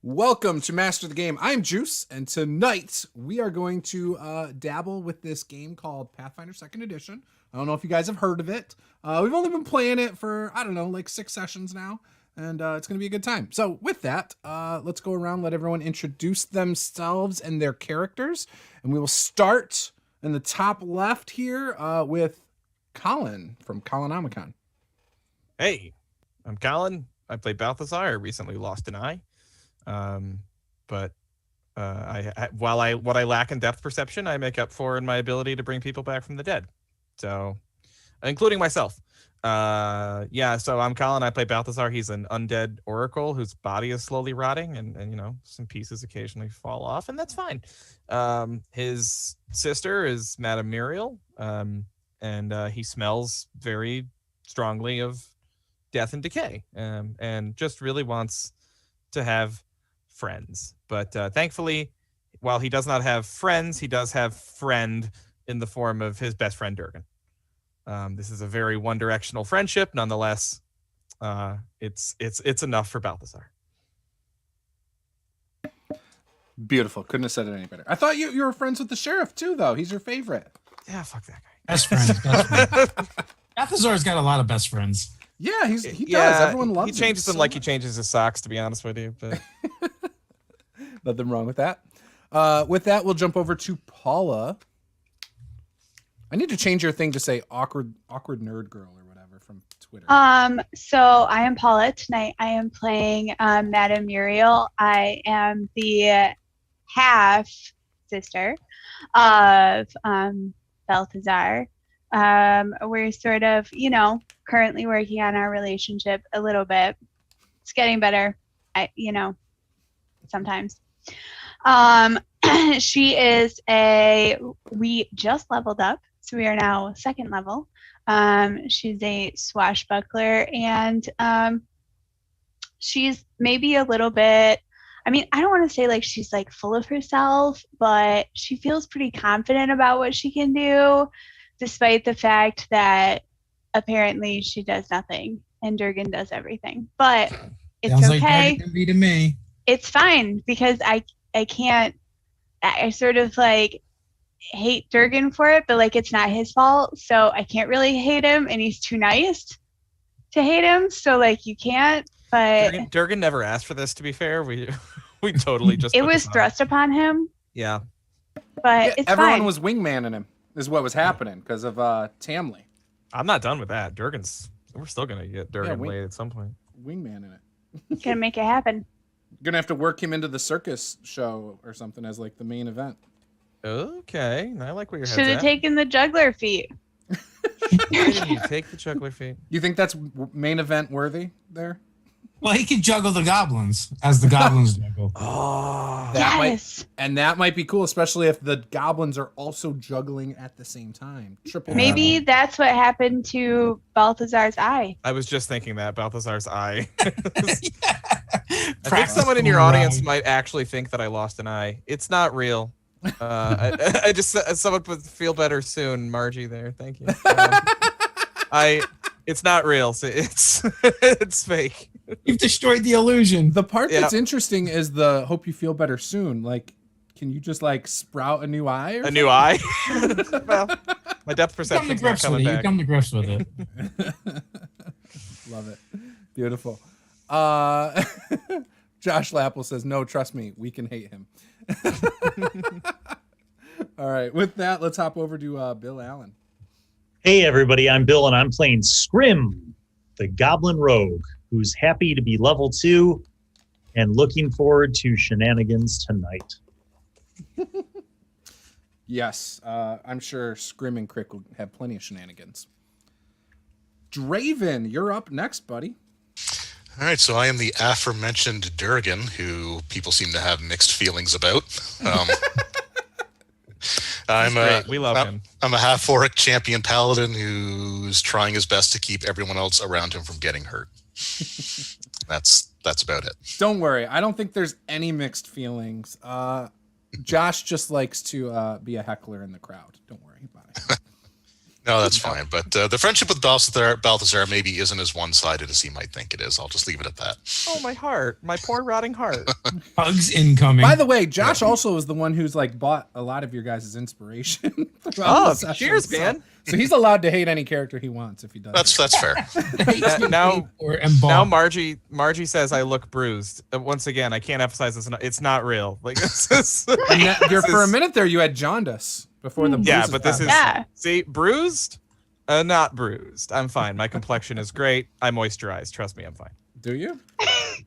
Welcome to Master the Game. I'm Juce, and tonight we are going to dabble with this game called Pathfinder 2nd Edition. I don't know if you guys have heard of it. We've only been playing it for, I don't know, like 6 sessions now, and it's going to be a good time. So with that, let's go around, let everyone introduce themselves and their characters, and we will start in the top left here with Colin from Colinomicon. Hey, I'm Colin. I play Balthazar. I recently lost an eye. But what I lack in depth perception, I make up for in my ability to bring people back from the dead. So, including myself. So I'm Colin. I play Balthazar. He's an undead oracle whose body is slowly rotting, and you know, some pieces occasionally fall off, and that's fine. His sister is Madame Muriel, and he smells very strongly of death and decay, and just really wants to have friends. But thankfully, while he does not have friends, he does have friend in the form of his best friend Durgan. This is a very one-directional friendship. Nonetheless, it's enough for Balthazar. Beautiful. Couldn't have said it any better. I thought you were friends with the sheriff too, though. He's your favorite. Yeah, fuck that guy. Best friends. Balthazar's got a lot of best friends. Yeah, he does. Everyone loves him. He changes them like he changes his socks, to be honest with you. But nothing wrong with that. With that, we'll jump over to Paula. I need to change your thing to say awkward nerd girl or whatever from Twitter. So I am Paula. Tonight I am playing Madame Muriel. I am the half sister of Balthazar. We're sort of, currently working on our relationship a little bit. It's getting better, sometimes. We just leveled up, so we are now 2nd level. She's a swashbuckler, and she's maybe a little bit, I don't want to say like she's like full of herself, but she feels pretty confident about what she can do, despite the fact that apparently she does nothing and Durgan does everything. But it's Sounds okay. Like Durgan be to me. It's fine because I sort of like hate Durgan for it, but like it's not his fault, so I can't really hate him, and he's too nice to hate him, so like you can't. But Durgan never asked for this, to be fair. We totally just it was thrust upon him. Yeah. But it's everyone fine. was wingmanning him is what was happening because of Tamley. I'm not done with that. We're still gonna get Durgan laid at some point. Wingmanning it. Gonna make it happen. Gonna have to work him into the circus show or something as like the main event. Okay, I like where your head's Should have taken the juggler feat. You take the juggler feat. You think that's main event worthy there? Well, he could juggle the goblins as the goblins juggle. Oh, Yes. That might be cool, especially if the goblins are also juggling at the same time. Triple. Maybe that's what happened to Balthazar's eye. I was just thinking that Balthazar's eye. Yeah. I think someone in your audience might actually think that I lost an eye. It's not real. I just someone would feel better soon, Margie. There, thank you. It's not real. So it's fake. You've destroyed the illusion. The part that's interesting is the hope you feel better soon. Like, can you just like sprout a new eye? A new eye? Well, my depth perception is not coming back. You come to grips with it. Love it. Beautiful. Josh Lappel says, no, trust me, we can hate him. All right. With that, let's hop over to Bill Allan. Hey, everybody. I'm Bill, and I'm playing Scrim, the Goblin Rogue, who's happy to be level 2 and looking forward to shenanigans tonight. Yes. I'm sure Scrim and Crick will have plenty of shenanigans. Draven, you're up next, buddy. All right, so I am the aforementioned Durgan, who people seem to have mixed feelings about. We love him. I'm a half-orc champion paladin who's trying his best to keep everyone else around him from getting hurt. That's about it. Don't worry. I don't think there's any mixed feelings. Josh just likes to be a heckler in the crowd. Don't worry about it. No, that's fine. But the friendship with Balthazar maybe isn't as one-sided as he might think it is. I'll just leave it at that. Oh, my heart. My poor rotting heart. Hugs incoming. By the way, Josh also is the one who's like bought a lot of your guys' inspiration. throughout the session, cheers, man. So he's allowed to hate any character he wants if he does. That's fair. Now Margie says I look bruised. Once again, I can't emphasize this enough. It's not real. Like this is, for a minute there, you had jaundice before the yeah, but this is Yeah. see bruised, not bruised. I'm fine. My complexion is great. I moisturize. Trust me, I'm fine. Do you?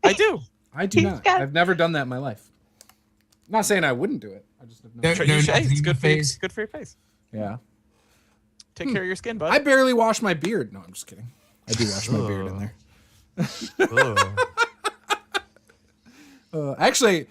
I do. I do He's not. got- I've never done that in my life. I'm not saying I wouldn't do it. I just have no. There- You should- hey, nothing it's in good the for your, face. good for your face. Yeah. Take care of your skin, bud. I barely wash my beard. No, I'm just kidding. I do wash my beard in there. Actually,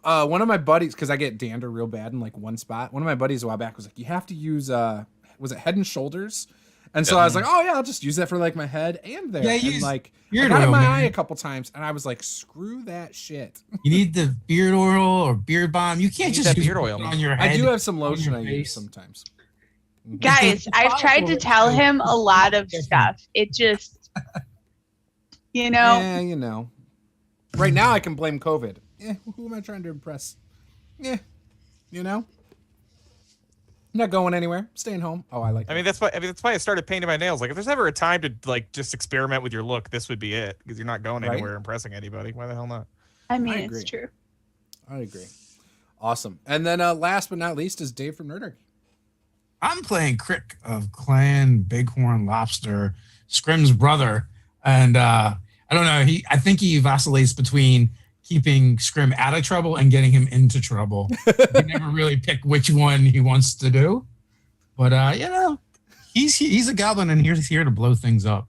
one of my buddies, because I get dander real bad in like one spot. One of my buddies a while back was like, "You have to use was it Head and Shoulders?" And so I was like, "Oh yeah, I'll just use that for like my head and there." Yeah, and use like I beard got it in oil, my man. eye a couple times, and I was like, "Screw that shit." You need the beard oil or beard balm. You can't You need just that use beard oil, it man. on your head. I do have some on lotion your I use face. sometimes. Guys, I've tried to tell him a lot of stuff. It just, you know, Yeah, you know. Right now, I can blame COVID. Who am I trying to impress? Yeah, you know. Not going anywhere. Staying home. Oh, I like. I mean, that's why I started painting my nails. Like, if there's ever a time to like just experiment with your look, this would be it, because you're not going Right. anywhere impressing anybody. Why the hell not? I mean, I agree. it's true. I agree. Awesome. And then last but not least is Dave from Nerdarchy. I'm playing Crick of Clan Bighorn Lobster, Scrim's brother, and I don't know. I think he vacillates between keeping Scrim out of trouble and getting him into trouble. He never really picked which one he wants to do, but you know, he's a goblin and he's here to blow things up.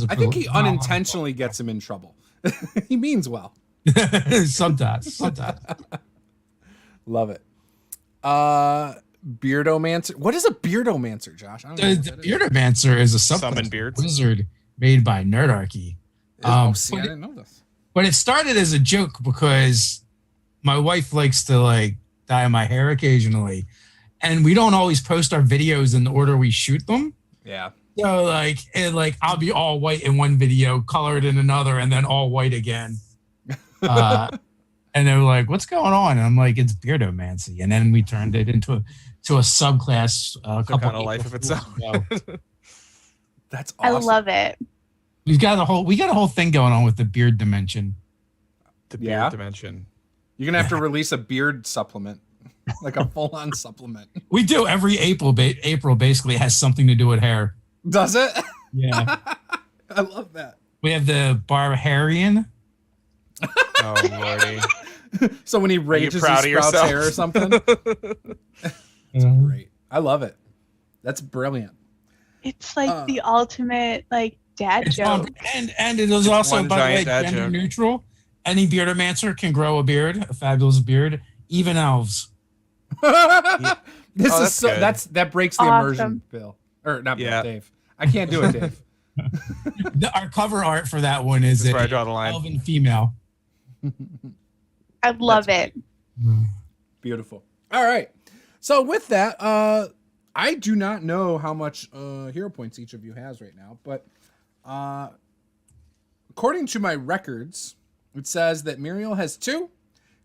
I think he unintentionally gets him in trouble. He means well. sometimes. Love it. Beardomancer. What is a Beardomancer, Josh? I don't know. The Beardomancer is a Summon subclass beards. wizard made by Nerdarchy. See, I didn't know this. But it started as a joke because my wife likes to like dye my hair occasionally, and we don't always post our videos in the order we shoot them. Yeah. So like I'll be all white in one video, colored in another, and then all white again. And they were like, "What's going on?" And I'm like, "It's Beardomancy." And then we turned it into a subclass. A couple kind of life of itself. ago. That's I awesome. love it. We got a whole thing going on with the beard dimension. The Yeah. beard dimension. You're gonna have to release a beard supplement, like a full-on supplement. We do every April. April basically has something to do with hair. Does it? Yeah. I love that. We have the Barbarian. Oh lordy. So when he rages, he proud of sprouts yourself? hair or something. Great. I love it. That's brilliant. It's like the ultimate like dad It's joke. and it is also, one by the way, giant dad gender joke. neutral. Any beardomancer can grow a beard, a fabulous beard, even elves. This Oh, is that's so good. that breaks the Awesome. immersion, Bill. Or not Bill, Yeah. Dave. I can't do it, Dave. Our cover art for that one is That's where I a draw the line. elven female. I love it. Beautiful. All right. So with that, I do not know how much hero points each of you has right now, but according to my records, it says that Muriel has 2,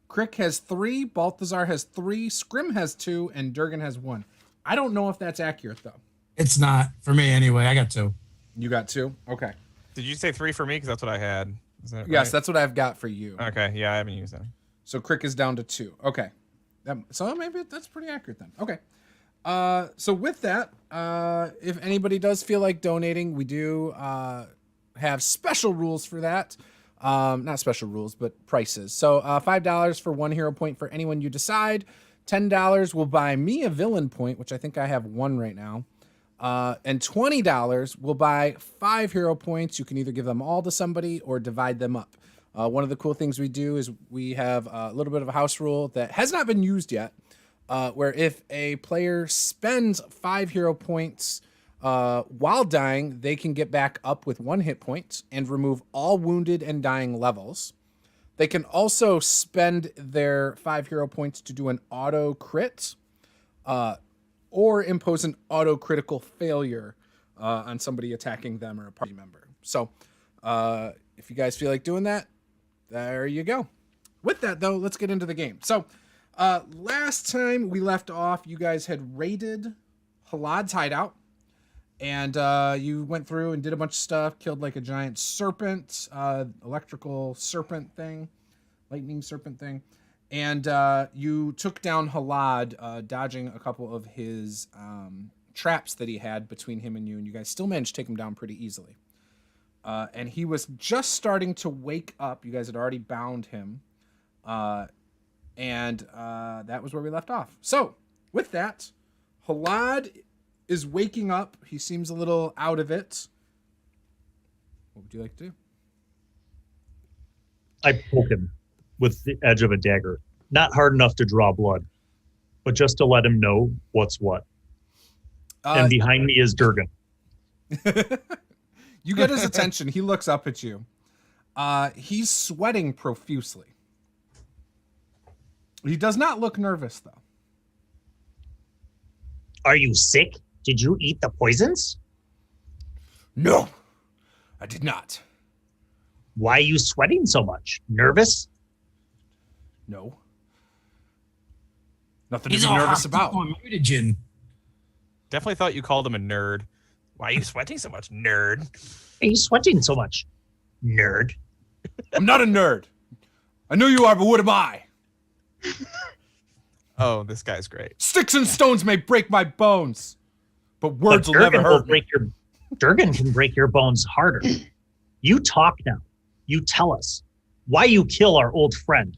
Crick has 3, Balthazar has 3, Scrim has 2, and Durgan has 1. I don't know if that's accurate though. It's not for me anyway. I got 2. You got 2? Okay. Did you say 3 for me? Because that's what I had. Is that Yes, right? that's what I've got for you. Okay. Yeah, I haven't used that. So Crick is down to 2. Okay. So maybe that's pretty accurate then. Okay. So with that, if anybody does feel like donating, we do have special rules for that. Not special rules, but prices. So $5 for 1 hero point for anyone you decide. $10 will buy me a villain point, which I think I have 1 right now. And $20 will buy 5 hero points. You can either give them all to somebody or divide them up. One of the cool things we do is we have a little bit of a house rule that has not been used yet, where if a player spends 5 hero points while dying, they can get back up with 1 hit point and remove all wounded and dying levels. They can also spend their 5 hero points to do an auto crit. or impose an auto-critical failure on somebody attacking them or a party member. So if you guys feel like doing that, there you go. With that, though, let's get into the game. So last time we left off, you guys had raided Hallods' hideout. And you went through and did a bunch of stuff, killed like a giant serpent, electrical serpent thing, lightning serpent thing. And you took down Hallod, dodging a couple of his traps that he had between him and you guys still managed to take him down pretty easily. And he was just starting to wake up. You guys had already bound him. And that was where we left off. So, with that, Hallod is waking up. He seems a little out of it. What would you like to do? I poke him with the edge of a dagger. Not hard enough to draw blood, but just to let him know what's what. And behind me is Durgan. You get his attention. He looks up at you. He's sweating profusely. He does not look nervous, though. Are you sick? Did you eat the poisons? No, I did not. Why are you sweating so much? Nervous? No. Nothing to be nervous about. Mutagen. Definitely thought you called him a nerd. Why are you sweating so much, nerd? Are you sweating so much? Nerd. I'm not a nerd. I know you are, but what am I? Oh, this guy's great. Sticks and stones may break my bones, but words will never hurt me. Durgan can break your bones harder. You talk now. You tell us why you kill our old friend.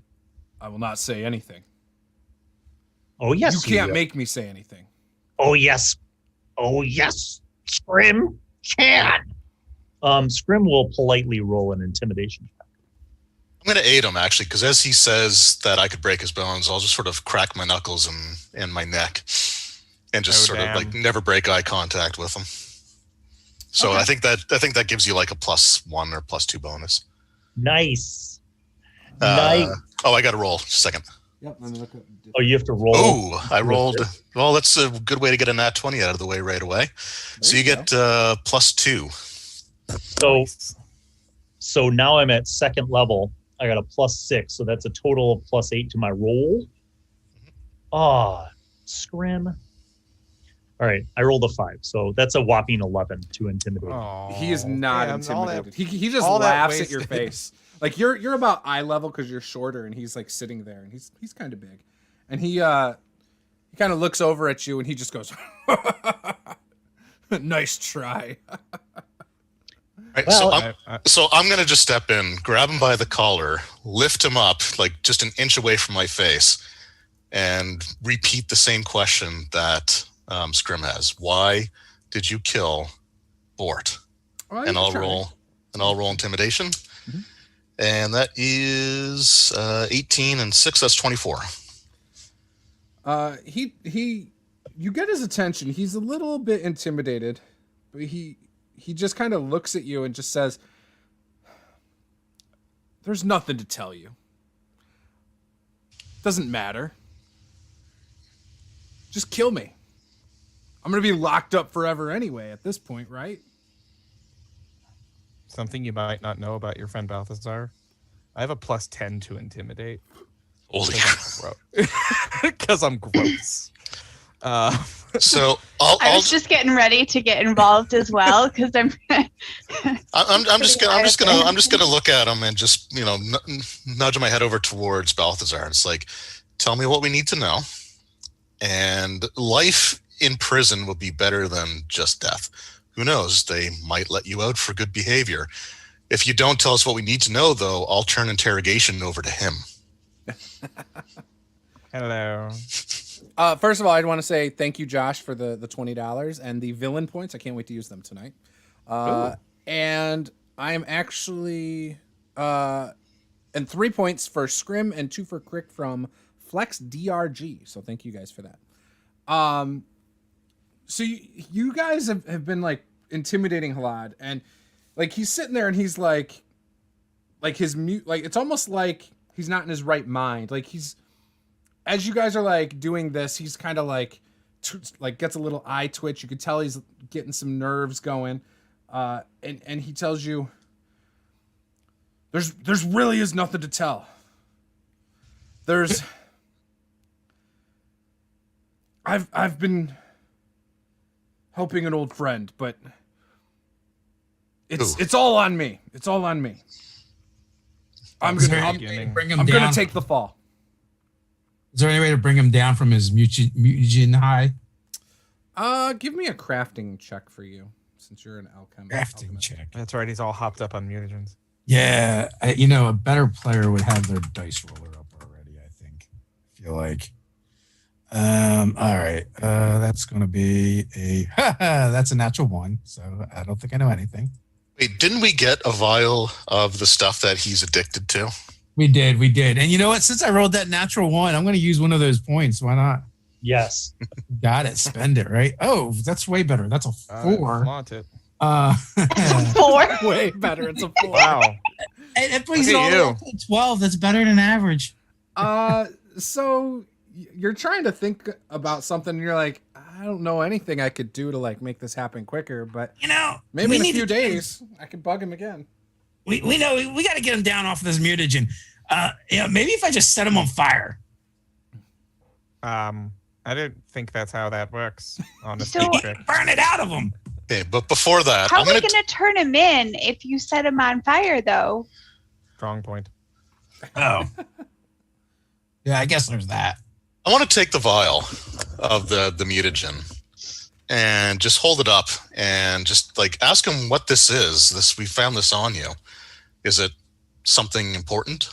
I will not say anything. Oh, yes. You can't make me say anything. Oh, yes. Oh, yes. Scrim can. Scrim will politely roll an intimidation check. I'm going to aid him, actually, because as he says that I could break his bones, I'll just sort of crack my knuckles and my neck and just of like never break eye contact with him. So okay. I think that gives you like a +1 or +2 bonus. Nice. Nice. Oh, I got to roll. Just a second. Yep. Let me look at oh, you have to roll. Oh, I rolled. Well, that's a good way to get a nat 20 out of the way right away. So you get +2. So now I'm at second level. I got a +6, so that's a total of +8 to my roll. Scrim. All right, I rolled a 5, so that's a whopping 11 to intimidate. He is not intimidated. He just laughs at your face. Like you're about eye level because you're shorter, and he's like sitting there, and he's kind of big, and he kind of looks over at you, and he just goes, "Nice try." Right, well, so I'm going to just step in, grab him by the collar, lift him up like just an inch away from my face, and repeat the same question that Scrim has. Why did you kill Bort? Well, and I'll roll intimidation. Mm-hmm. And that is 18 and 6. That's 24. You get his attention. He's a little bit intimidated, but he just kind of looks at you and just says, "There's nothing to tell you. Doesn't matter. Just kill me. I'm going to be locked up forever anyway at this point, right?" Something you might not know about your friend Balthazar. I have a +10 to intimidate. Holy crap. Because I'm gross. So I was just getting ready to get involved as well because I'm just gonna look at him and just nudge my head over towards Balthazar. It's like, tell me what we need to know, and life in prison will be better than just death. Who knows? They might let you out for good behavior. If you don't tell us what we need to know, though, I'll turn interrogation over to him. Hello. First of all, I'd want to say thank you, Josh, for the $20 and the villain points. I can't wait to use them tonight. And I am actually and 3 points for Scrim and 2 for Crick from Flex DRG. So thank you guys for that. So you guys have been like intimidating Hallod, and like he's sitting there and he's like his mute, like it's almost like he's not in his right mind. Like he's, as you guys are like doing this, he's kind of like like gets a little eye twitch. You could tell he's getting some nerves going. And he tells you, there's really is nothing to tell. I've been helping an old friend, but it's all on me. It's all on me. I'm gonna take the fall. Is there any way to bring him down from his mutagen high? Give me a crafting check for you, since you're an alchemist. Crafting check. That's right. He's all hopped up on mutagens. Yeah, a better player would have their dice roller up already. I think. I feel like. All right. That's gonna be that's a natural 1. So I don't think I know anything. Wait, didn't we get a vial of the stuff that he's addicted to? We did. And you know what? Since I rolled that natural 1, I'm going to use one of those points. Why not? Yes. Got it. Spend it, right? Oh, that's way better. That's a 4. Want it. 4. Way better. It's a 4. Wow. It brings it all the way up to 12. That's better than average. So you're trying to think about something, and you're like, I don't know anything I could do to like make this happen quicker, but maybe in a few days I could bug him again. We know we got to get him down off of this mutagen. Maybe if I just set him on fire. I didn't think that's how that works. Honestly, Burn it out of him. Okay, but before that, How are we going to turn him in if you set him on fire, though? Strong point. Oh. Yeah, I guess there's that. I want to take the vial of the mutagen and just hold it up and just like ask him what this is. We found this on you. Is it something important?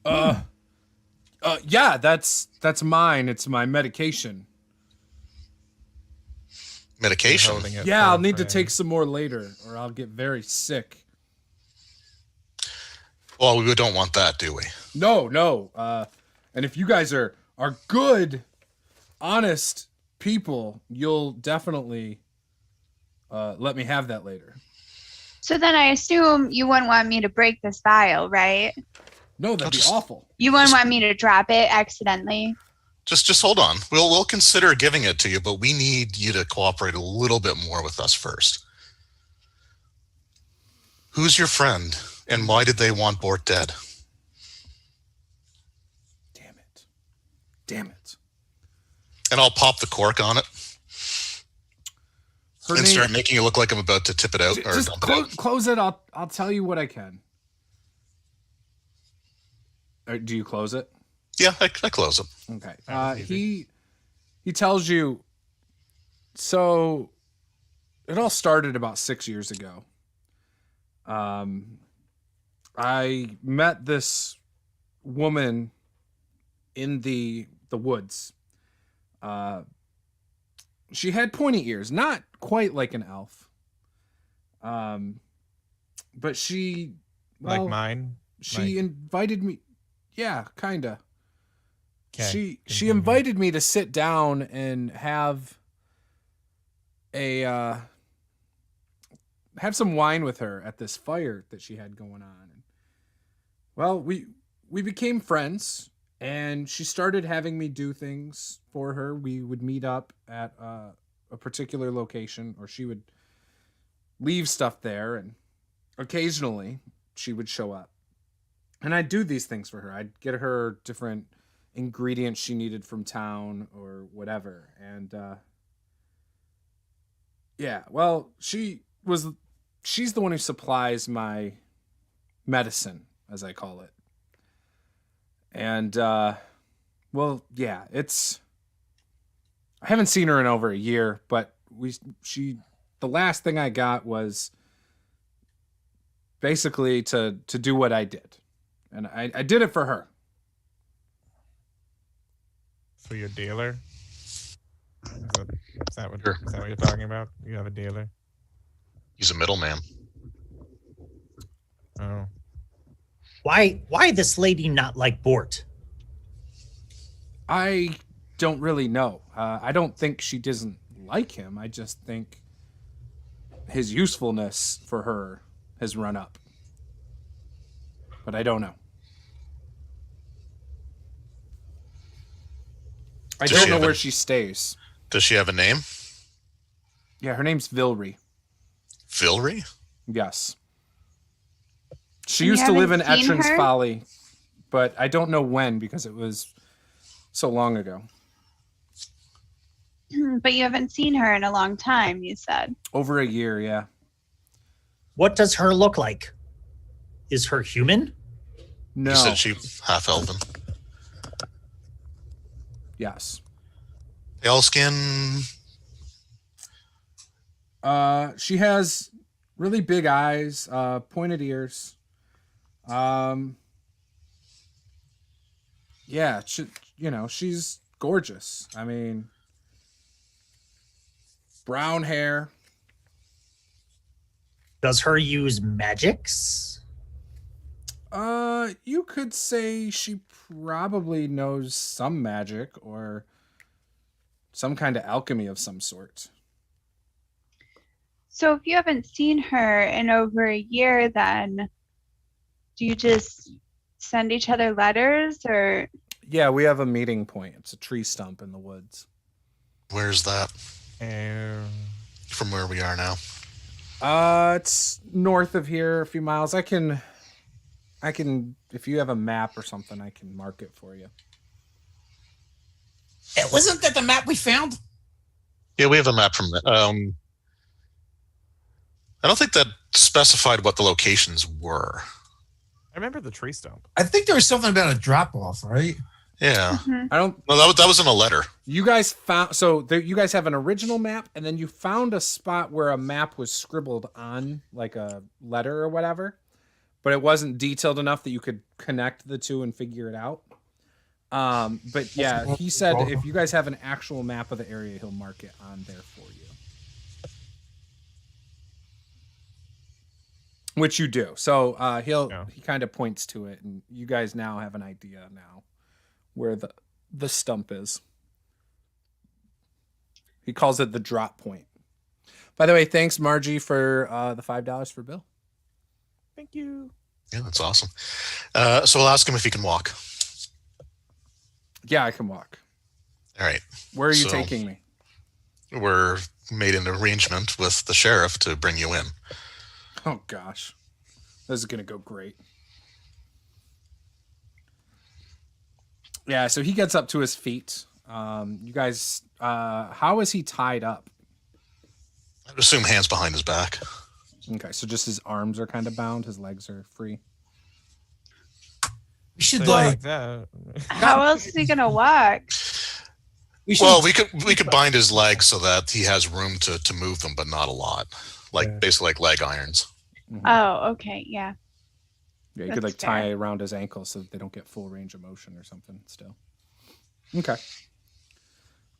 Yeah, that's mine. It's my medication. Medication? Yeah, I'll need to take some more later, or I'll get very sick. Well, we don't want that, do we? No. And if you guys are good, honest people, you'll definitely let me have that later. So then I assume you wouldn't want me to break this vial, right? No, that'd be awful. You wouldn't want me to drop it accidentally? Just hold on. We'll consider giving it to you, but we need you to cooperate a little bit more with us first. Who's your friend, and why did they want Bort dead? Damn it. And I'll pop the cork on it. Start making it look like I'm about to tip it out. Just close it. I'll tell you what I can. Do you close it? Yeah, I close it. Okay. He tells you. So, it all started about 6 years ago. I met this woman in the woods. She had pointy ears, not quite like an elf. But she, like mine. She invited me. Yeah, kinda. Okay. She invited me to sit down and have some wine with her at this fire that she had going on. Well, we became friends. And she started having me do things for her. We would meet up at a particular location, or she would leave stuff there, and occasionally she would show up. And I'd do these things for her. I'd get her different ingredients she needed from town or whatever. And yeah, well, she's the one who supplies my medicine, as I call it. And, well, yeah, I haven't seen her in over a year, but the last thing I got was basically to do what I did. And I did it for her. So you're a dealer? Is that what you're talking about? You have a dealer? He's a middleman. Oh. Why this lady not like Bort? I don't really know. I don't think she doesn't like him. I just think his usefulness for her has run up. But I don't know. I Does don't she know have where a- she stays. Does she have a name? Yeah, her name's Vilry. Vilry? Yes. She And you used to live in haven't seen Etrans her? Folly, but I don't know when because it was so long ago. But you haven't seen her in a long time, you said. Over a year, yeah. What does her look like? Is her human? No. You said she half elven. Yes. Pale skin. She has really big eyes, pointed ears. Yeah, she's gorgeous. I mean, brown hair. Does her use magics? You could say she probably knows some magic or some kind of alchemy of some sort. So if you haven't seen her in over a year, then do you just send each other letters or? Yeah, we have a meeting point. It's a tree stump in the woods. Where's that? Um, From where we are now. It's north of here, a few miles. I can, if you have a map or something, I can mark it for you. Wasn't that the map we found? Yeah, we have a map from I don't think that specified what the locations were. I remember the tree stump. I think there was something about a drop off, right? Yeah. Mhm. I don't. Well, that was in a letter. You guys found you guys have an original map, and then you found a spot where a map was scribbled on like a letter or whatever, but it wasn't detailed enough that you could connect the two and figure it out. But yeah, he said if you guys have an actual map of the area, he'll mark it on there for you. Which you do. So he kind of points to it, and you guys now have an idea now where the stump is. He calls it the drop point. By the way, thanks Margie for the $5 for Bill. Thank you. Yeah, that's awesome. So we'll ask him if he can walk. Yeah, I can walk. All right. Where are you So- taking me? We're made an arrangement with the sheriff to bring you in. Oh gosh, this is gonna go great. Yeah, so he gets up to his feet. You guys, how is he tied up? I'd assume hands behind his back. Okay, so just his arms are kind of bound, his legs are free. We should Say it like that. How else is he gonna walk? Well, we could bind his legs so that he has room to move them, but not a lot. Basically like leg irons. Mhm. Oh, okay, yeah. Yeah, you could That's like tie fair. around his ankle so that they don't get full range of motion or something still. Okay.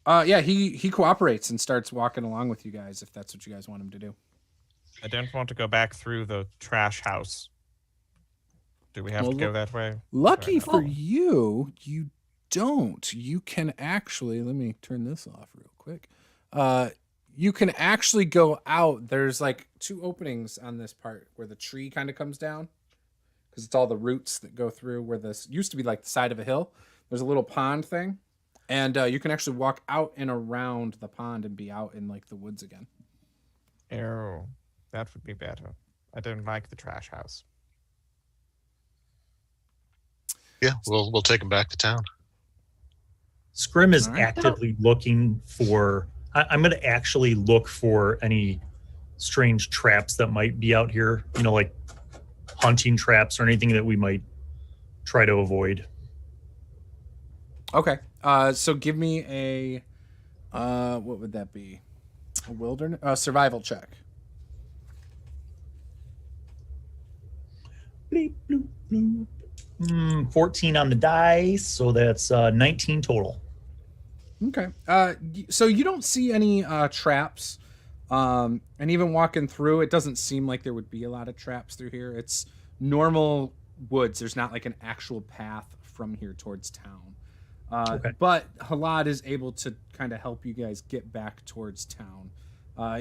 Yeah, he cooperates and starts walking along with you guys if that's what you guys want him to do. I don't want to go back through the trash house. Do we have Well, to go that way? Lucky Fair for you, you don't. You can actually, let me turn this off real quick. You can actually go out. There's like two openings on this part where the tree kind of comes down because it's all the roots that go through where this used to be like the side of a hill. There's a little pond thing, and you can actually walk out and around the pond and be out in like the woods again. Oh, that would be better. I don't like the trash house. Yeah, we'll take him back to town. Scrim is All right. actively looking for. I'm going to actually look for any strange traps that might be out here. You know, like hunting traps or anything that we might try to avoid. Okay. So give me a what would that be? A wilderness survival check. Bleep, bloop, bloop. 14 on the dice, so that's 19 total. Okay. So you don't see any traps, and even walking through, it doesn't seem like there would be a lot of traps through here. It's normal woods. There's not like an actual path from here towards town. Okay. But Halad is able to kind of help you guys get back towards town.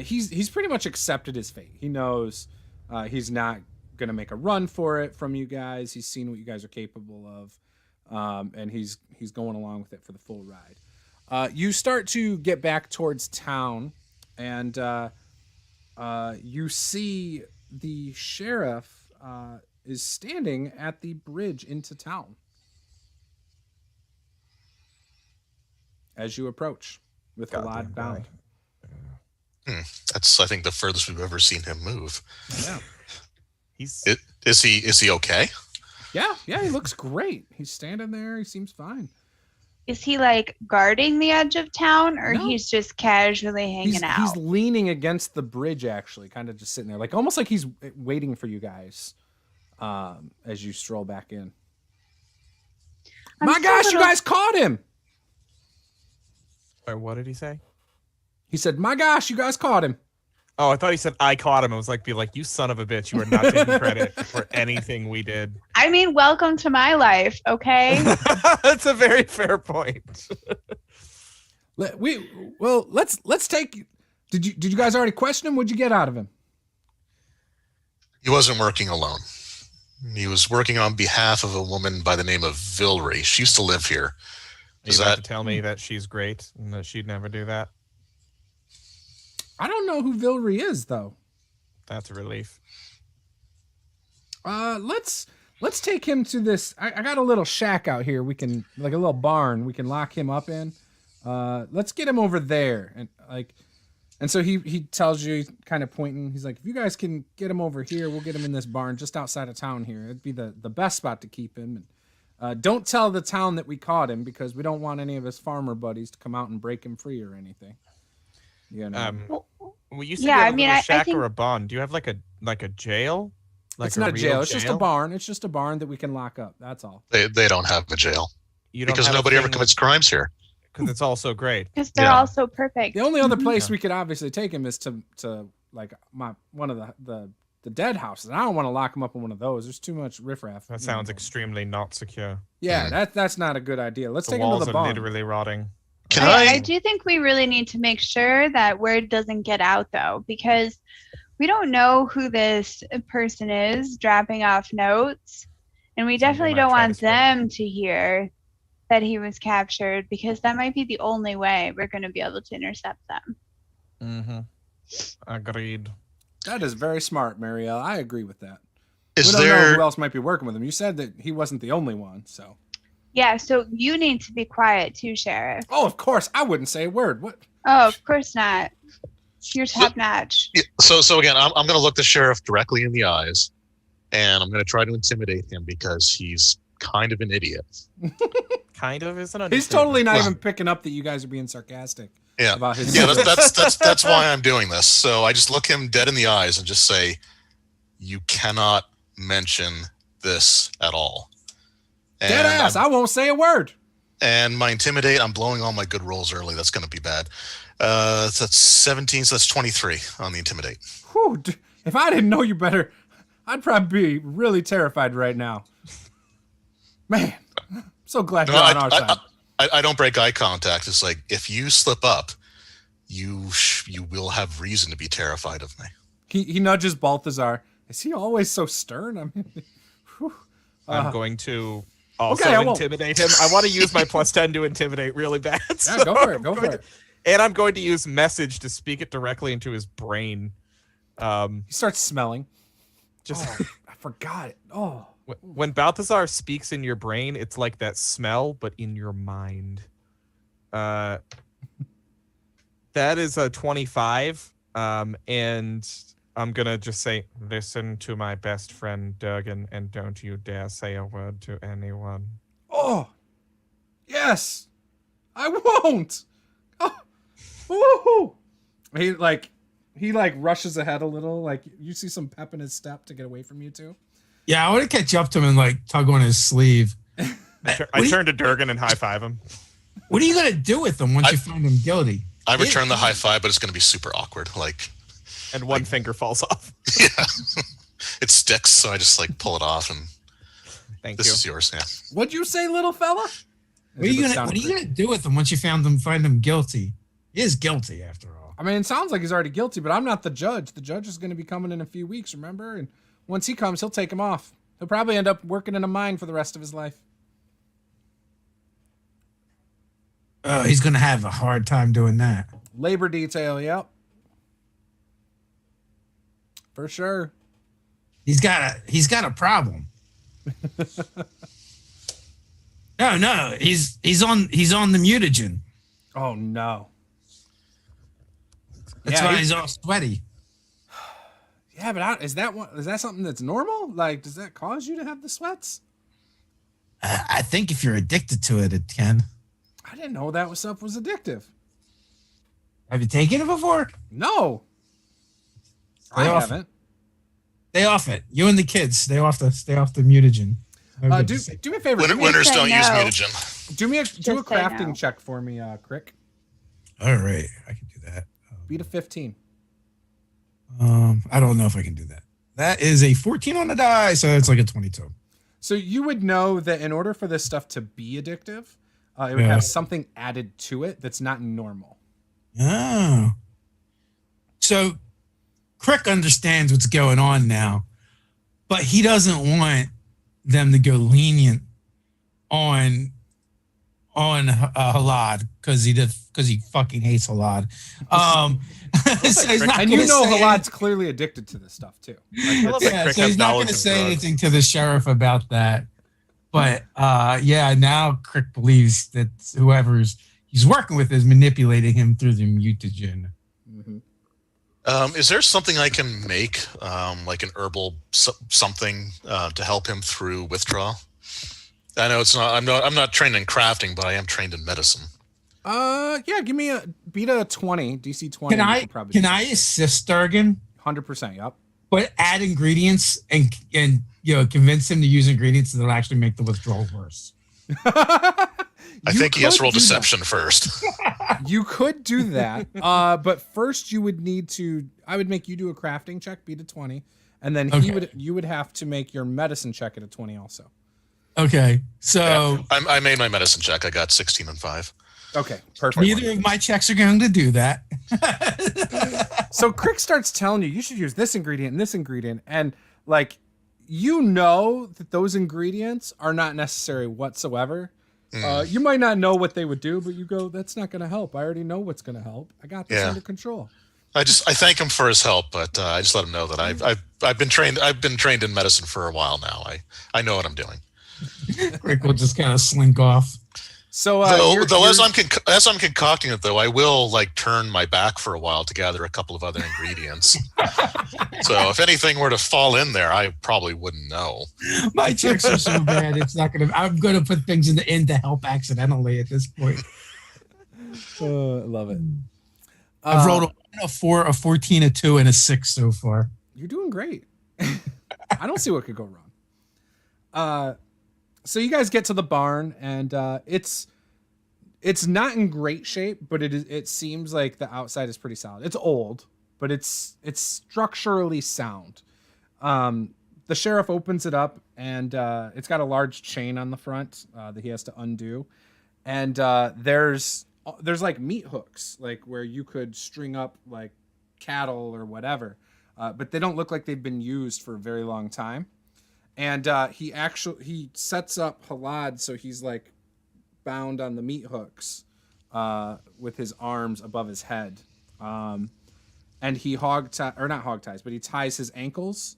He's pretty much accepted his fate. He knows he's not gonna make a run for it from you guys. He's seen what you guys are capable of, and he's going along with it for the full ride. You start to get back towards town, and you see the sheriff is standing at the bridge into town. As you approach with a loud bound. That's, I think, the furthest we've ever seen him move. Yeah. Is he okay? Yeah, he looks great. He's standing there. He seems fine. Is he like guarding the edge of town, or No. he's just casually hanging out? He's leaning against the bridge, actually, kind of just sitting there, like almost like he's waiting for you guys as you stroll back in. My gosh, you guys caught him! Or what did he say? He said, "My gosh, you guys caught him." Oh, I thought he said I caught him. I was like, you son of a bitch. You are not taking credit for anything we did. I mean, welcome to my life, okay? That's a very fair point. Let's take. Did you guys already question him? What'd you get out of him? He wasn't working alone. He was working on behalf of a woman by the name of Vilry. She used to live here. You about to tell me that she's great and that she'd never do that? I don't know who Vilry is, though. That's a relief. Let's take him to this. I got a little shack out here. We can, like a little barn. We can lock him up in. Let's get him over there, and so he tells you, kind of pointing. He's like, if you guys can get him over here, we'll get him in this barn just outside of town here. It'd be the best spot to keep him. And don't tell the town that we caught him, because we don't want any of his farmer buddies to come out and break him free or anything. You know. Well, you said you have a shack or a barn. Do you have like a jail? It's not a jail. It's just a barn. It's just a barn that we can lock up. That's all. They don't have a jail. Because nobody ever commits crimes here. Because it's all so great. Because they're all so perfect. The only other place we could obviously take him is to like one of the dead houses. And I don't want to lock him up in one of those. There's too much riffraff. That sounds extremely not secure. Yeah, that's not a good idea. Let's take him to the barn. The walls are literally rotting. I do think we really need to make sure that word doesn't get out, though, because we don't know who this person is dropping off notes, and we definitely don't want them to hear that he was captured, because that might be the only way we're going to be able to intercept them. Mm-hmm. Agreed. That is very smart, Marielle. I agree with that. We don't know who else might be working with him. You said that he wasn't the only one, so. Yeah, so you need to be quiet too, Sheriff. Oh, of course. I wouldn't say a word. What? Oh, of course not. You're top notch. Yeah, so again, I'm going to look the sheriff directly in the eyes, and I'm going to try to intimidate him because he's kind of an idiot. Kind of is an. He's totally not even picking up that you guys are being sarcastic. Yeah, about his that's why I'm doing this. So I just look him dead in the eyes and just say, "You cannot mention this at all." Dead ass. I won't say a word. And my intimidate, I'm blowing all my good rolls early. That's going to be bad. That's 17, so that's 23 on the intimidate. Whew, if I didn't know you better, I'd probably be really terrified right now. Man, I'm so glad you're on our side. I don't break eye contact. It's like, if you slip up, you will have reason to be terrified of me. He nudges Balthazar. Is he always so stern? I mean, I'm going to also intimidate him. I want to use my +10 to intimidate really bad. So yeah, go for it. Go for it. And I'm going to use message to speak it directly into his brain. He starts smelling. I forgot it. Oh. When Balthazar speaks in your brain, it's like that smell, but in your mind. That is a 25. And I'm going to just say, listen to my best friend, Durgan, and don't you dare say a word to anyone. Oh, yes. I won't. Oh, woohoo. He rushes ahead a little. Like, you see some pep in his step to get away from you two. Yeah, I want to catch up to him and tug on his sleeve. I turn to Durgan and high five him. What are you going to do with him once you find him guilty? I return the high five, but it's going to be super awkward. And one finger falls off. Yeah. It sticks, so I just pull it off and Thank this you. is yours. Yeah. What'd you say, little fella? What are you gonna do with him once you find him guilty? He is guilty after all. I mean, it sounds like he's already guilty, but I'm not the judge. The judge is going to be coming in a few weeks, remember? And once he comes, he'll take him off. He'll probably end up working in a mine for the rest of his life. Oh, he's gonna have a hard time doing that. Labor detail, yep. For sure. He's got a problem. No, he's on the mutagen. Oh no. That's why he's all sweaty. Yeah, but is that something that's normal? Like, does that cause you to have the sweats? I think if you're addicted to it, it can. I didn't know that stuff was addictive. Have you taken it before? No. I haven't. Stay off it. You and the kids, stay off the mutagen. No Do me a favor. Winners don't use mutagen. Do a crafting check for me, Crick. All right, I can do that. Beat a 15. I don't know if I can do that. That is a 14 on the die, so it's like a 22. So you would know that in order for this stuff to be addictive, it would have something added to it that's not normal. Oh. So Crick understands what's going on now, but he doesn't want them to go lenient on Halad because he fucking hates Halad. And you know Halad's clearly addicted to this stuff too. So he's not going to say anything to the sheriff about that. But now Crick believes that whoever he's working with is manipulating him through the mutagen. Mm-hmm. Is there something I can make, like an herbal something to help him through withdrawal? I know it's not. I'm not trained in crafting, but I am trained in medicine. Yeah. Give me beat a 20 DC 20. Can I assist Durgan? 100%. Yep. But add ingredients and convince him to use ingredients that'll actually make the withdrawal worse. I think he has to roll deception first. You could do that, but first you would need to. I would make you do a crafting check, beat a 20, and then you would have to make your medicine check at a 20 also. Okay, so I made my medicine check. I got 16 and 5. Okay, perfect. Neither of my checks are going to do that. So Crick starts telling you should use this ingredient and this ingredient, and like that those ingredients are not necessary whatsoever. You might not know what they would do, but you go, that's not going to help. I already know what's going to help. I got this under control. I thank him for his help, but I just let him know that I've been trained in medicine for a while now. I know what I'm doing. Crick will just kind of slink off. So as I'm concocting it, though, I will turn my back for a while to gather a couple of other ingredients. So if anything were to fall in there, I probably wouldn't know. My checks are so bad; it's not gonna. I'm gonna put things in the end to help accidentally at this point. I love it. I've rolled a 4, a 14, a 2, and a 6 so far. You're doing great. I don't see what could go wrong. So you guys get to the barn, and it's not in great shape, but it seems like the outside is pretty solid. It's old, but it's structurally sound. The sheriff opens it up, and it's got a large chain on the front that he has to undo, and there's like meat hooks, like where you could string up like cattle or whatever, but they don't look like they've been used for a very long time. And he sets up Halad so he's like bound on the meat hooks with his arms above his head. And he not hog ties, but he ties his ankles,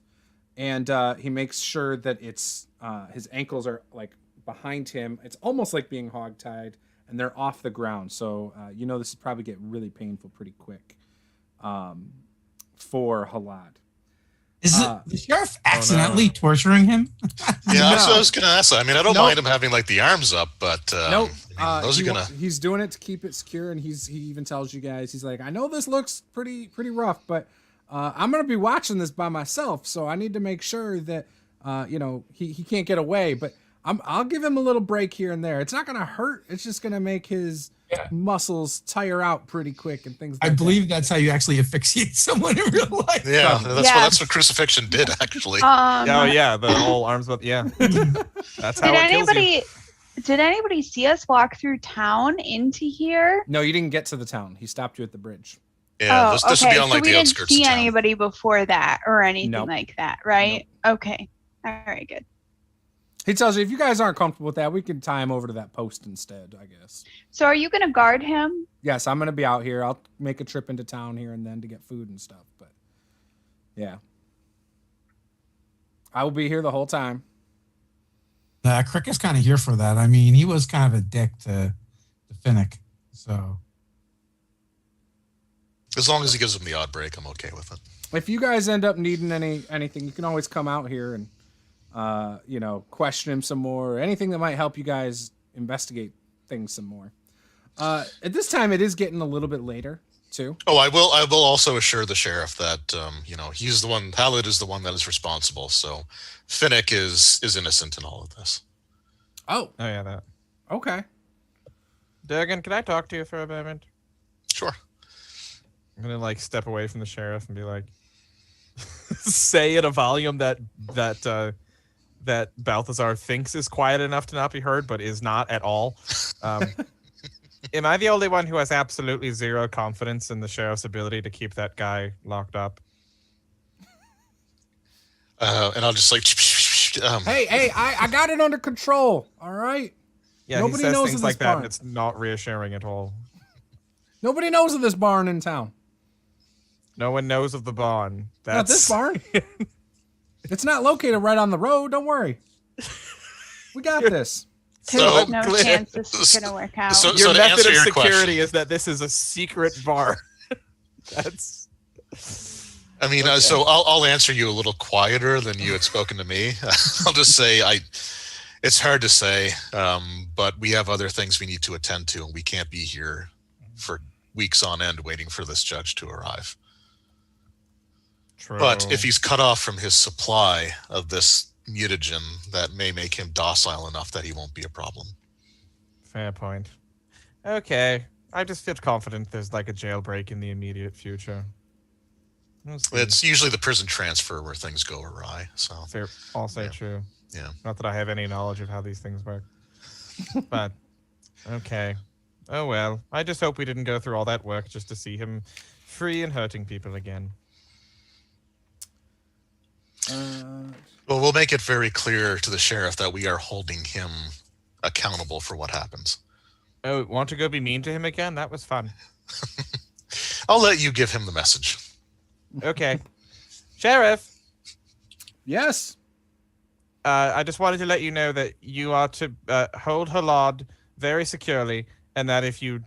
and he makes sure that it's his ankles are like behind him. It's almost like being hog tied, and they're off the ground. So this would probably get really painful pretty quick for Halad. Is the sheriff accidentally torturing him? Yeah, I was going to ask that. I mean, I don't mind him having the arms up, but nope. Those are gonna. He's doing it to keep it secure, and he even tells you guys, he's like, I know this looks pretty rough, but I'm gonna be watching this by myself, so I need to make sure that he can't get away. But I'll give him a little break here and there. It's not gonna hurt. It's just gonna make his muscles tire out pretty quick and things like that. I believe that's how you actually asphyxiate someone in real life. Yeah, that's what crucifixion did, actually. The whole arms, but that's how it kills you. Did anybody see us walk through town into here? No, you didn't get to the town. He stopped you at the bridge. Yeah, this would be on so the outskirts of town. We didn't see anybody before that or anything Nope. like that, right? Nope. Okay. All right, good. He tells you if you guys aren't comfortable with that, we can tie him over to that post instead, I guess. So are you going to guard him? Yes, I'm going to be out here. I'll make a trip into town here and then to get food and stuff. But yeah, I will be here the whole time. Crick is kind of here for that. I mean, he was kind of a dick to Finnick, so. As long as he gives him the odd break, I'm okay with it. If you guys end up needing anything, you can always come out here and question him some more, or anything that might help you guys investigate things some more. At this time, it is getting a little bit later too. Oh, I will also assure the sheriff that he's the one. Hallod is the one that is responsible. So Finnick is innocent in all of this. Oh yeah, that. Okay. Durgan, can I talk to you for a moment? Sure. I'm gonna step away from the sheriff and be like, say at a volume that Balthazar thinks is quiet enough to not be heard, but is not at all. Am I the only one who has absolutely zero confidence in the sheriff's ability to keep that guy locked up? And I'll just hey, I got it under control. All right. Yeah, Nobody he says knows things of like this that, barn. and it's not reassuring at all. Nobody knows of this barn in town. No one knows of the barn. Not this barn. It's not located right on the road. Don't worry. We got this. There's no chance this is going to work out. Your method of security is that this is a secret bar. That's. I mean, okay. So I'll answer you a little quieter than you had spoken to me. I'll just say it's hard to say, but we have other things we need to attend to, and we can't be here for weeks on end waiting for this judge to arrive. True. But if he's cut off from his supply of this mutagen, that may make him docile enough that he won't be a problem. Fair point. Okay. I just feel confident there's a jailbreak in the immediate future. It's usually the prison transfer where things go awry. So fair, also true. Yeah. Not that I have any knowledge of how these things work. But, okay. Oh well. I just hope we didn't go through all that work just to see him free and hurting people again. Well, we'll make it very clear to the sheriff that we are holding him accountable for what happens. Oh, want to go be mean to him again? That was fun. I'll let you give him the message. Okay. Sheriff. Yes. I just wanted to let you know that you are to hold Halod very securely, and that if you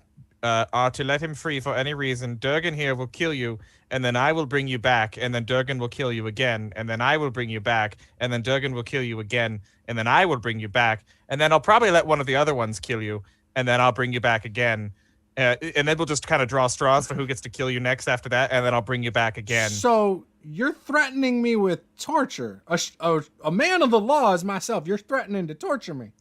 are to let him free for any reason, Durgan here will kill you, and then I will bring you back, and then Durgan will kill you again, and then I will bring you back, and then Durgan will kill you again, and then I will bring you back, and then I'll probably let one of the other ones kill you, and then I'll bring you back again. And then we'll just kind of draw straws for who gets to kill you next after that, and then I'll bring you back again. So you're threatening me with torture. A man of the law as myself, you're threatening to torture me.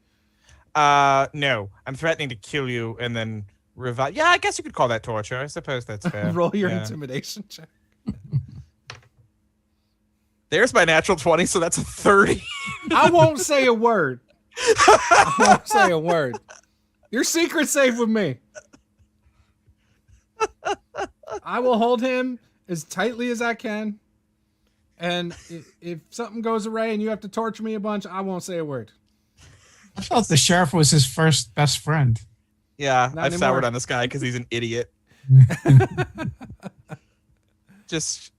No. I'm threatening to kill you and then revive. Yeah, I guess you could call that torture. I suppose that's fair. Roll your intimidation check. There's my natural 20, so that's a 30. I won't say a word. I won't say a word. Your secret's safe with me. I will hold him as tightly as I can. And if something goes awry and you have to torture me a bunch, I won't say a word. I felt the sheriff was his first best friend. Yeah, Not I've anymore. soured on this guy because he's an idiot. Just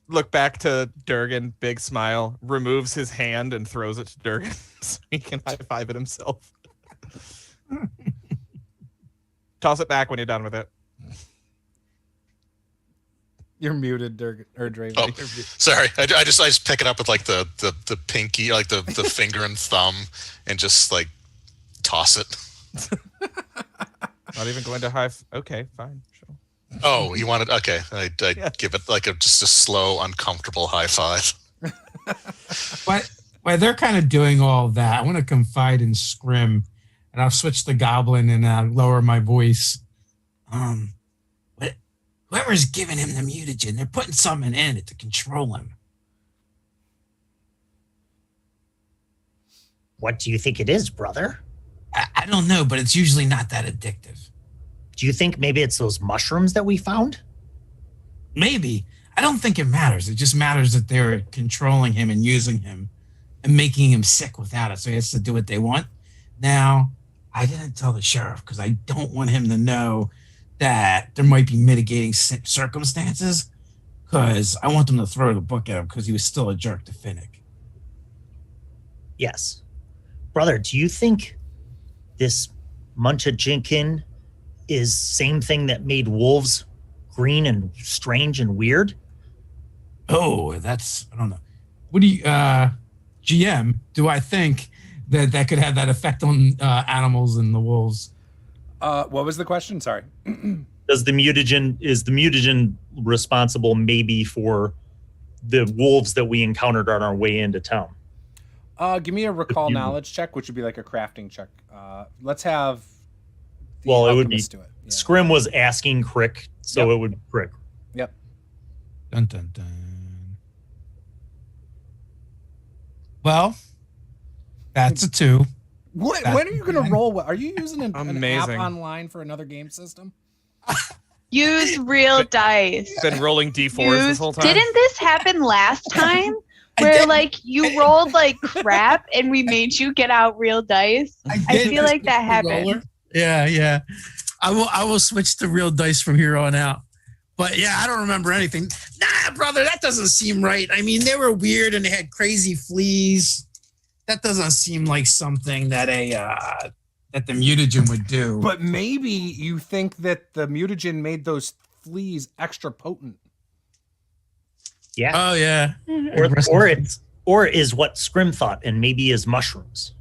look back to Durgan, big smile, removes his hand and throws it to Durgan so he can high-five it himself. Toss it back when you're done with it. You're muted, Durgan or Draven. Oh, sorry. I just pick it up with the pinky, the finger and thumb, and just toss it. Not even going to okay, fine, sure. Oh, you wanted? Okay, I give it just a slow, uncomfortable high five. But while they're kind of doing all that, I want to confide in Scrim, and I'll switch the goblin and lower my voice. Whoever's giving him the mutagen, they're putting something in it to control him. What do you think it is, brother? I don't know, but it's usually not that addictive. Do you think maybe it's those mushrooms that we found? Maybe. I don't think it matters. It just matters that they're controlling him and using him and making him sick without it, so he has to do what they want. Now, I didn't tell the sheriff because I don't want him to know that there might be mitigating circumstances, because I want them to throw the book at him because he was still a jerk to Finnick. Yes. Brother, do you think this Munchausenkin is same thing that made wolves green and strange and weird? Oh, that's, I don't know. What do you, GM, do I think that could have that effect on animals and the wolves? What was the question? Sorry. Is the mutagen responsible maybe for the wolves that we encountered on our way into town? Give me a recall knowledge check, which would be like a crafting check. Let's have. Well, it would be. Do it. Yeah. Scrim was asking Crick, so it would Crick. Yep. Dun dun dun. Well, that's a 2. When are you going to roll? Are you using an app Amazing. online for another game system? Use real dice. Been rolling D4s this whole time. Didn't this happen last time? Where like you rolled like crap and we made you get out real dice? I feel like that happened. Yeah. I will switch to real dice from here on out. But yeah, I don't remember anything. Nah, brother, that doesn't seem right. I mean, they were weird and they had crazy fleas. That doesn't seem like something that that the mutagen would do. But maybe you think that the mutagen made those fleas extra potent. Yeah. Oh yeah. Or is what Scrim thought, and maybe is mushrooms.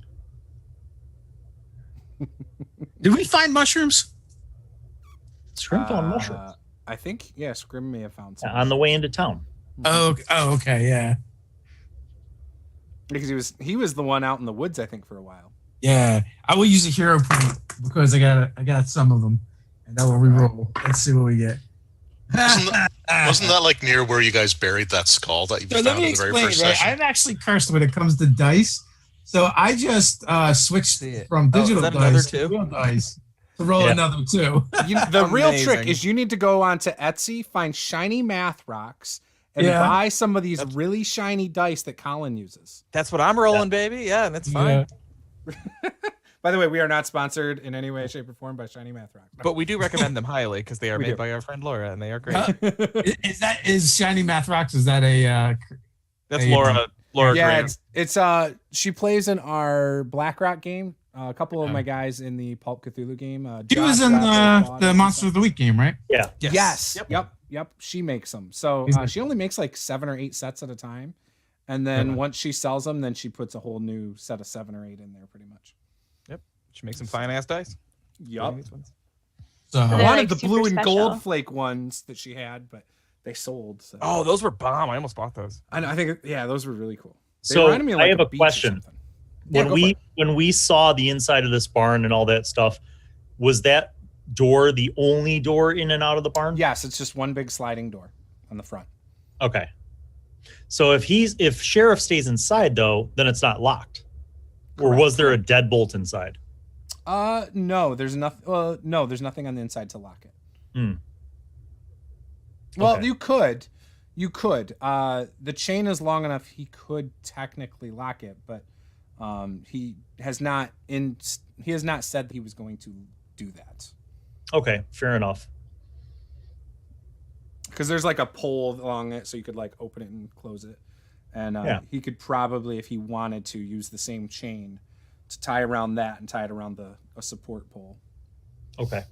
Did we find mushrooms? Scrim found mushrooms I think, yeah, Scrim may have found some. on the way into town. Oh, okay, yeah. Because he was the one out in the woods, I think, for a while. Yeah. I will use a hero point because I got some of them. And that will reroll. Let's see what we get. Wasn't that like near where you guys buried that skull that you So found let me in the very explain, first right? session? I'm actually cursed when it comes to dice. So I just switched from digital is that another dice to 2? real dice to roll another 2. The real Amazing. trick is you need to go onto Etsy, find shiny math rocks, and buy some of these really shiny dice that Colin uses. That's what I'm rolling, baby. Yeah, that's fine. Yeah. By the way, we are not sponsored in any way, shape, or form by Shiny Math Rocks. But we do recommend them highly because they are We made do. by our friend Laura, and they are great. Is Shiny Math Rocks? Is that a? That's Hey, Laura. Laura yeah, Grant. it's she plays in our BlackRock game. A couple of my guys in the Pulp Cthulhu game. She Josh was in Rapp, the Monster of the Week game, right? Yeah. Yes. Yep. Yep. She makes them. So she only makes like 7 or 8 sets at a time, and then once she sells them, then she puts a whole new set of 7 or 8 in there, pretty much. She makes some fine ass dice. Yup. So I They're, wanted like, the blue super and special. gold flake ones that she had, but they sold. So. Oh, those were bomb. I almost bought those. I think those were really cool. They So reminded me of, I like, have a beach or question. something. Yeah, go for it. When we saw the inside of this barn and all that stuff, was that door the only door in and out of the barn? Yes, it's just one big sliding door on the front. Okay. So if Sheriff stays inside though, then it's not locked. Or Correct. was there a deadbolt inside? No, there's nothing. No, there's nothing on the inside to lock it. Hmm. Well, Okay. you could. The chain is long enough. He could technically lock it, but he has not said that he was going to do that. Okay, fair enough. Because there's like a pole along it, so you could like open it and close it. And he could probably, if he wanted to, use the same chain to tie around that and tie it around a support pole. Okay.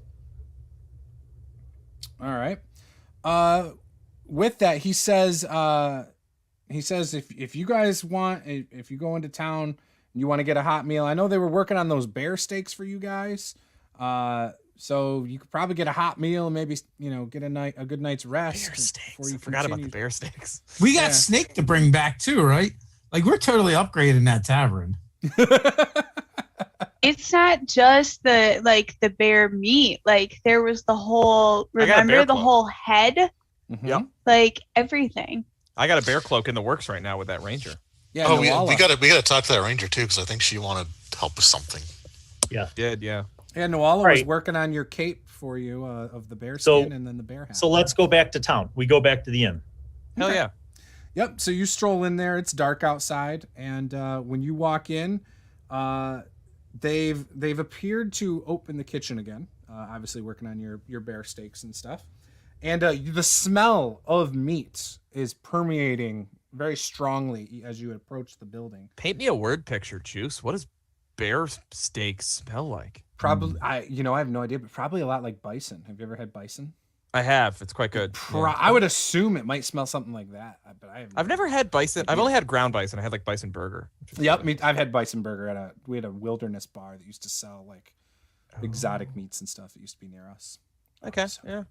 All right. With that, he says if you guys want, if you go into town and you want to get a hot meal, I know they were working on those bear steaks for you guys. So you could probably get a hot meal and maybe, get a good night's rest. Bear steaks. before you I forgot about the continue. bear steaks. We got Yeah. Snake to bring back too, right? Like we're totally upgrading that tavern. It's not just the bear meat. Like there was the whole, I got a bear remember the cloak. whole head? Mhm. Yep. Like everything. I got a bear cloak in the works right now with that ranger. Yeah. Oh, we Noala. gotta talk to that ranger too, because I think she wanted help with something. Did yeah. Yeah, Noala was Right. working on your cape for you of the bear So- skin and then the bear hat. So let's go back to town. We go back to the inn. Hell Okay. yeah. Yep. So you stroll in there. It's dark outside, and when you walk in, they've appeared to open the kitchen again. Obviously working on your bear steaks and stuff, and the smell of meat is permeating very strongly as you approach the building. Paint me a word picture, Juice. What does bear steak smell like? Probably, I have no idea, but probably a lot like bison. Have you ever had bison? I have. It's quite good. I would assume it might smell something like that, but I've never had bison. I've only had ground bison. I had like bison burger. Yep, I've had bison burger we had a wilderness bar that used to sell like exotic meats and stuff. It used to be near us. Okay, So yeah.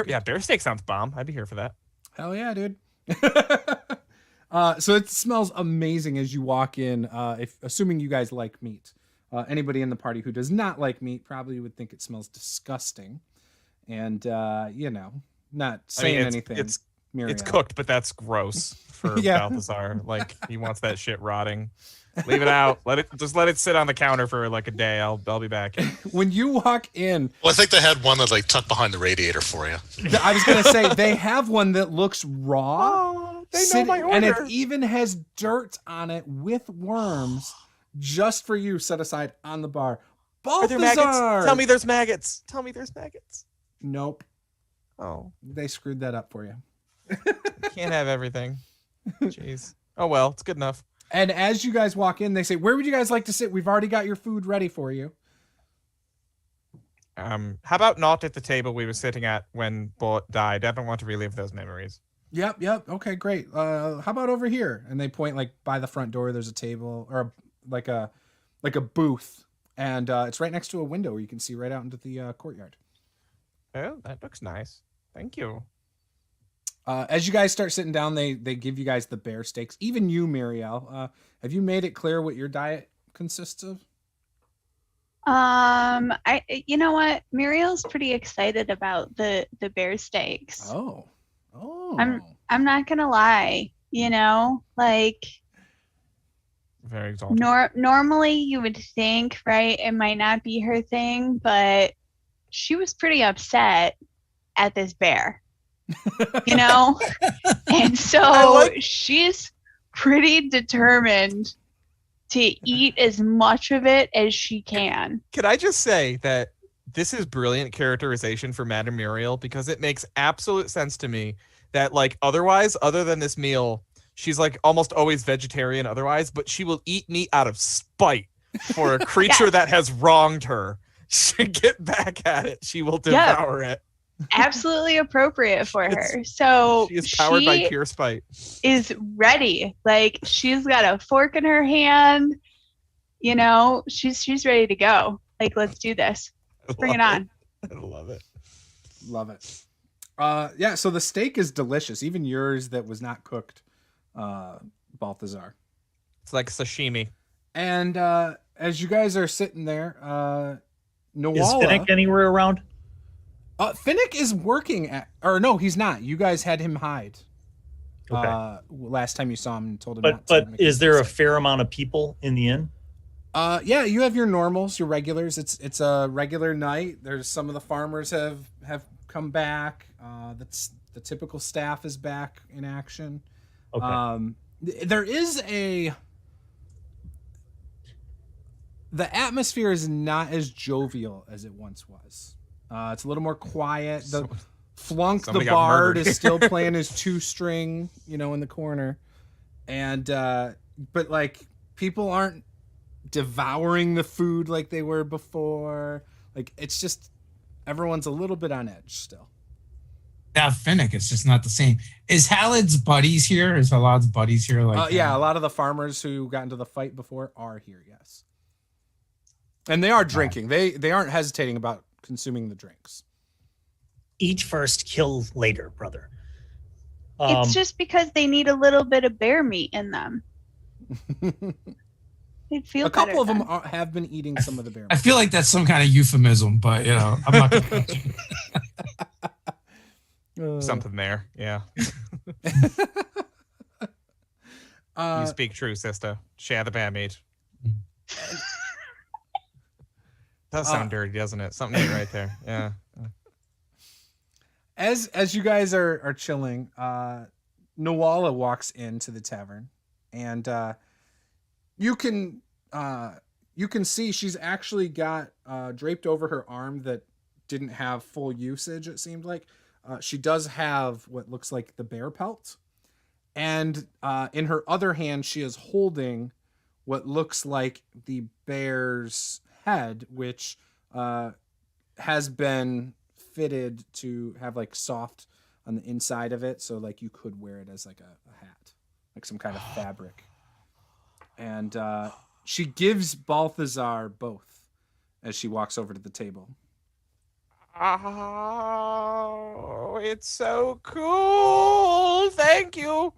good. Bear steak sounds bomb. I'd be here for that. Hell yeah, dude. So it smells amazing as you walk in. Assuming you guys like meat, anybody in the party who does not like meat probably would think it smells disgusting, and not saying anything. It's Muriel. cooked, but that's gross for Yeah. Balthazar. Like he wants that shit rotting. Leave it out. Let it sit on the counter for like a day. I'll be back. When you walk in, Well, I think they had one that like tucked behind the radiator for you. I was gonna say they have one that looks raw. Oh, they know my order. And it even has dirt on it with worms just for you set aside on the bar. Are there Balthazar! maggots? Tell me there's maggots. Tell me there's maggots. Nope. Oh, They screwed that up for you. can't have everything. Jeez. Oh well, it's good enough. And as you guys walk in, they say, "Where would you guys like to sit? We've already got your food ready for you." How about not at the table we were sitting at when Bullet died? I don't want to relive those memories. Yep. Okay, great. How about over here? And they point like by the front door. There's a table or like a booth, and it's right next to a window where you can see right out into the courtyard. Oh, that looks nice. Thank you. As you guys start sitting down, they give you guys the bear steaks. Even you, Muriel, have you made it clear what your diet consists of? You know what? Muriel's pretty excited about the bear steaks. Oh. I'm not gonna lie. Like Very exalted. normally you would think, right? It might not be her thing, but she was pretty upset at this bear. And so she's pretty determined to eat as much of it as she can. Can I just say that this is brilliant characterization for Madame Muriel, because it makes absolute sense to me that like otherwise, other than this meal, she's like almost always vegetarian otherwise, but she will eat meat out of spite for a creature that has wronged her. She get back at it. She will devour it. Absolutely appropriate for her. So she is powered by pure spite. Is ready. Like she's got a fork in her hand. She's ready to go. Like, let's do this. Bring it on. I love it. Love it. Yeah, so the steak is delicious. Even yours that was not cooked, Balthazar. It's like sashimi. And as you guys are sitting there, Nawala... Is Finnick anywhere around? Finnick is working at... Or no, he's not. You guys had him hide. Okay. Last time you saw him and told him not to. But is there a fair amount of people in the inn? Yeah, you have your normals, your regulars. It's a regular night. There's some of the farmers have come back. That's the typical staff is back in action. Okay. There is the atmosphere is not as jovial as it once was. It's a little more quiet. The Flunk the Bard is still playing his 2-string, in the corner. And but like people aren't devouring the food like they were before. Like it's just everyone's a little bit on edge still. Yeah, Finnick, it's just not the same. Is Hallods buddies here? Is Hallods buddies here? Yeah, a lot of the farmers who got into the fight before are here, yes. And they are drinking. They aren't hesitating about consuming the drinks. Eat first, kill later, brother. It's just because they need a little bit of bear meat in them. They'd feel a couple of better them then. have been eating some of the bear meat. I feel like that's some kind of euphemism, but I'm not gonna Something there, yeah. You speak true, sister. Share the bear meat. Does sound dirty, doesn't it? Something ain't right there. Yeah. As you guys are chilling, Nawala walks into the tavern, and you can see she's actually got draped over her arm that didn't have full usage. It seemed like she does have what looks like the bear pelt, and in her other hand she is holding what looks like the bear's head, which has been fitted to have like soft on the inside of it, so like you could wear it as like a hat, like some kind of fabric. And she gives Balthazar both as she walks over to the table. Oh, it's so cool! Thank you.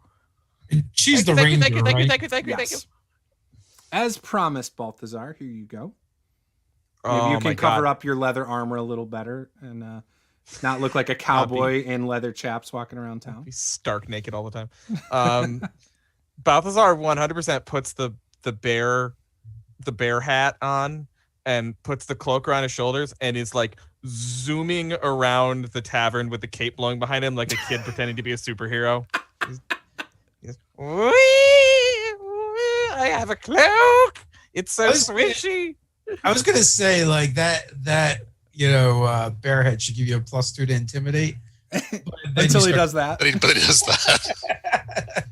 And she's the ranger, right? Thank you. As promised, Balthazar, here you go. Oh, Maybe you can my cover God. up your leather armor a little better and not look like a cowboy in leather chaps walking around town. Be stark naked all the time. Balthazar 100% puts the bear hat on and puts the cloak around his shoulders and is like zooming around the tavern with the cape blowing behind him like a kid pretending to be a superhero. He's, "Wee, wee, I have a cloak. It's so swishy." I was gonna say like that Bearhead should give you a +2 to intimidate. Until he does that. But he does that.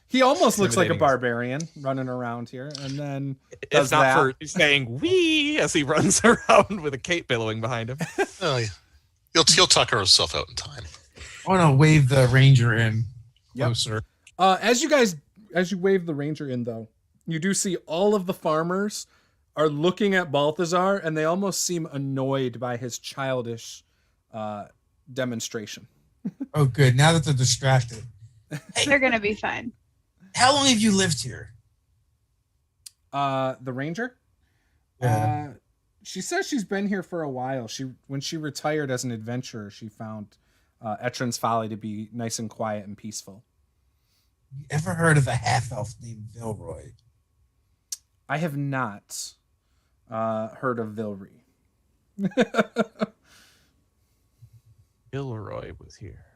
He almost looks like a Intimidating. barbarian running around here, and then It's does not that. for saying "wee" as he runs around with a cape billowing behind him. Oh, yeah. He'll tucker himself out in time. I want to wave the ranger in Yep. closer. As you wave the ranger in, though, you do see all of the farmers are looking at Balthazar, and they almost seem annoyed by his childish demonstration. Oh, good. Now that they're distracted. They're gonna be fine. How long have you lived here? The ranger? Yeah. She says she's been here for a while. When she retired as an adventurer, she found Etrans Folly to be nice and quiet and peaceful. You ever heard of a half-elf named Vilroy? I have not heard of Vilry. Ilroy was here.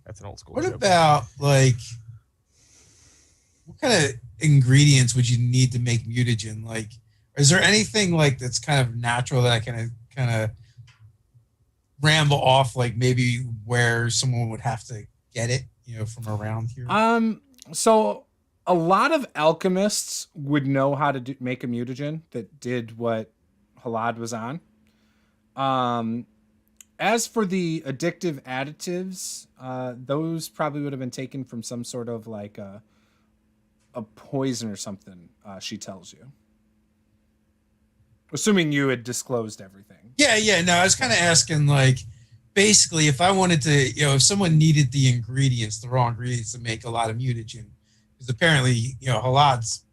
That's an old school What joke. about like what kind of ingredients would you need to make mutagen? Like, is there anything like that's kind of natural that I can kind of ramble off, like maybe where someone would have to get it, from around here? So a lot of alchemists would know how to make a mutagen that did what Halad was on. As for the addictive additives, those probably would have been taken from some sort of like a poison or something, she tells you. Assuming you had disclosed everything. Yeah. No, I was kind of asking, like, basically, if I wanted to, if someone needed the raw ingredients to make a lot of mutagen, because apparently, Halad's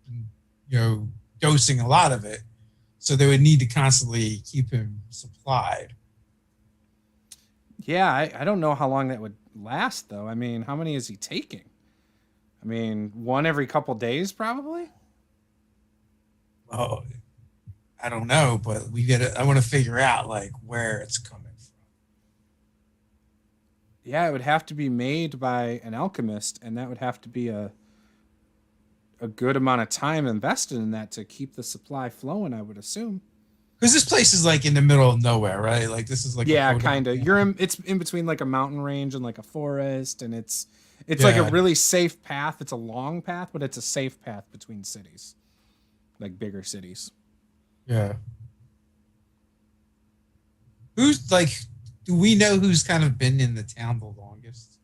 been, dosing a lot of it, so they would need to constantly keep him supplied. Yeah, I don't know how long that would last, though. I mean, how many is he taking? I mean, one every couple days, probably? Oh, I don't know, but I want to figure out, like, where it's coming from. Yeah, it would have to be made by an alchemist, and that would have to be a good amount of time invested in that to keep the supply flowing, I would assume. Because this place is like in the middle of nowhere, right? Like this is like kind of. It's in between like a mountain range and like a forest, and it's like a really safe path. It's a long path, but it's a safe path between cities, like bigger cities. Yeah. Who's like? Do we know who's kind of been in the town the longest?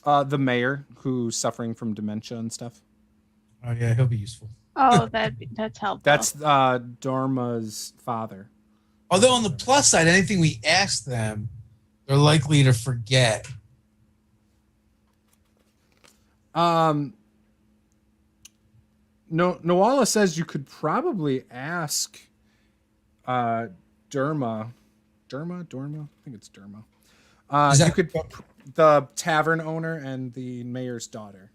The mayor, who's suffering from dementia and stuff. Oh yeah, he'll be useful. Oh, that's helpful. That's Dorma's father. Although on the plus side, anything we ask them, they're likely to forget. Nawala says you could probably ask Dorma. I think it's Dorma. The tavern owner and the mayor's daughter.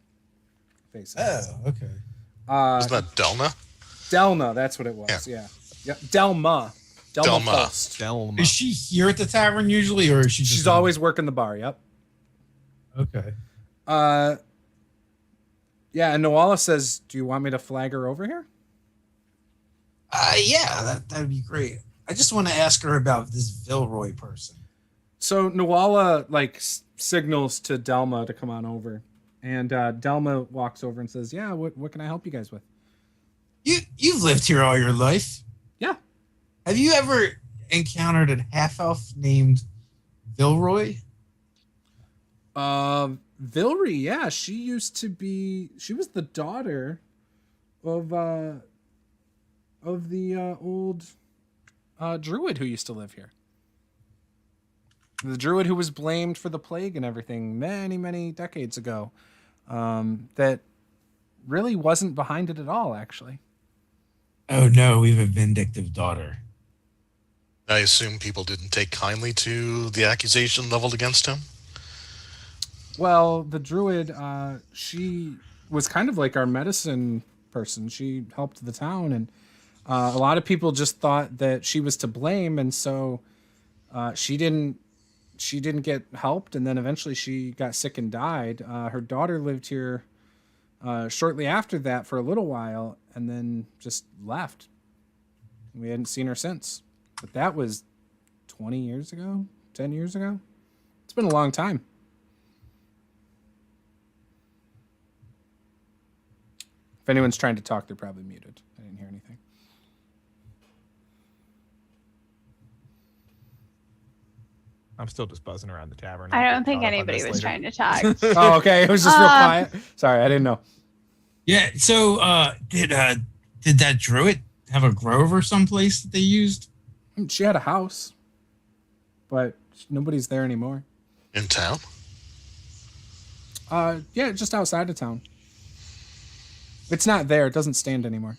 Basically. Oh, okay. Isn't that Delna? Delna, that's what it was. Yeah. Delma Post. Delma. Is she here at the tavern usually, or is she? She's always working the bar. Yep. Okay. Yeah, and Noala says, "Do you want me to flag her over here?" Yeah, that'd be great. I just want to ask her about this Vilroy person. So Noala signals to Delma to come on over, and Delma walks over and says, "Yeah, what can I help you guys with?" You've lived here all your life. Yeah. Have you ever encountered a half elf named Vilroy? Vilry, yeah, she was the daughter of the old druid who used to live here. The druid who was blamed for the plague and everything many, many decades ago. That really wasn't behind it at all, actually. Oh no, we have a vindictive daughter. I assume people didn't take kindly to the accusation leveled against him. Well, the druid, she was kind of like our medicine person. She helped the town, and a lot of people just thought that she was to blame, and so she didn't get helped, and then eventually she got sick and died. Her daughter lived here shortly after that for a little while, and then just left. We hadn't seen her since. But that was 20 years ago, 10 years ago. It's been a long time. If anyone's trying to talk, they're probably muted. I didn't hear anything. I'm still just buzzing around the tavern. I don't think anybody was trying to talk. Oh, okay. It was just real quiet. Sorry, I didn't know. Yeah. So, did that druid have a grove or someplace that they used? She had a house, but nobody's there anymore. In town? Yeah, just outside of town. It's not there. It doesn't stand anymore.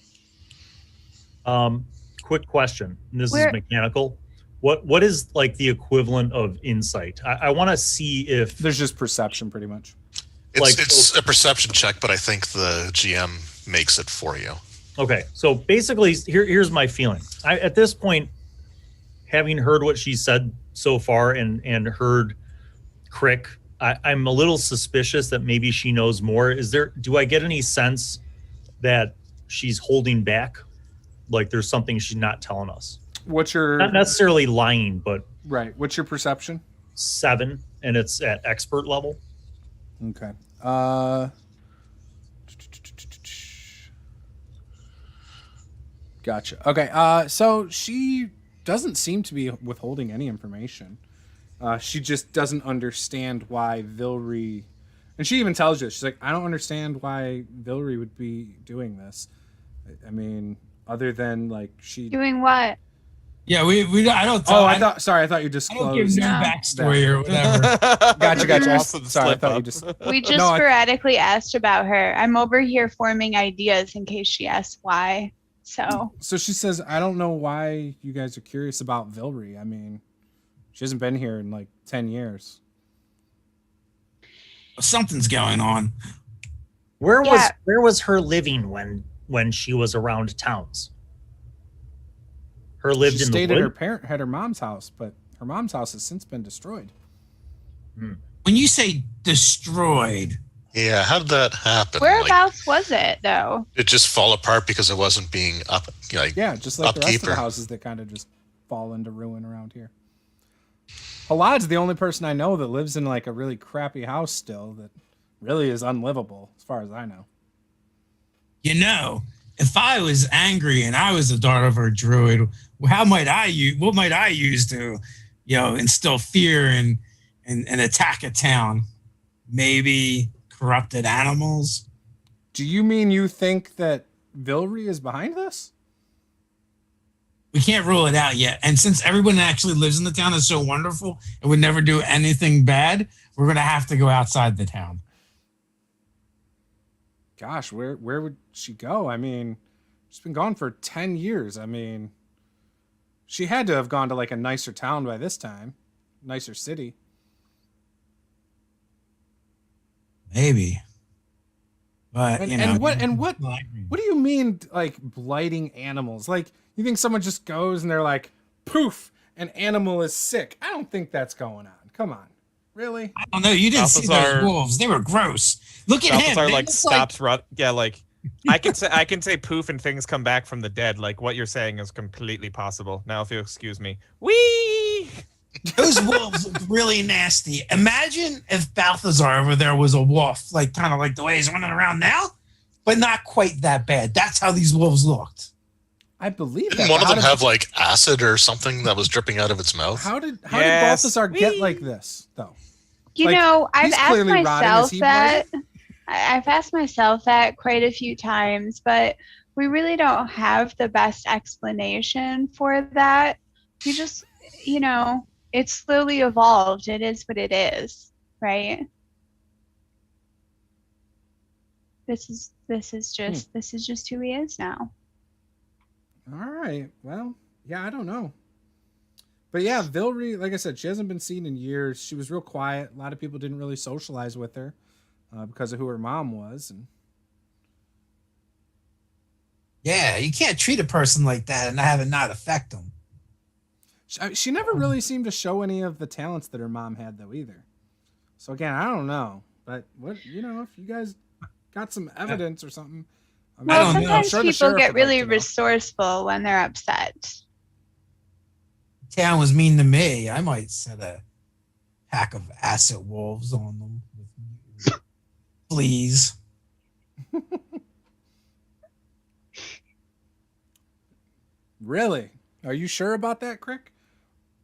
Quick question. This is mechanical. What is like the equivalent of insight? I want to see if there's just perception, pretty much. It's a perception check, but I think the GM makes it for you. Okay, so basically, here's my feeling. At this point, having heard what she said so far and heard Crick, I'm a little suspicious that maybe she knows more. Do I get any sense that she's holding back? Like there's something she's not telling us? What's your... Not necessarily lying, but... Right. What's your perception? 7, and it's at expert level. Okay. Gotcha. Okay. So she doesn't seem to be withholding any information. She just doesn't understand why Vilry... And she even tells you, she's like, I don't understand why Vilry would be doing this. I mean, other than like she... Doing what? Yeah, I don't. I thought you disclosed. I don't give no backstory or whatever. Gotcha. Sorry, I thought you just. We just sporadically asked about her. I'm over here forming ideas in case she asks why. So she says, I don't know why you guys are curious about Vilry. I mean, she hasn't been here in like 10 years. Something's going on. Where was her living when she was around towns? Her lived she in stayed the wood? at her mom's house, but her mom's house has since been destroyed. When you say destroyed, yeah, how did that happen? Whereabouts was it though? It just fall apart because it wasn't being just like the rest of the houses that kind of just fall into ruin around here. Hallods the only person I know that lives in like a really crappy house still that really is unlivable as far as I know. You know, if I was angry and I was the daughter of a druid, what might I use to, instill fear and attack a town? Maybe corrupted animals? Do you mean you think that Vilry is behind this? We can't rule it out yet. And since everyone that actually lives in the town is so wonderful and would never do anything bad, we're going to have to go outside the town. Gosh, where would she go? I mean, she's been gone for 10 years. I mean, she had to have gone to like a nicer town by this time. Nicer city. Maybe. But, what do you mean like blighting animals? Like, you think someone just goes and they're like, poof, an animal is sick? I don't think that's going on. Come on. Really? I don't know. You didn't see those wolves. They were gross. Look at him. Balthazar like stops. Yeah, like I can say poof and things come back from the dead. Like what you're saying is completely possible. Now, if you excuse me, wee. Those wolves look really nasty. Imagine if Balthazar over there was a wolf, like kind of like the way he's running around now, but not quite that bad. That's how these wolves looked. I believe Didn't that. one of them have like acid or something that was dripping out of its mouth? How did Balthazar get like this though? You Like, know, I've he's asked clearly rotting. myself Is he that. bloody? I've asked myself that quite a few times, but we really don't have the best explanation for that. We just, you know, it's slowly evolved. It is what it is, right? This is just who he is now. All right. Well, yeah, I don't know. But yeah, Vilry, like I said, she hasn't been seen in years. She was real quiet. A lot of people didn't really socialize with her because of who her mom was. And Yeah, you can't treat a person like that and have it not affect them. she never really seemed to show any of the talents that her mom had, though, either. So again, I don't know. But if you guys got some evidence or something. I mean, I Well, don't know. I'm sometimes sure the people sheriff get would like really to know. resourceful when they're upset. Town was mean to me. I might set a pack of acid wolves on them with fleas. Really? Are you sure about that, Crick?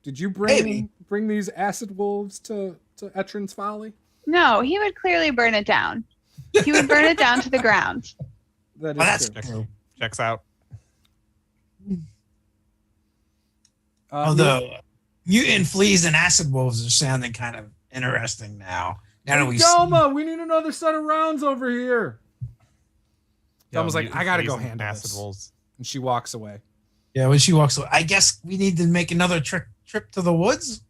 Did you Maybe. bring these acid wolves to Etrans Folly? No, he would clearly burn it down. He would burn it down to the ground. That is Well, that's true. true. Checks out. Although mutant fleas and acid wolves are sounding kind of interesting now. Now that Hey, we Delma, we need another set of rounds over here. Delma's like, mutant I gotta go fleas and handle acid this. wolves. And she walks away. Yeah, when she walks away, I guess we need to make another trip to the woods.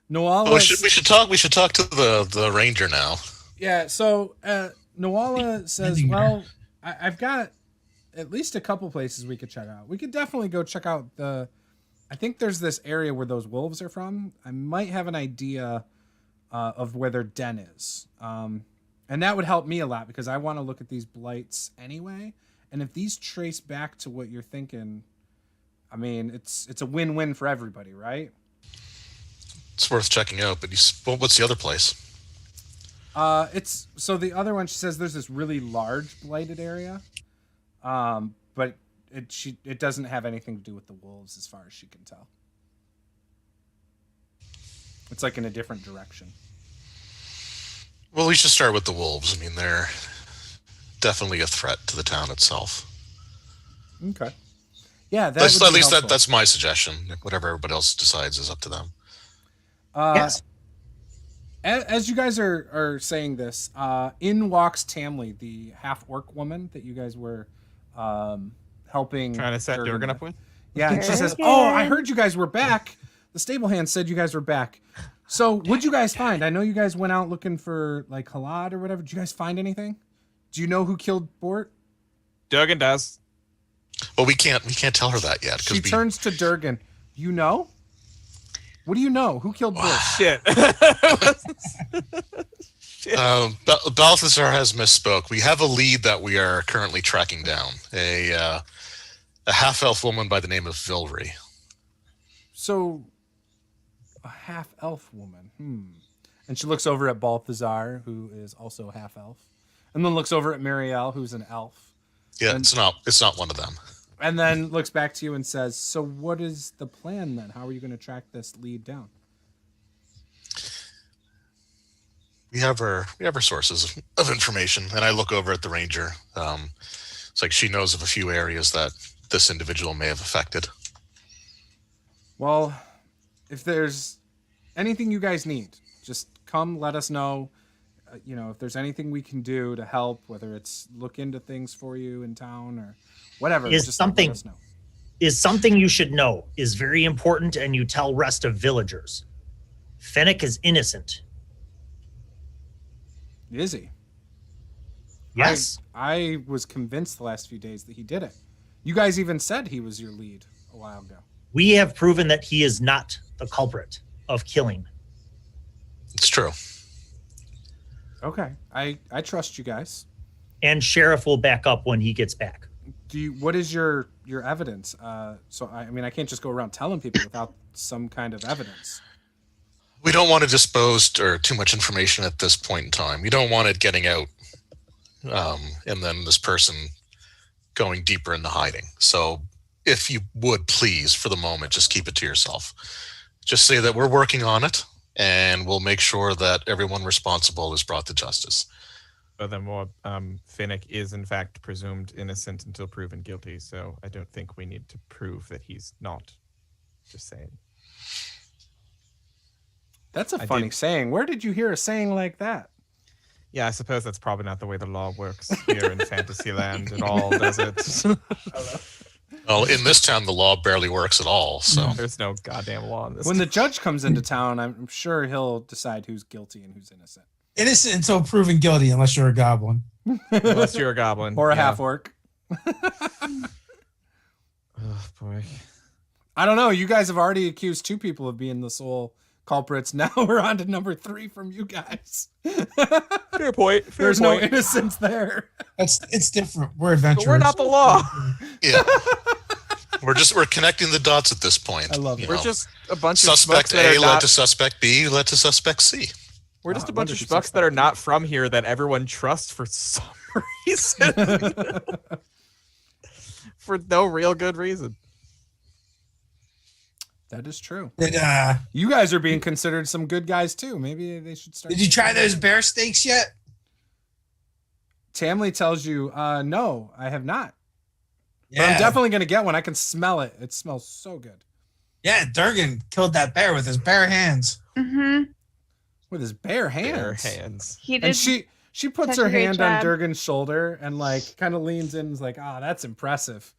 Noala, We should talk to the ranger now. yeah. So Noala says, Ending "Well, I've got at least a couple places we could check out. We could definitely go check out the. I think there's this area where those wolves are from. I might have an idea of where their den is, and that would help me a lot because I want to look at these blights anyway. And if these trace back to what you're thinking, I mean, it's a win-win for everybody, right?" It's worth checking out. But what's the other place? It's so the other one. She says there's this really large blighted area, but it doesn't have anything to do with the wolves as far as she can tell. It's like in a different direction. Well, we should start with the wolves. I mean, they're definitely a threat to the town itself. Okay. Yeah, At least helpful. that's my suggestion. Whatever everybody else decides is up to them. Yes. As you guys are saying this, in walks Tamley, the half-orc woman that you guys were helping. Trying to set Durgan up with. Yeah, and she says, Durgan. "Oh, I heard you guys were back. The stable hand said you guys were back. So, what'd you guys find? I know you guys went out looking for like Hallods or whatever. Did you guys find anything? Do you know who killed Bort?" Durgan does. Well, we can't tell her that yet. She turns to Durgan. You know? What do you know? Who killed Bort? Shit. Balthazar has misspoke. We have a lead that we are currently tracking down. A half-elf woman by the name of Vilry. So, a half-elf woman. And she looks over at Balthazar, who is also half-elf, and then looks over at Muriel, who's an elf. Yeah, And- it's not one of them. And then looks back to you and says, "So what is the plan then? How are you going to track this lead down?" We have our sources of information, and I look over at the ranger. It's like she knows of a few areas that this individual may have affected. Well, if there's anything you guys need, just come let us know. If there's anything we can do to help, whether it's look into things for you in town or whatever, Is just something- let us know. Is something you should know is very important, and you tell rest of villagers. Fennec is innocent. Is he? Yes. I was convinced the last few days that he did it. You guys even said he was your lead a while ago. We have proven that he is not the culprit of killing It's true. Okay, I trust you guys. And Sheriff will back up when he gets back. What is your evidence? So I mean, I can't just go around telling people without some kind of evidence. We don't want to dispose or too much information at this point in time. You don't want it getting out, and then this person going deeper into hiding. So if you would please, for the moment, just keep it to yourself. Just say that we're working on it, and we'll make sure that everyone responsible is brought to justice. Furthermore, Finnick is in fact presumed innocent until proven guilty, so I don't think we need to prove that he's not. Just saying. That's a funny saying. Where did you hear a saying like that? Yeah, I suppose that's probably not the way the law works here in Fantasyland at all, does it? Well, in this town, the law barely works at all. So there's no goddamn law in this. When the judge comes into town, I'm sure he'll decide who's guilty and who's innocent. Innocent until proven guilty, unless you're a goblin. Unless you're a goblin. Or a half-orc. Oh, boy. I don't know. You guys have already accused 2 people of being the sole culprits. Now we're on to number 3 from you guys. Fair point. There's no innocence there. It's different. We're adventurers. But we're not the law. yeah, we're connecting the dots at this point. I love it. We're just a bunch suspect of schmucks A led to suspect B led to suspect C. We're just a bunch of schmucks that are not from here that everyone trusts for some reason. For no real good reason. That is true. You guys are being considered some good guys too. Maybe they should start. Did you try those bear steaks yet? Tamley tells you, no, I have not. Yeah. But I'm definitely going to get one. I can smell it. It smells so good. Yeah, Durgan killed that bear with his bare hands. Mm-hmm. With his bare hands. Bare hands. He did. And she puts such her a great hand on job. Durgan's shoulder and like kind of leans in and is like, that's impressive.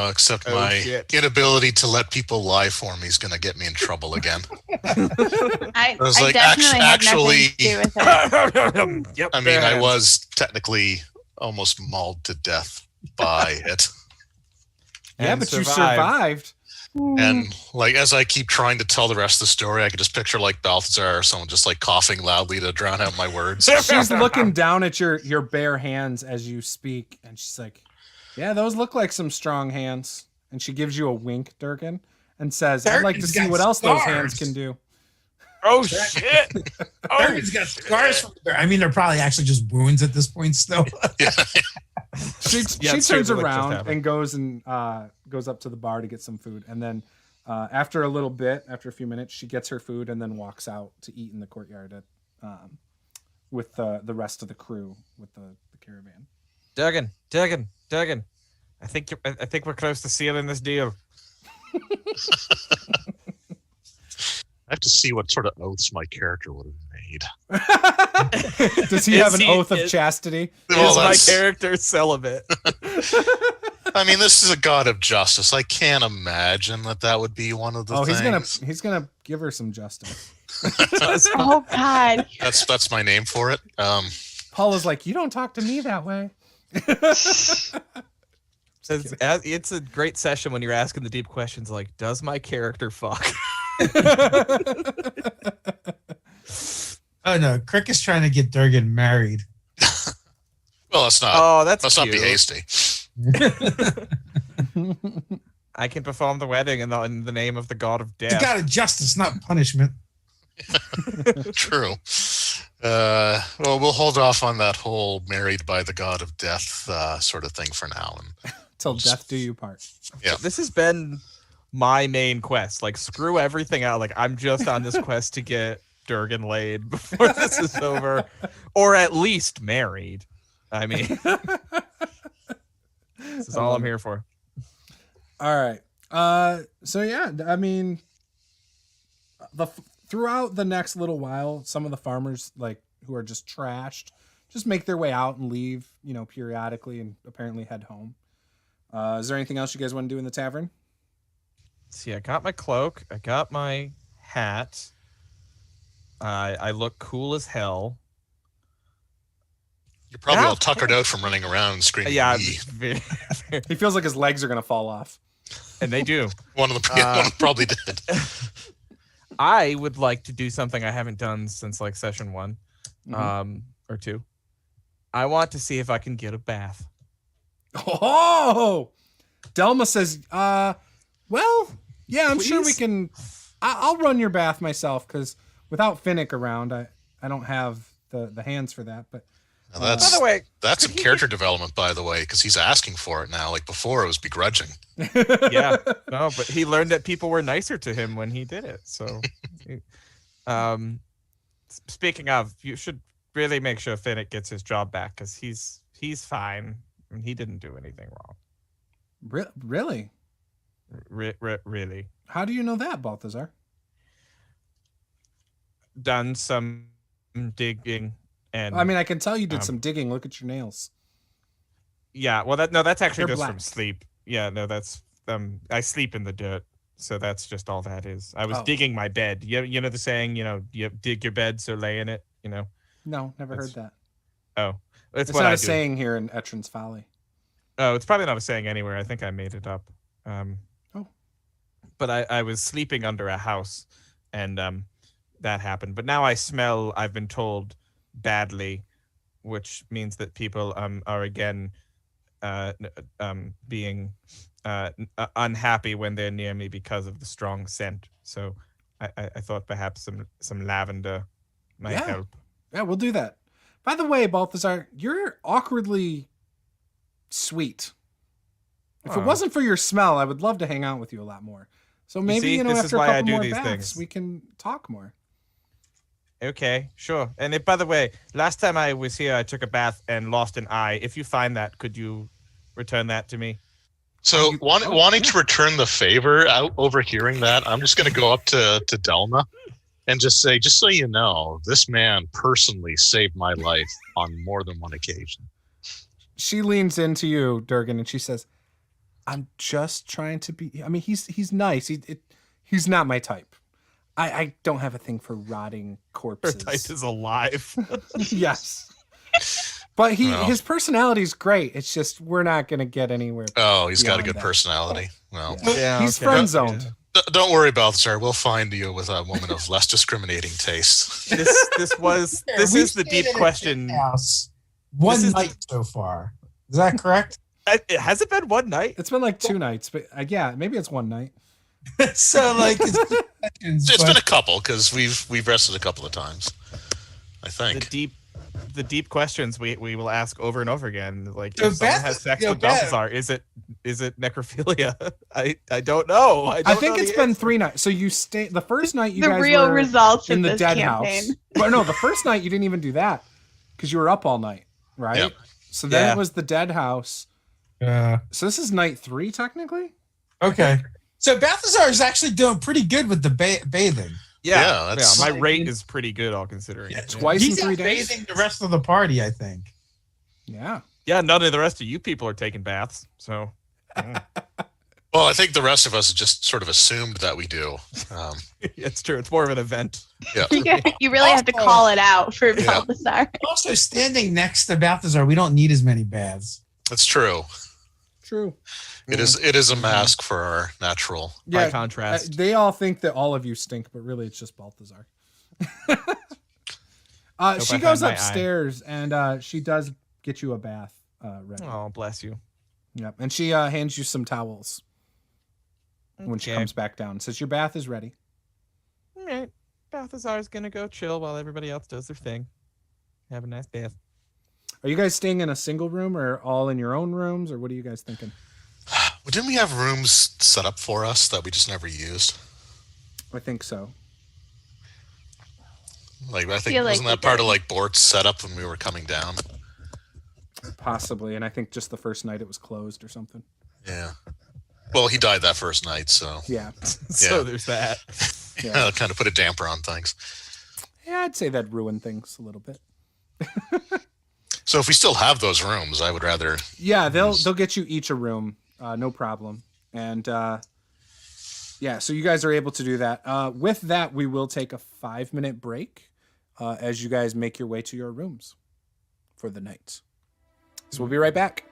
Except Oh, my shit. inability to let people lie for me is going to get me in trouble again. I was I like, definitely had actually- nothing to do with it. Yep, I mean, bare I hands. was technically almost mauled to death by it. Yeah, And but you survived. And like, as I keep trying to tell the rest of the story, I could just picture like Balthazar or someone just like coughing loudly to drown out my words. She's looking down at your bare hands as you speak, and she's like, yeah, those look like some strong hands. And she gives you a wink, Durgan, and says, I'd like to Durgan's see got what else those scars. hands can do. Oh, shit. Durgan's got scars from the bear. I mean, they're probably actually just wounds at this point still. Yeah. She Yeah, turns it's true, what just around happened. and goes up to the bar to get some food. And then after a few minutes, she gets her food and then walks out to eat in the courtyard with the rest of the crew, with the caravan. Durgan. I think we're close to sealing this deal. I have to see what sort of oaths my character would have made. Does he have an oath of chastity? Well, Is my that's- character celibate? I mean, this is a god of justice. I can't imagine that would be one of the things. he's gonna give her some justice. Oh God. That's my name for it. Paula's like, you don't talk to me that way. It's a great session when you're asking the deep questions like, does my character fuck? Oh no, Crick is trying to get Durgan married. Well, let's not. Oh, that's Let's not be cute. hasty. I can perform the wedding in the name of the god of The death. god of justice, not punishment. True. Well, we'll hold off on that whole married by the god of death sort of thing for now. And Till death do you part. yeah, This has been my main quest. Like, screw everything out. Like, I'm just on this quest to get Durgan laid before this is over, or at least married. I mean, this is all I'm here for. All right. So yeah, I mean, throughout the next little while, some of the farmers who are just trashed, just make their way out and leave, periodically, and apparently head home. Is there anything else you guys want to do in the tavern? See, I got my cloak. I got my hat. I look cool as hell. you're probably Yeah. all tuckered out from running around and screaming. Yeah, "Yee." He feels like his legs are gonna fall off. and they do. One of them probably did. I would like to do something I haven't done since like session 1, or 2. I want to see if I can get a bath. Oh, Delma says, well, yeah, I'm sure we Please? can. I'll run your bath myself because without Finnick around, I don't have the hands for that. But Now By the way, that's could some he character development, by the way, because he's asking for it now. Like before, it was begrudging. yeah, no, but he learned that people were nicer to him when he did it. So, speaking of, you should really make sure Finnick gets his job back because he's fine and he didn't do anything wrong. Really? Really. How do you know that, Balthazar? Done some digging and I mean, I can tell you did some digging. Look at your nails. yeah, well that's actually They're just from black. sleep. Yeah, no, that's I sleep in the dirt. So that's just all that is. I was Oh. digging my bed. You know the saying, you dig your bed, so lay in it, No, never That's- heard that. Oh, It's what not I a do. saying here in Etrans Folly. Oh, it's probably not a saying anywhere. I think I made it up. Oh. But I was sleeping under a house, and that happened. But now I smell, I've been told, badly, which means that people are again being unhappy when they're near me because of the strong scent. So I thought perhaps some lavender might Yeah. help. Yeah, we'll do that. By the way, Balthazar, you're awkwardly sweet. If it Aw. wasn't for your smell, I would love to hang out with you a lot more. So maybe, see, this is after a why I couple do more these baths, things. we can talk more. Okay, sure. And by the way, last time I was here, I took a bath and lost an eye. If you find that, could you return that to me? So wanting yeah. to return the favor, overhearing that, I'm just going to go up to Delma and just say, just so you know, this man personally saved my life on more than one occasion. She leans into you, Durgan, and she says, I'm just trying to be... I mean, he's nice. He's not my type. I don't have a thing for rotting Her corpses. type is alive. Yes. But Well. his personality's great. It's just we're not going to get anywhere. Oh, he's got a Beyond good that. personality. Well, Yeah. He's okay. friend zoned. don't worry, Balthazar. We'll find you with a woman of less discriminating taste. This is the deep question. House one This is night so far. Is that correct? Has it been one night? It's been like 2 nights, but yeah, maybe it's 1 night. So like It's been a couple because we've rested a couple of times. I think. The deep questions we will ask over and over again. Like, So if someone Beth- has sex you know, with Balthazar, is it necrophilia? I don't know. I think it's been 3 nights. So you stay the first night you the guys real were results in of the this dead campaign. house. Well, no, the first night you didn't even do that because you were up all night, right? Yep. So then Yeah. it was the dead house. So this is night 3 technically. Okay. So Balthazar is actually doing pretty good with the bathing. Yeah, that's- my rate is pretty good, all considering. Yeah, Twice He's in 3 days. bathing the rest of the party, I think. Yeah. Yeah, none of the rest of you people are taking baths, so. Well, I think the rest of us just sort of assumed that we do. It's true. It's more of an event. Yeah. You really have to call it out for Yeah. Balthazar. Also, standing next to Balthazar, we don't need as many baths. That's true. True. It is a mask for our natural. By Yeah. contrast. They all think that all of you stink, but really it's just Balthazar. I She find goes my eye. upstairs and she does get you a bath ready. Oh, bless you. Yep. And she hands you some towels when she Okay. comes back down. Says your bath is ready. All right. Balthazar's gonna go chill while everybody else does their thing. Have a nice bath. Are you guys staying in a single room or all in your own rooms, or what are you guys thinking? Well, didn't we have rooms set up for us that we just never used? I think so. Like I think feel like wasn't we that part did. of like Bort's setup when we were coming down? Possibly. And I think just the first night it was closed or something. Yeah. Well, he died that first night, so Yeah. So Yeah. there's that. Yeah. kind of put a damper on things. Yeah, I'd say that ruined things a little bit. So if we still have those rooms, I would rather. Yeah, they'll get you each a room, no problem. And yeah, so you guys are able to do that. With that, we will take a 5-minute break as you guys make your way to your rooms for the night. So we'll be right back.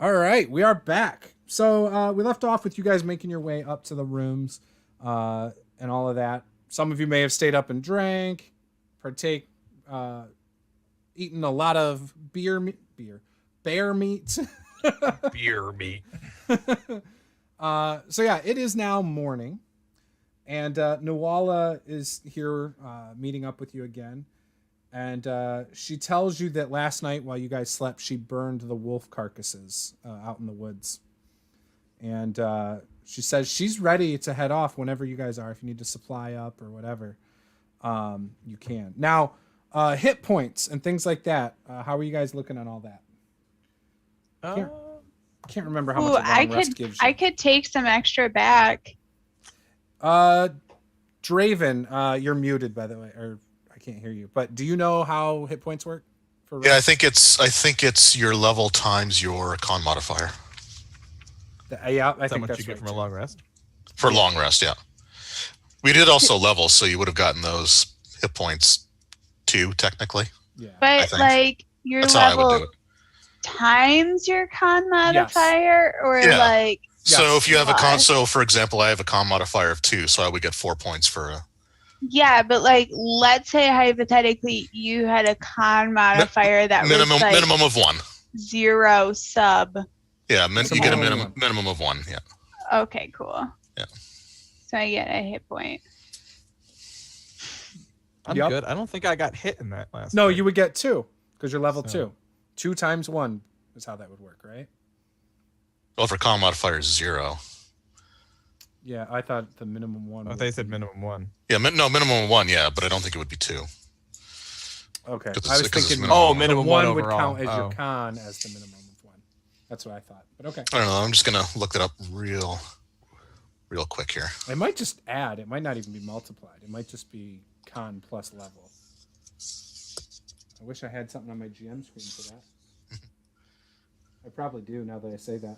All right, we are back. So we left off with you guys making your way up to the rooms and all of that. Some of you may have stayed up and drank, eaten a lot of bear meat. Beer meat. So yeah, it is now morning, and Nuala is here meeting up with you again, and she tells you that last night while you guys slept, she burned the wolf carcasses out in the woods, and she says she's ready to head off whenever you guys are. If you need to supply up or whatever, you can. Now, hit points and things like that. How are you guys looking on all that? Can't remember how much a long rest gives you. I could take some extra back. Draven, you're muted, by the way, or I can't hear you. But do you know how hit points work? Yeah, I think it's your level times your con modifier. Yeah, I How think much that's you get right from a too. long rest? For long rest, yeah. We did also level, so you would have gotten those hit points too, technically. Yeah. But think. like your That's how I would do level it. times your con modifier, or Yeah. like So if you have a con, plus. so for example, I have a con modifier of 2, so I would get 4 points for a. Yeah, but like let's say hypothetically you had a con modifier that minimum was like minimum of 1. 0 sub. Yeah, you get a minimum minimum of 1. Yeah. Okay, cool. Yeah. So I get a hit point. I'm Yep. good. I don't think I got hit in that last. No, fight. you would get 2 because you're level So- 2. 2 times 1 is how that would work, right? Well, for con modifier is 0. Yeah, I thought the minimum 1. Oh, would they said be- minimum 1. Yeah, minimum of 1. Yeah, but I don't think it would be 2. Okay, Because I was it's thinking minimum. Oh, the minimum 1 1 would overall. count as your Oh. con as the minimum of 1. That's what I thought. But okay, I don't know. I'm just gonna look it up real quick here. it might just add. It might not even be multiplied. It might just be con plus level. I wish I had something on my GM screen for that. I probably do now that I say that.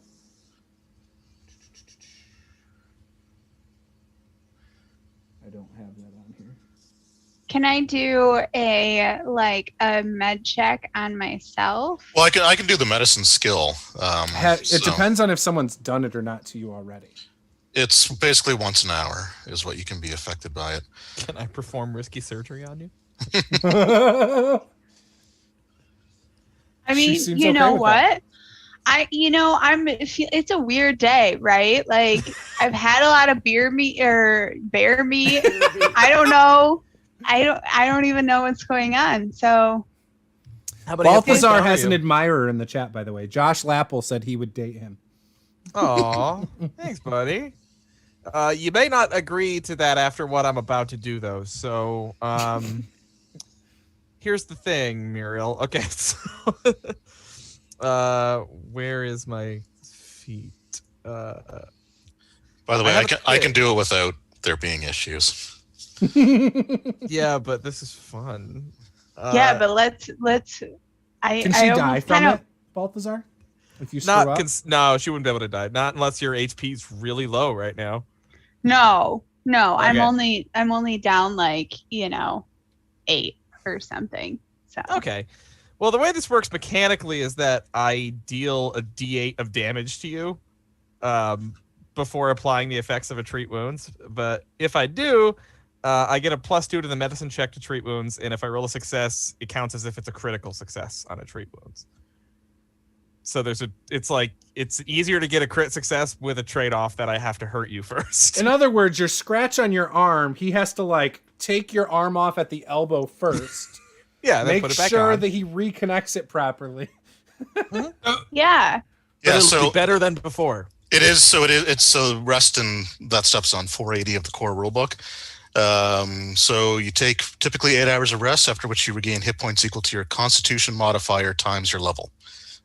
I don't have that on here. Can I do a med check on myself? Well, I can do the medicine skill. It so depends on if someone's done it or not to you already. It's basically once an hour is what you can be affected by it. Can I perform risky surgery on you? I She mean, seems you okay know with that. what? It's a weird day, right? Like I've had a lot of bear meat. I don't know. I don't even know what's going on. So How about you Balthazar have has an admirer in the chat, by the way. Josh Lappel said he would date him. Aw, thanks, buddy. You may not agree to that after what I'm about to do, though. So, here's the thing, Muriel. Okay, so, where is my feet? By the way, I can do it without there being issues. Yeah, but this is fun. yeah, but let's. Can she die from it, Balthazar? If you screw up? No, she wouldn't be able to die. Not unless your HP is really low right now. No. Okay. I'm only down like 8 or something. So Okay. Well, the way this works mechanically is that I deal a D8 of damage to you before applying the effects of a treat wounds. But if I do, I get a +2 to the medicine check to treat wounds, and if I roll a success, it counts as if it's a critical success on a treat wounds. So it's easier to get a crit success with a trade-off that I have to hurt you first. In other words, your scratch on your arm, he has to take your arm off at the elbow first. Yeah, then Make put it back sure on. that he reconnects it properly. yeah. But Yeah, it'll be so better than before. it is. It's so rest and that stuff's on 480 of the core rulebook. So you take typically 8 hours of rest, after which you regain hit points equal to your Constitution modifier times your level,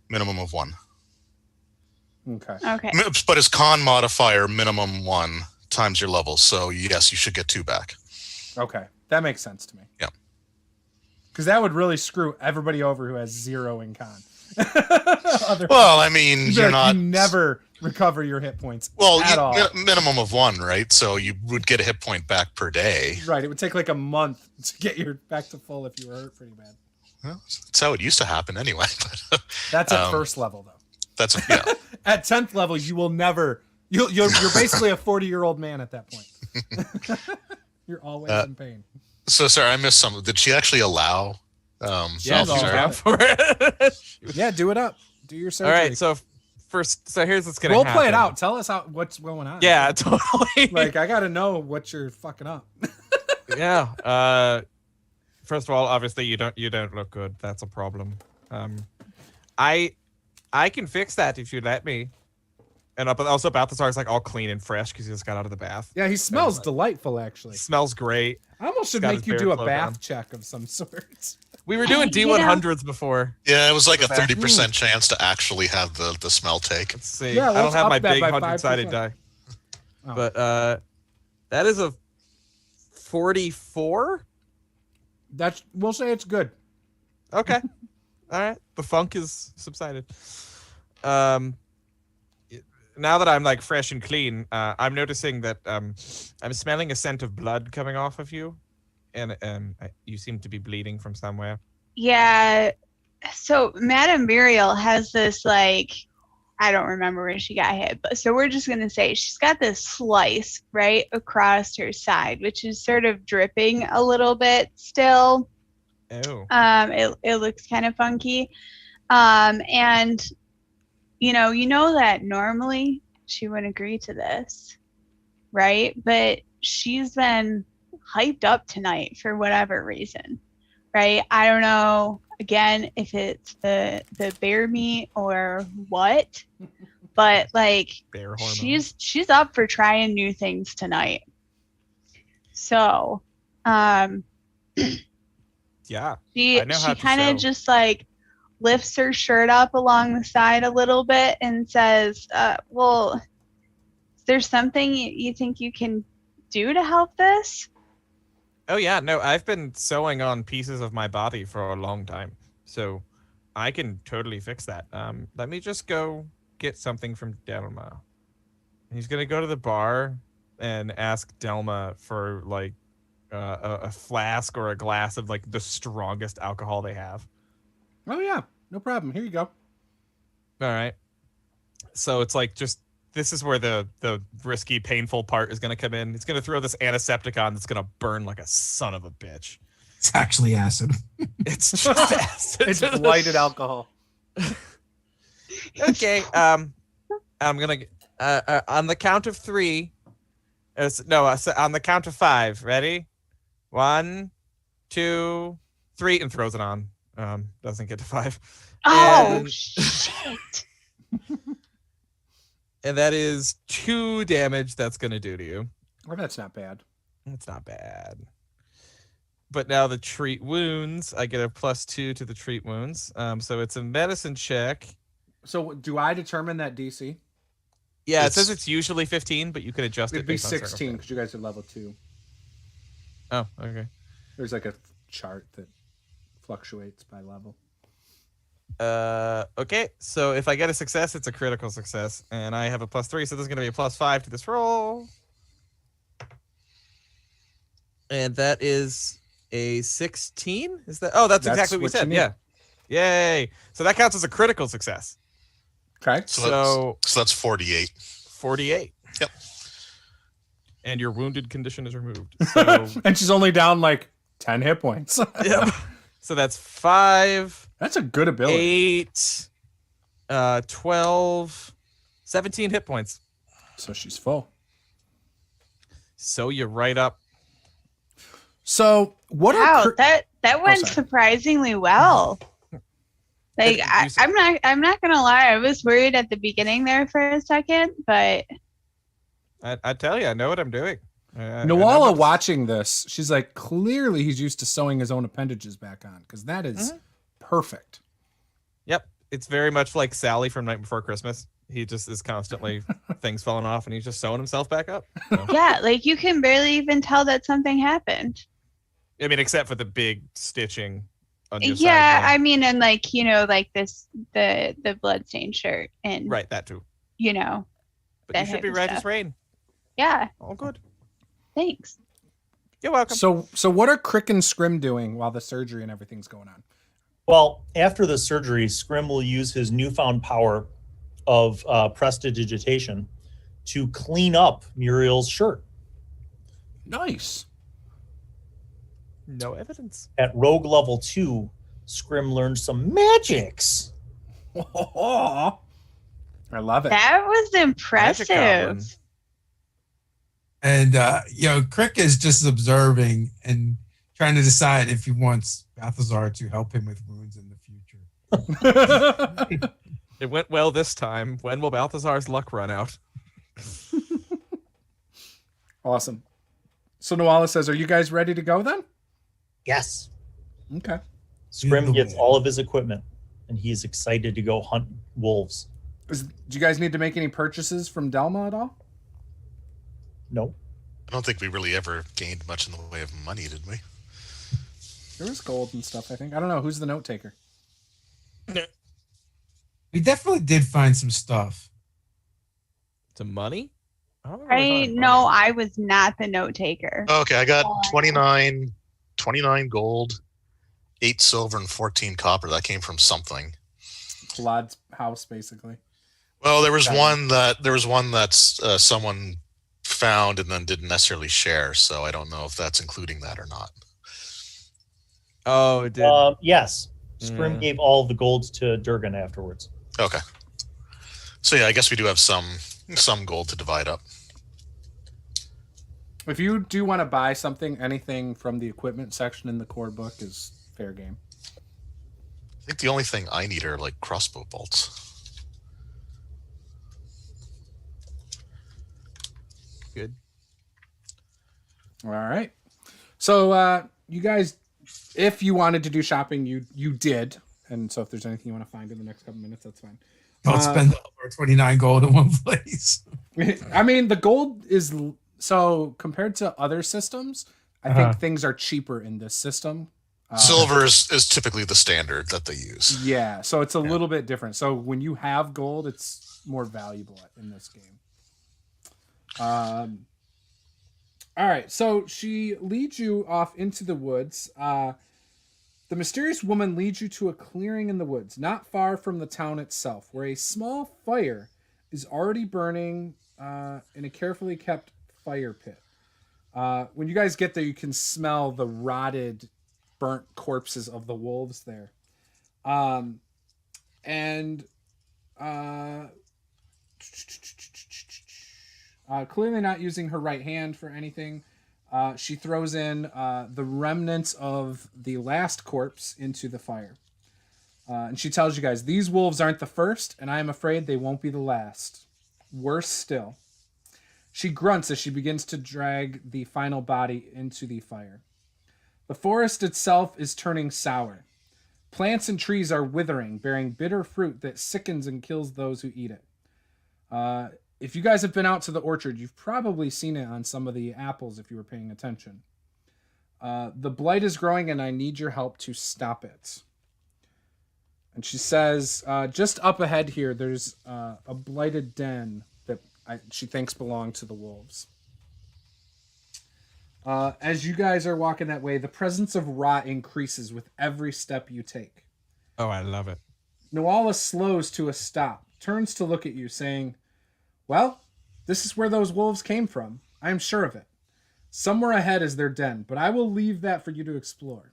minimum of 1. Okay. Okay. But his con modifier minimum 1 times your level. So yes, you should get 2 back. Okay. That makes sense to me. Yeah. Because that would really screw everybody over who has 0 in con. Well, I mean, You'd be you're like, not. You never recover your hit points Well, at all. minimum of 1, right? So you would get a hit point back per day. Right. It would take like a month to get your back to full if you were hurt pretty bad. Well, that's how it used to happen anyway. But That's at first level, though. That's yeah. At 10th level, you will never. You're basically a 40-year-old man at that point. You're always in pain. So sorry, I missed some. Did she actually allow? Yeah, Sounds she's all down right. for it. Yeah, do it up. Do your surgery. All right, so here's what's gonna role happen. play it out. Tell us what's going on. Yeah, totally. Like I gotta know what you're fucking up. Yeah. First of all, obviously you don't look good. That's a problem. I can fix that if you let me. And also Balthazar's like all clean and fresh because he just got out of the bath. Yeah, he smells delightful. Actually, Smells great. I almost should got make his you bear do a clothes bath on. check of some sort. We were doing You know- D100s before. Yeah, it was like a 30% chance to actually have the smell take. Let's see. Yeah, I don't let's have up my that big by 100-sided 5%. die. Oh. But that is a 44. We'll say it's good. Okay. All right. The funk is subsided. Now that I'm like fresh and clean, I'm noticing that I'm smelling a scent of blood coming off of you, and you seem to be bleeding from somewhere. Yeah. So Madame Muriel has this like, I don't remember where she got hit, but so we're just gonna say she's got this slice right across her side, which is sort of dripping a little bit still. Oh. It looks kind of funky. And you know that normally she wouldn't agree to this, right? But she's been hyped up tonight for whatever reason, right? I don't know, again, if it's the bear meat or what, but like Bear hormone. she's up for trying new things tonight. So, Yeah. she I know how to kind of sew. just like lifts her shirt up along the side a little bit and says, well, is there something you think you can do to help this? Oh yeah, no, I've been sewing on pieces of my body for a long time, so I can totally fix that. Let me just go get something from Delma. He's gonna go to the bar and ask Delma for like a flask or a glass of like the strongest alcohol they have. Oh yeah, no problem. Here you go. All right. So it's like just this is where the risky, painful part is going to come in. It's going to throw this antiseptic on that's going to burn like a son of a bitch. It's actually acid. It's just acid. It's blighted alcohol. Okay. I'm gonna on the count of 3. On the count of 5. Ready? 1, 2, 3, and throws it on. Doesn't get to 5. Oh, And- shit. And that is 2 damage that's gonna do to you. Well, that's not bad. It's not bad. But now the treat wounds, I get a +2 to the treat wounds. So it's a medicine check. So do I determine that DC? Yeah, it It's- says it's usually 15, but you can adjust It'd it be based on 16 circumstance. because you guys are level 2. Oh, okay. There's like a chart that fluctuates by level. Okay, so if I get a success, it's a critical success, and I have a +3, so there's going to be a +5 to this roll. And that is a 16? Is that? Oh, that's exactly what we what you said. need. Yeah. Yay. So that counts as a critical success. Okay. So that's 48. 48. Yep. And your wounded condition is removed. So, And she's only down like 10 hit points. yep. So that's 5, That's a good ability. 8, 12, 17 hit points. So she's full. So you're right up. So what Wow, are that went sorry. surprisingly well. Like I'm not gonna lie, I was worried at the beginning there for a second, but I tell you, I know what I'm doing. I know Noala what's- watching this, she's like, clearly he's used to sewing his own appendages back on because that is perfect. Yep. It's very much like Sally from Night Before Christmas. He just is constantly things falling off and he's just sewing himself back up. So, yeah, like you can barely even tell that something happened. I mean, except for the big stitching on your Yeah, side. I mean, and like like this the bloodstained shirt and Right, that too. But But you should be hip right as stuff. rain. Yeah, All good. thanks. You're welcome. So what are Crick and Scrim doing while the surgery and everything's going on? Well, after the surgery, Scrim will use his newfound power of prestidigitation to clean up Muriel's shirt. Nice. No evidence. At rogue level 2, Scrim learned some magics. I love it. That was Magic impressive. goblin. And Crick is just observing and trying to decide if he wants Balthazar to help him with wounds in the future. It went well this time. When will Balthazar's luck run out? Awesome. So Noala says, "Are you guys ready to go then?" Yes. Okay. Scrim gets all of his equipment, and he's excited to go hunt wolves. Do you guys need to make any purchases from Delma at all? No. I don't think we really ever gained much in the way of money, did we? There was gold and stuff, I think. I don't know. Who's the note taker? We definitely did find some stuff. Some money? I don't remember finding No, money. I was not the note taker. Okay, I got 29 gold, 8 silver, and 14 copper. That came from something. Vlad's house, basically. Well, there was one that someone found and then didn't necessarily share, so I don't know if that's including that or not. Oh, it did. Yes. Scrim Mm. gave all the gold to Durgan afterwards. Okay. So yeah, I guess we do have some gold to divide up. If you do want to buy something, anything from the equipment section in the core book is fair game. I think the only thing I need are like crossbow bolts. Good. All right. So you guys, if you wanted to do shopping, you did. And so if there's anything you want to find in the next couple minutes, that's fine. Don't spend our 29 gold in one place. I mean, the gold is so compared to other systems, I think things are cheaper in this system. Silver is typically the standard that they use. Yeah, so it's a little bit different. So when you have gold, it's more valuable in this game. All right, so she leads you off into the woods. The mysterious woman leads you to a clearing in the woods, not far from the town itself, where a small fire is already burning in a carefully kept fire pit. When you guys get there, you can smell the rotted, burnt corpses of the wolves there. Clearly not using her right hand for anything, she throws in the remnants of the last corpse into the fire. And she tells you guys, these wolves aren't the first, and I am afraid they won't be the last. Worse still. She grunts as she begins to drag the final body into the fire. The forest itself is turning sour. Plants and trees are withering, bearing bitter fruit that sickens and kills those who eat it. If you guys have been out to the orchard, you've probably seen it on some of the apples if you were paying attention. The blight is growing and I need your help to stop it. And she says, just up ahead here, there's a blighted den that she thinks belong to the wolves. As you guys are walking that way, the presence of rot increases with every step you take. Oh, I love it. Noala slows to a stop, turns to look at you, saying, well, this is where those wolves came from. I am sure of it. Somewhere ahead is their den, but I will leave that for you to explore.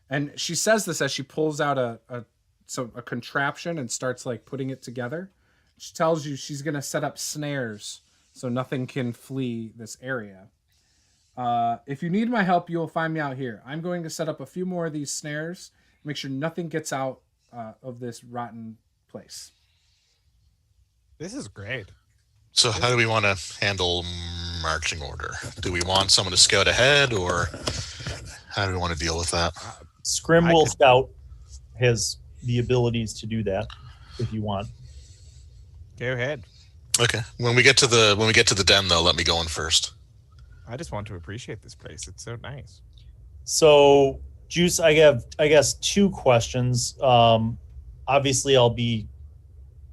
And she says this as she pulls out a contraption and starts like putting it together. She tells you she's going to set up snares so nothing can flee this area. If you need my help, you will find me out here. I'm going to set up a few more of these snares, make sure nothing gets out of this rotten place. This is great. So how do we want to handle marching order? Do we want someone to scout ahead, or how do we want to deal with that? Scrim will scout, has the abilities to do that if you want. Go ahead. Okay. When we get to the den, though, let me go in first. I just want to appreciate this place. It's so nice. So, Juice, I have, I guess, 2 questions. Obviously, I'll be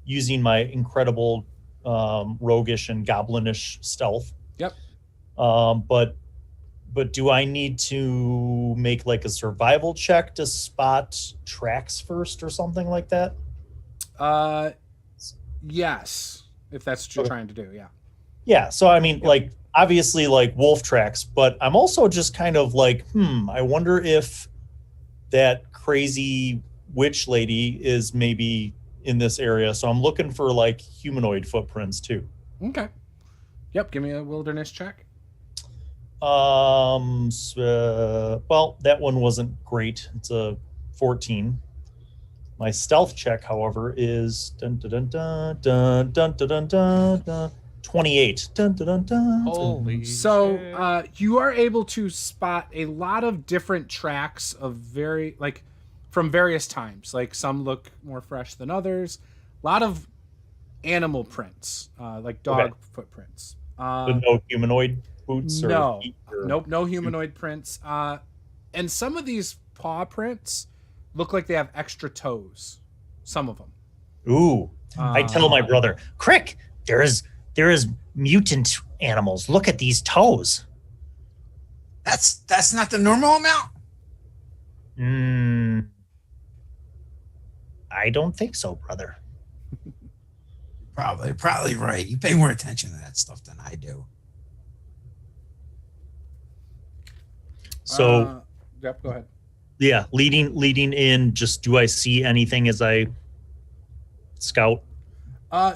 using my incredible roguish and goblinish stealth. Yep. But do I need to make like a survival check to spot tracks first or something like that? Yes, if that's what you're trying to do, yeah. Yeah, so I mean, like, obviously, like, wolf tracks, but I'm also just kind of like, I wonder if that crazy witch lady is maybe in this area. So I'm looking for, like, humanoid footprints, too. Okay. Yep, give me a wilderness check. Well, that one wasn't great. It's a 14. My stealth check, however, is 28. Holy So shit. you are able to spot a lot of different tracks of from various times. Like some look more fresh than others. A lot of animal prints, like dog footprints. But no humanoid boots? No. Nope, no humanoid prints. And some of these paw prints look like they have extra toes. Some of them. Ooh. I tell my brother, Crick, there is mutant animals. Look at these toes. That's not the normal amount. I don't think so, brother. Probably right. You pay more attention to that stuff than I do. So, yep, go ahead. yeah, leading in, just do I see anything as I scout?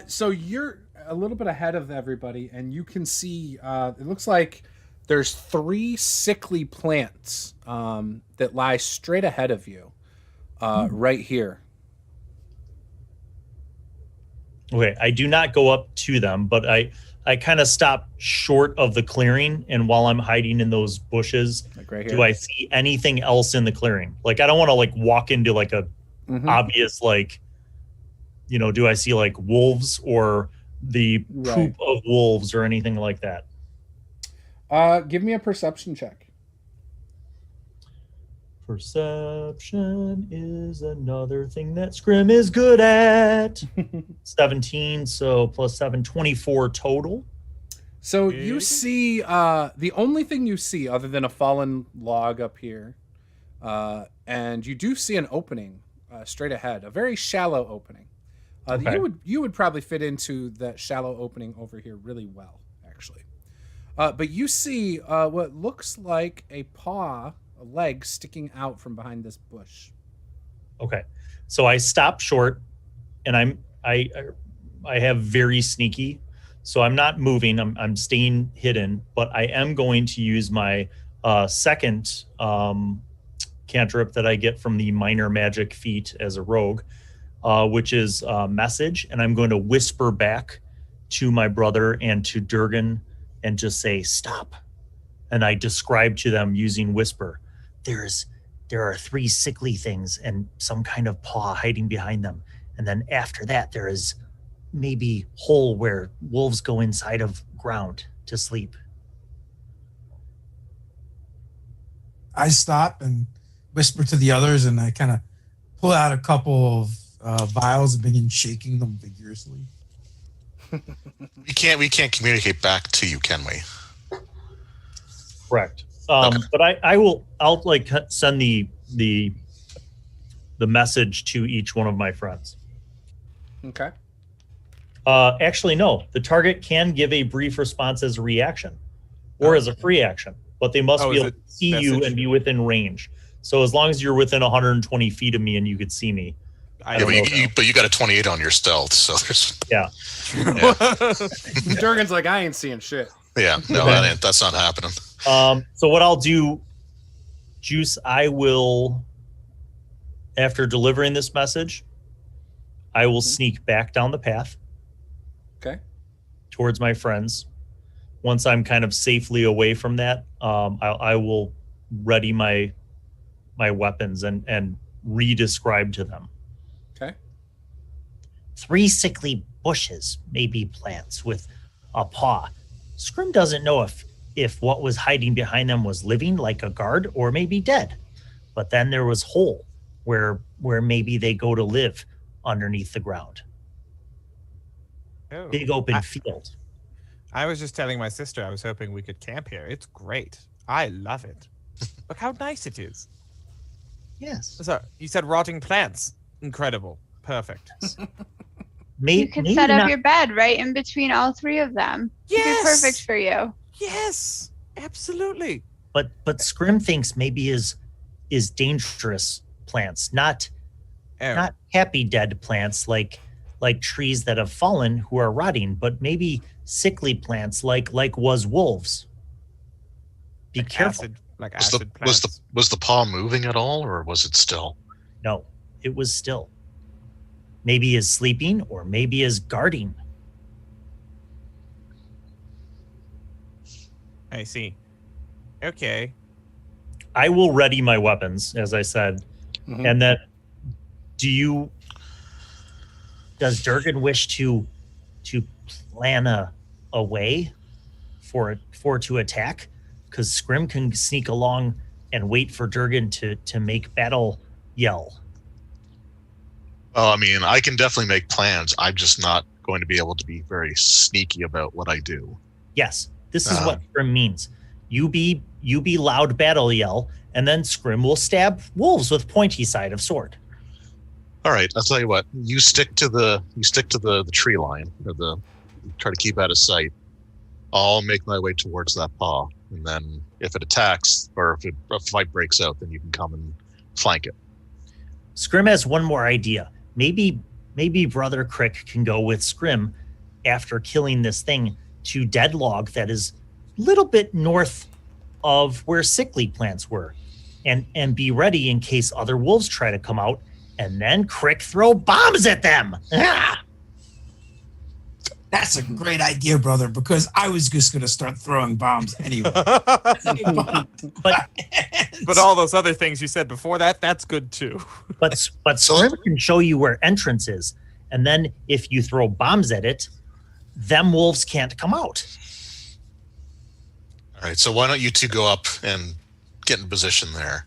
So you're a little bit ahead of everybody, and you can see it looks like there's 3 sickly plants that lie straight ahead of you, right here. Okay, I do not go up to them, but I kind of stop short of the clearing, and while I'm hiding in those bushes, Like right here. do I see anything else in the clearing? Like, I don't want to like walk into like a obvious, like, do I see like wolves or the poop of wolves or anything like that? Give me a perception check. Perception is another thing that Scrim is good at. 17, so plus 7, 24 total. So you see, the only thing you see other than a fallen log up here, and you do see an opening straight ahead, a very shallow opening. Okay. You would probably fit into that shallow opening over here really well, actually. But you see what looks like a leg sticking out from behind this bush. Okay, so I stop short, and I have very sneaky, so I'm not moving. I'm staying hidden, but I am going to use my second cantrip that I get from the minor magic feat as a rogue, which is message, and I'm going to whisper back to my brother and to Durgan and just say stop, and I describe to them using whisper. There are 3 sickly things and some kind of paw hiding behind them. And then after that, there is maybe hole where wolves go inside of ground to sleep. I stop and whisper to the others, and I kind of pull out a couple of vials and begin shaking them vigorously. We can't communicate back to you, can we? Correct. Okay. But I'll like send the message to each one of my friends. Okay. Actually, no. The target can give a brief response as a reaction or as a free action, but they must be able to see you and be within range. So as long as you're within 120 feet of me and you could see me. But you got a 28 on your stealth, so there's... Yeah. Durgan's like, I ain't seeing shit. Yeah, no, that's not happening. So what I'll do, Juce, I will, after delivering this message, I will sneak back down the path. Okay. Towards my friends. Once I'm kind of safely away from that, I will ready my weapons and re-describe to them. Okay. 3 sickly bushes, maybe plants with a paw. Scrim doesn't know if what was hiding behind them was living like a guard or maybe dead. But then there was hole where maybe they go to live underneath the ground. Oh. Big open field. I was just telling my sister I was hoping we could camp here. It's great. I love it. Look how nice it is. Yes. So, you said rotting plants. Incredible. Perfect. You could set up your bed right in between all three of them. Yes! It'd be perfect for you. Yes, absolutely. But Scrim thinks maybe is dangerous plants, not happy dead plants like trees that have fallen who are rotting, but maybe sickly plants like was wolves. Be careful. Acid plants. Was the paw moving at all, or was it still? No, it was still. Maybe is sleeping, or maybe is guarding. I see. Okay. I will ready my weapons, as I said. Mhm. And then Does Durgan wish to plan a way for to attack? Because Scrim can sneak along and wait for Durgan to make battle yell. Well, I mean, I can definitely make plans. I'm just not going to be able to be very sneaky about what I do. Yes, this is what Scrim means. You be loud battle yell, and then Scrim will stab wolves with pointy side of sword. All right, I'll tell you what. You stick to the tree line, or try to keep out of sight. I'll make my way towards that paw, and then if it attacks or if a fight breaks out, then you can come and flank it. Scrim has one more idea. Maybe Brother Crick can go with Scrim after killing this thing to Deadlog that is a little bit north of where sickly plants were, and be ready in case other wolves try to come out, and then Crick throw bombs at them. Ah! That's a great idea, brother, because I was just going to start throwing bombs anyway. But all those other things you said before that's good too. but Scrim can show you where entrance is, and then if you throw bombs at it, them wolves can't come out. All right, so why don't you two go up and get in position there?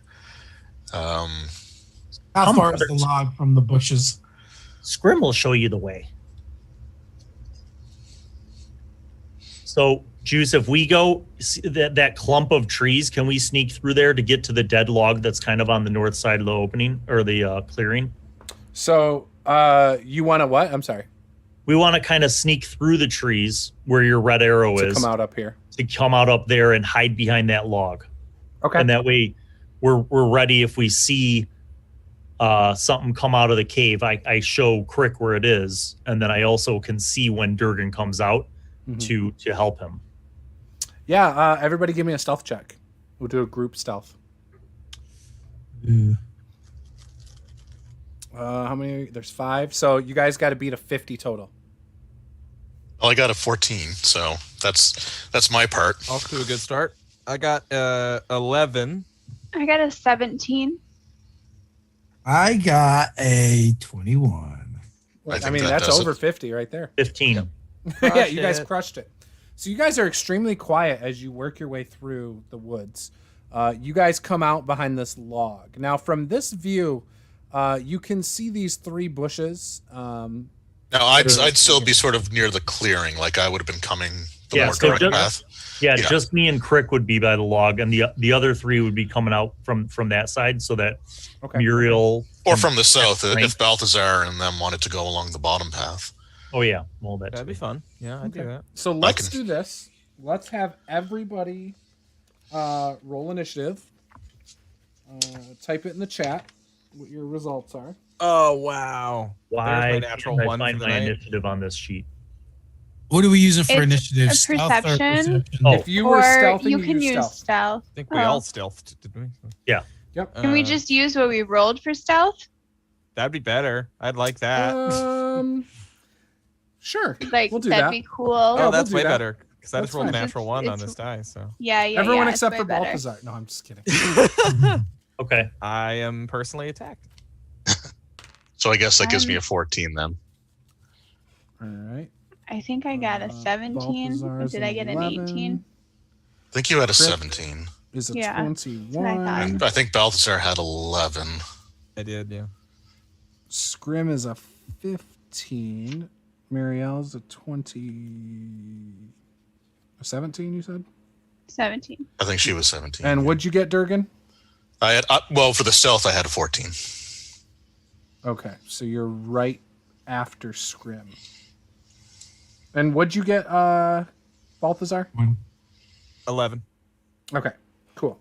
How far is the log from the bushes? Scrim will show you the way. So, Juice, if we go that clump of trees, can we sneak through there to get to the dead log that's kind of on the north side of the opening or the clearing? So, you want to what? I'm sorry. We want to kind of sneak through the trees where your red arrow is. To come out up here. To come out up there and hide behind that log. Okay. And that way we're ready if we see something come out of the cave. I show Crick where it is, and then I also can see when Durgan comes out to help him. Yeah, everybody give me a stealth check. We'll do a group stealth. How many? There's 5. So you guys got to beat a 50 total. Well, I got a 14, so that's my part. Off to a good start. I got 11. I got a 17. I got a 21. I mean, that's over 50 right there. 15. Yep. Yeah, you guys crushed it. So you guys are extremely quiet as you work your way through the woods. You guys come out behind this log. Now, from this view, you can see these 3 bushes. Now, I'd still be sort of near the clearing, like I would have been coming the more direct path. Yeah, just me and Crick would be by the log, and the other 3 would be coming out from that side, so that Muriel... Or from the south, if Balthazar and them wanted to go along the bottom path. Oh, yeah. Well, that'd be fun. Yeah, I'd do that. So let's do this. Let's have everybody roll initiative. Type it in the chat what your results are. Oh, wow. Why There's my natural can't I one find for the my night. initiative on this sheet? What are we using for It's initiative? a Stealth or perception. Oh. If you were Or stealthing, you can use stealth. I think we all stealthed, didn't we? Yeah. Yep. Can we just use what we rolled for stealth? That'd be better. I'd like that. Sure. Like, we'll do that'd that. be cool. Oh, we'll that's do way that. better. Because I That's just rolled a fine. natural 1 on It's- this die, so. Yeah, Everyone it's except way for better. Balthazar. No, I'm just kidding. Okay. I am personally attacked. So I guess that gives me a 14 then. All right. I think I got a 17. Or Balthazar's did I get an 11. 18? I think you had a Crick. 17. Is a Yeah, 21. And I think Balthazar had 11. I did, yeah. Scrim is a 15. Marielle's a 17, you said? 17. I think she was 17. And what'd you get, Durgan? I had well, for the stealth I had a 14. Okay, so you're right after Scrim. And what'd you get, Balthazar? 11. Okay, cool.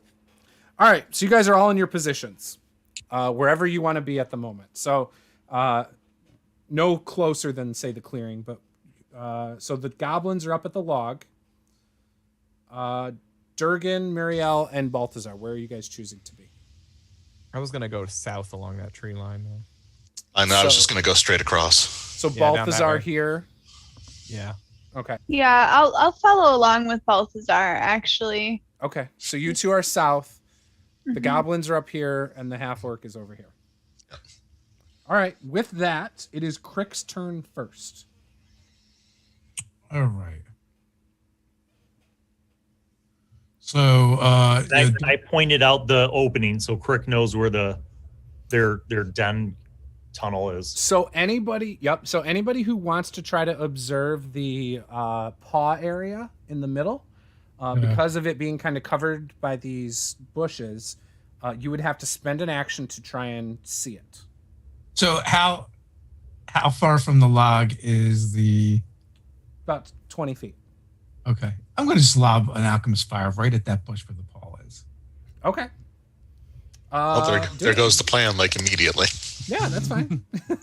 All right, so you guys are all in your positions, wherever you want to be at the moment. So, no closer than, say, the clearing, but so the goblins are up at the log. Durgan, Muriel, and Balthazar, where are you guys choosing to be? I was gonna go south along that tree line, though. I know. I was just going to go straight across. So Yeah, down that Balthazar way. here. Yeah. Okay. Yeah, I'll follow along with Balthazar, actually. Okay. So you two are south. The Mhm. goblins are up here, and the half-orc is over here. All right. With that, it is Crick's turn first. All right. So I pointed out the opening so Crick knows where their den tunnel is. So anybody who wants to try to observe the paw area in the middle, because of it being kind of covered by these bushes, you would have to spend an action to try and see it. so how far from the log is the? About 20 feet. Okay, I'm going to just lob an alchemist fire right at that bush where the paw is. Okay. Well, there goes the plan, like, immediately. Yeah, that's fine. Well,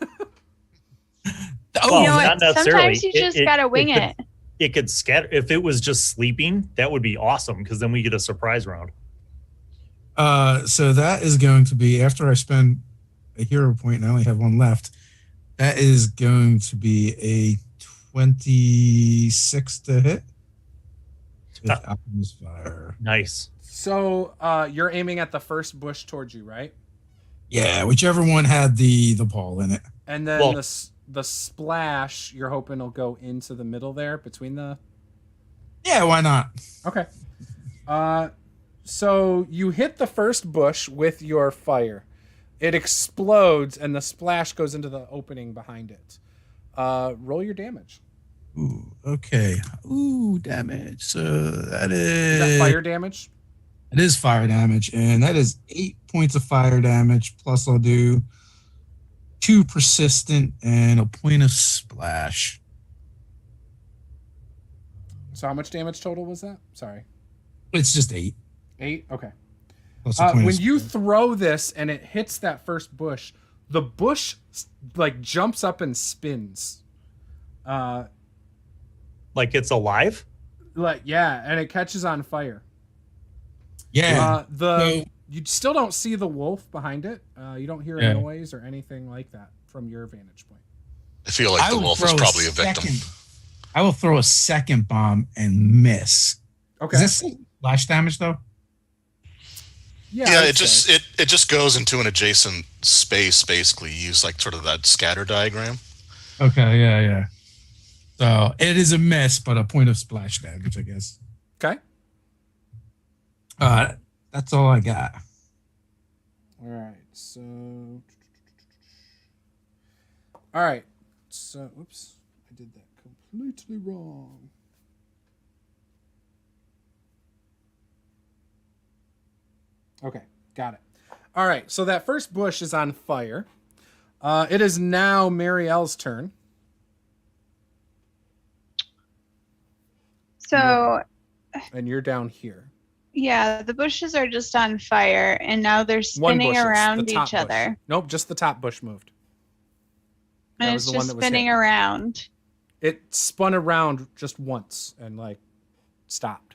You know not what? necessarily. Sometimes you just gotta wing it. It could scatter. If it was just sleeping, that would be awesome because then we get a surprise round. So that is going to be after I spend a hero point, and I only have one left. That is going to be a 26 to hit with alchemist fire. Nice. So you're aiming at the first bush towards you, right? Yeah, whichever one had the paw in it. And then Well- the splash, you're hoping will go into the middle there between the... Yeah, why not? Okay. So you hit the first bush with your fire. It explodes, and the splash goes into the opening behind it. Roll your damage. Ooh, okay. Ooh, damage. So that Is that is fire damage? It is fire damage, and that is 8 points of fire damage. Plus, I'll do 2 persistent and a point of splash. So how much damage total was that? Sorry. It's just 8. 8? Okay. Plus a point When of you splash. throw this and it hits that first bush, the bush like jumps up and spins. Like it's alive? And it catches on fire. Yeah. You still don't see the wolf behind it. You don't hear Yeah. a noise or anything like that from your vantage point. I feel like the will wolf is throw probably a victim. I will throw a second bomb and miss. Okay. Is this splash damage though? Yeah, Yeah, I'd it say. just goes into an adjacent space. Basically, you use like sort of that scatter diagram. Okay, yeah. So it is a miss, but a point of splash damage, I guess. Okay. That's all I got. All right. So. All right. So, oops, I did that completely wrong. Okay, got it. All right. So that first bush is on fire. It is now Marielle's turn. So, And you're down here. yeah, the bushes are just on fire, and now they're One spinning bush is, around the top each bush. other. Nope, just the top bush moved. That And was it's the one just that was spinning hit. around. It spun around just once and like stopped.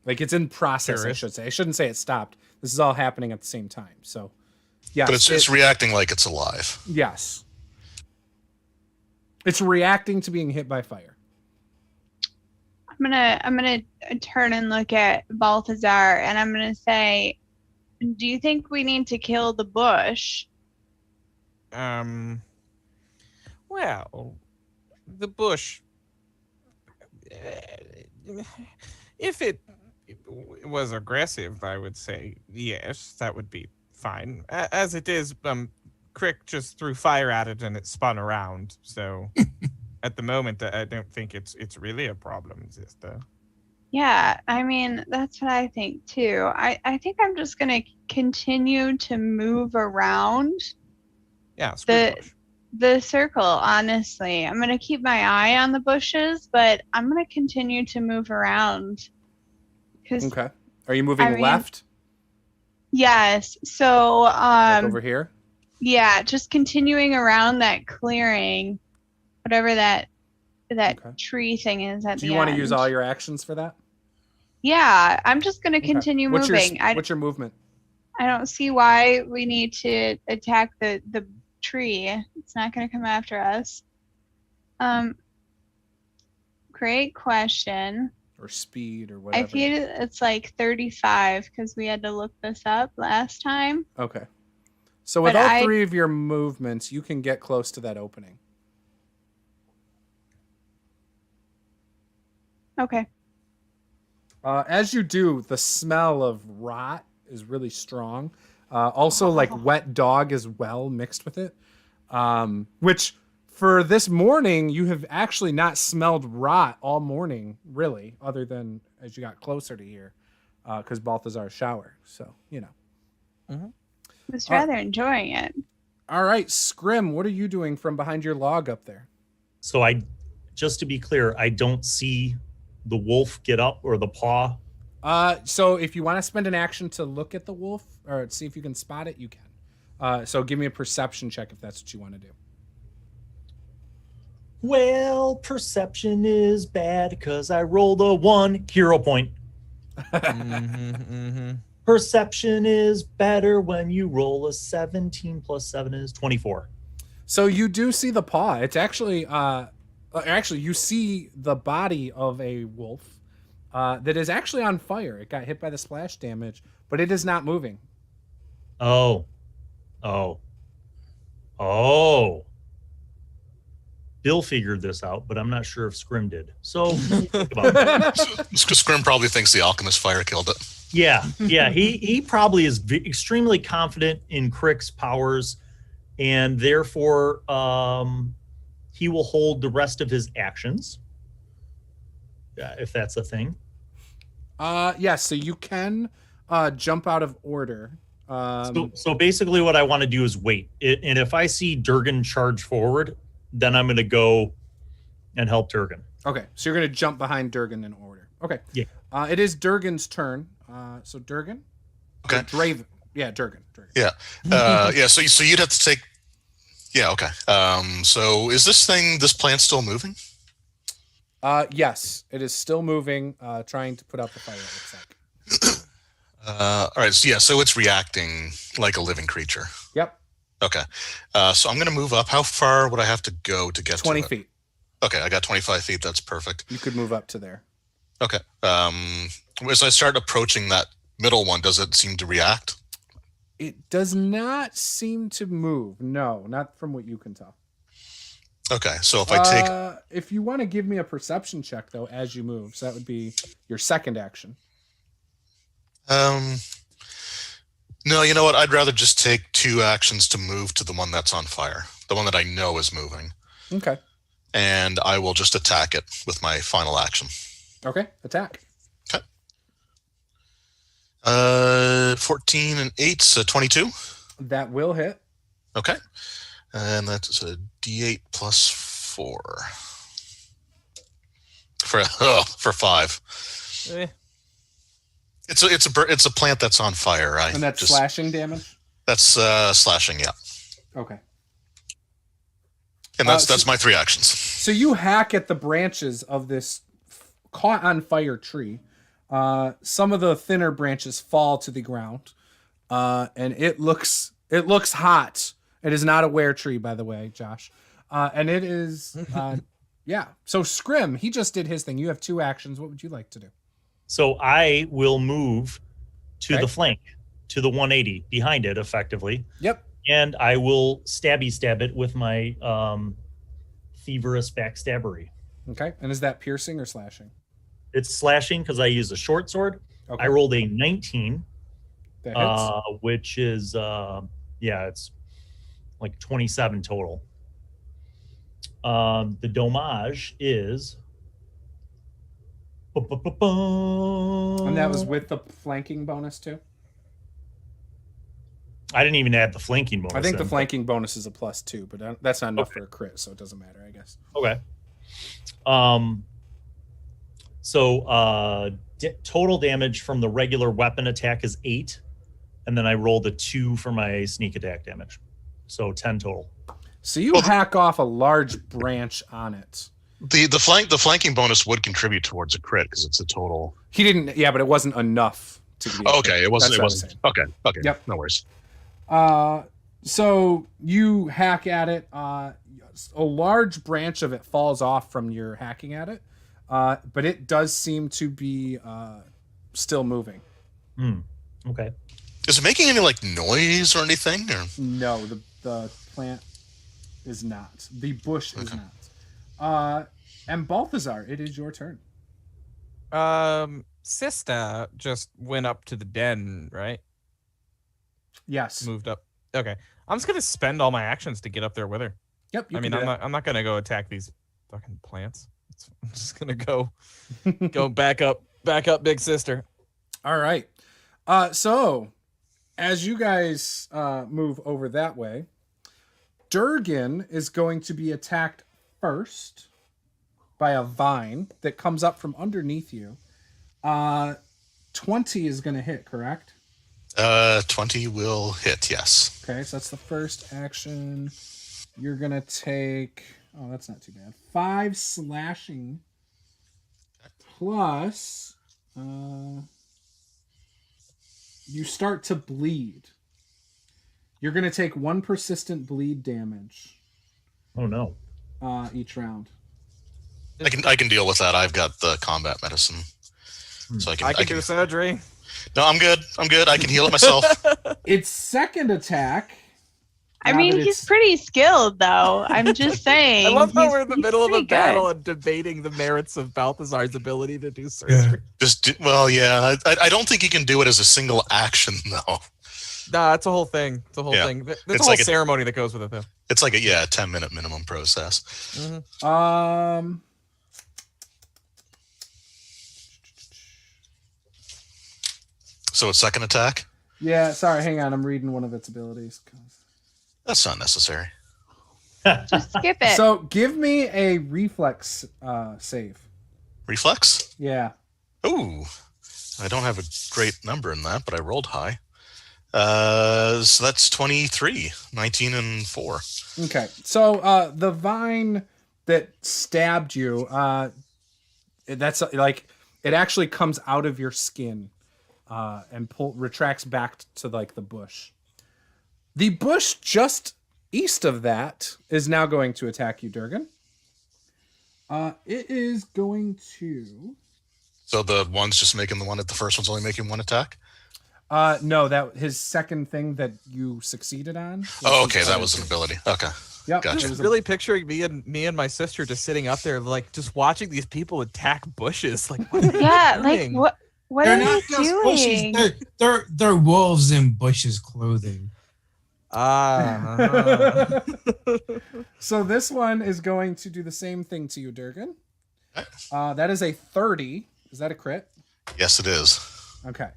Like it's in process, I Curious. should say. I shouldn't say it stopped. This is all happening at the same time. So, yes, But it's reacting like it's alive. yes, it's reacting to being hit by fire. I'm gonna turn and look at Balthazar, and I'm gonna say, "Do you think we need to kill the bush?" Well, the bush. If it was aggressive, I would say yes, that would be fine. As it is, Crick just threw fire at it and it spun around. So, at the moment, I don't think it's really a problem. Just Yeah, I mean, that's what I think too. I think I'm just gonna continue to move around Yeah, screw the bush. The circle, honestly. I'm going to keep my eye on the bushes, but I'm going to continue to move around. Okay. Are you moving left? Yes. So, like over here? Yeah, just continuing around that clearing, whatever that tree thing is at the end. Do you want to use all your actions for that? Yeah, I'm just going to continue moving. What's your movement? I don't see why we need to attack the tree. It's not going to come after us. Great question. Or speed or whatever. I feel it's like 35 because we had to look this up last time. Okay. So with all three of your movements, you can get close to that opening. Okay. As you do, the smell of rot is really strong. Also, like wet dog as well mixed with it. Which, for this morning, you have actually not smelled rot all morning, really, other than as you got closer to here, because Balthazar showered. So, you know. Mm-hmm. I was rather enjoying it. All right, Scrim, what are you doing from behind your log up there? So just to be clear, I don't see the wolf get up or the paw. So if you want to spend an action to look at the wolf or see if you can spot it, you can. So give me a perception check if that's what you want to do. Well, perception is bad because I rolled a 1 hero point. Perception is better when you roll a 17 plus 7 is 24. So you do see the paw. It's actually, you see the body of a wolf that is actually on fire. It got hit by the splash damage, but it is not moving. Oh. Bill figured this out, but I'm not sure if Scrim did. So think about that. Scrim probably thinks the alchemist fire killed it. Yeah. He probably is extremely confident in Crick's powers, and therefore he will hold the rest of his actions, if that's a thing. Yes. So you can jump out of order. So basically, what I want to do is wait, and if I see Durgan charge forward, then I'm going to go and help Durgan. Okay, so you're going to jump behind Durgan in order. Okay. Yeah. It is Durgan's turn. So Durgan. Okay. Draven. Yeah, Durgan. Yeah. So you'd have to take. Yeah. Okay. So is this plant still moving? Yes, it is still moving. Trying to put out the fire. It looks like. All right. So it's reacting like a living creature. Yep. Okay. So I'm going to move up. How far would I have to go to get 20 to it? feet. Okay, I got 25 feet. That's perfect. You could move up to there. Okay. As I start approaching that middle one, does it seem to react? It does not seem to move. No, not from what you can tell. Okay, so if I take... if you want to give me a perception check, though, as you move, so that would be your second action. No, you know what? I'd rather just take 2 actions to move to the one that's on fire. The one that I know is moving. Okay. And I will just attack it with my final action. Okay, attack. Okay. 14 and 8, so 22. That will hit. Okay. And that's a D8 plus 4. For 5. It's a plant that's on fire. And that's slashing damage? That's slashing, yeah. Okay. And that's my 3 actions. So you hack at the branches of this caught on fire tree. Some of the thinner branches fall to the ground. And it looks hot. It is not a were tree, by the way, Josh. And it is yeah. So Scrim, he just did his thing. You have 2 actions. What would you like to do? So I will move to the flank, to the 180 behind it, effectively. Yep. And I will stab it with my thieverous backstabbery. Okay. And is that piercing or slashing? It's slashing because I use a short sword. Okay. I rolled a 19, that hits. Which is it's like 27 total. The dommage is. And that was with the flanking bonus too? I didn't even add the flanking bonus. I think the in, flanking bonus is a +2, but that's not enough for a crit, so it doesn't matter, I guess. Okay. So total damage from the regular weapon attack is 8, and then I rolled a 2 for my sneak attack damage, so 10 total. So you hack off a large branch on it. The flanking bonus would contribute towards a crit because it's a total. He didn't. Yeah, but it wasn't enough to be. Okay, it wasn't. That's It wasn't. Okay. Yep. No worries. So you hack at it. A large branch of it falls off from your hacking at it, but it does seem to be still moving. Okay. Is it making any like noise or anything? Or? No, the plant is not. The bush is not. And Balthazar, it is your turn. Sister just went up to the den, right? Yes. Moved up. Okay. I'm just gonna spend all my actions to get up there with her. Yep. I'm not gonna go attack these fucking plants. I'm just gonna go back up, big sister. All right. So as you guys move over that way, Durgan is going to be attacked first by a vine that comes up from underneath you. 20 is going to hit, correct? 20 will hit, yes. Okay, so that's the first action. You're going to take... Oh, that's not too bad. 5 slashing plus... you start to bleed. You're going to take 1 persistent bleed damage. Oh, no. Each round. I can deal with that. I've got the combat medicine. So I can do surgery. No, I'm good. I can heal it myself. Its second attack. I mean, he's pretty skilled, though. I'm just saying. I love how we're in the he's middle of a pretty battle good. and debating the merits of Balthazar's ability to do surgery. I don't think he can do it as a single action, though. Nah, it's a whole thing. It's a whole thing. There's a whole ceremony that goes with it, though. It's like a 10-minute minimum process. Mm-hmm. So its second attack? Yeah, sorry, hang on. I'm reading one of its abilities. That's not necessary. Just skip it. So give me a reflex save. Reflex? Yeah. Ooh. I don't have a great number in that, but I rolled high. So that's 23, 19 and 4. Okay. So the vine that stabbed you, that's like, it actually comes out of your skin and retracts back to like the bush. The bush just east of that is now going to attack you, Durgan. It is going to... So the one's just making the first one's only making 1 attack? No, that his second thing that you succeeded on. Oh, okay, that was an ability. Okay. Yep. Gotcha. Just really picturing me and my sister just sitting up there, like just watching these people attack bushes. Like, what are they doing? like what They're are not you just doing? bushes. They're wolves in bushes clothing. So this one is going to do the same thing to you, Durgan. That is a 30. Is that a crit? Yes, it is. Okay.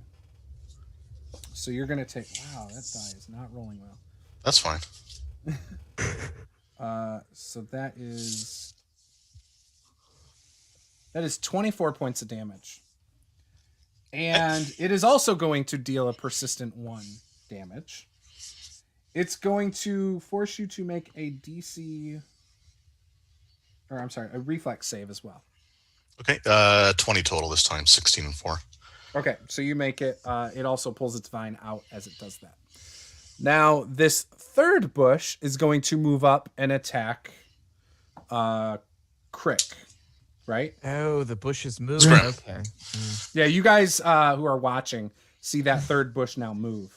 So you're going to take... Wow, that die is not rolling well. That's fine. So that is 24 points of damage. And it is also going to deal a persistent 1 damage. It's going to force you to make a a reflex save as well. Okay, 20 total this time, 16 and 4. Okay, so you make it. It also pulls its vine out as it does that. Now, this third bush is going to move up and attack Crick, right? Oh, the bush is moving. Scram. Okay. Yeah, you guys who are watching see that third bush now move.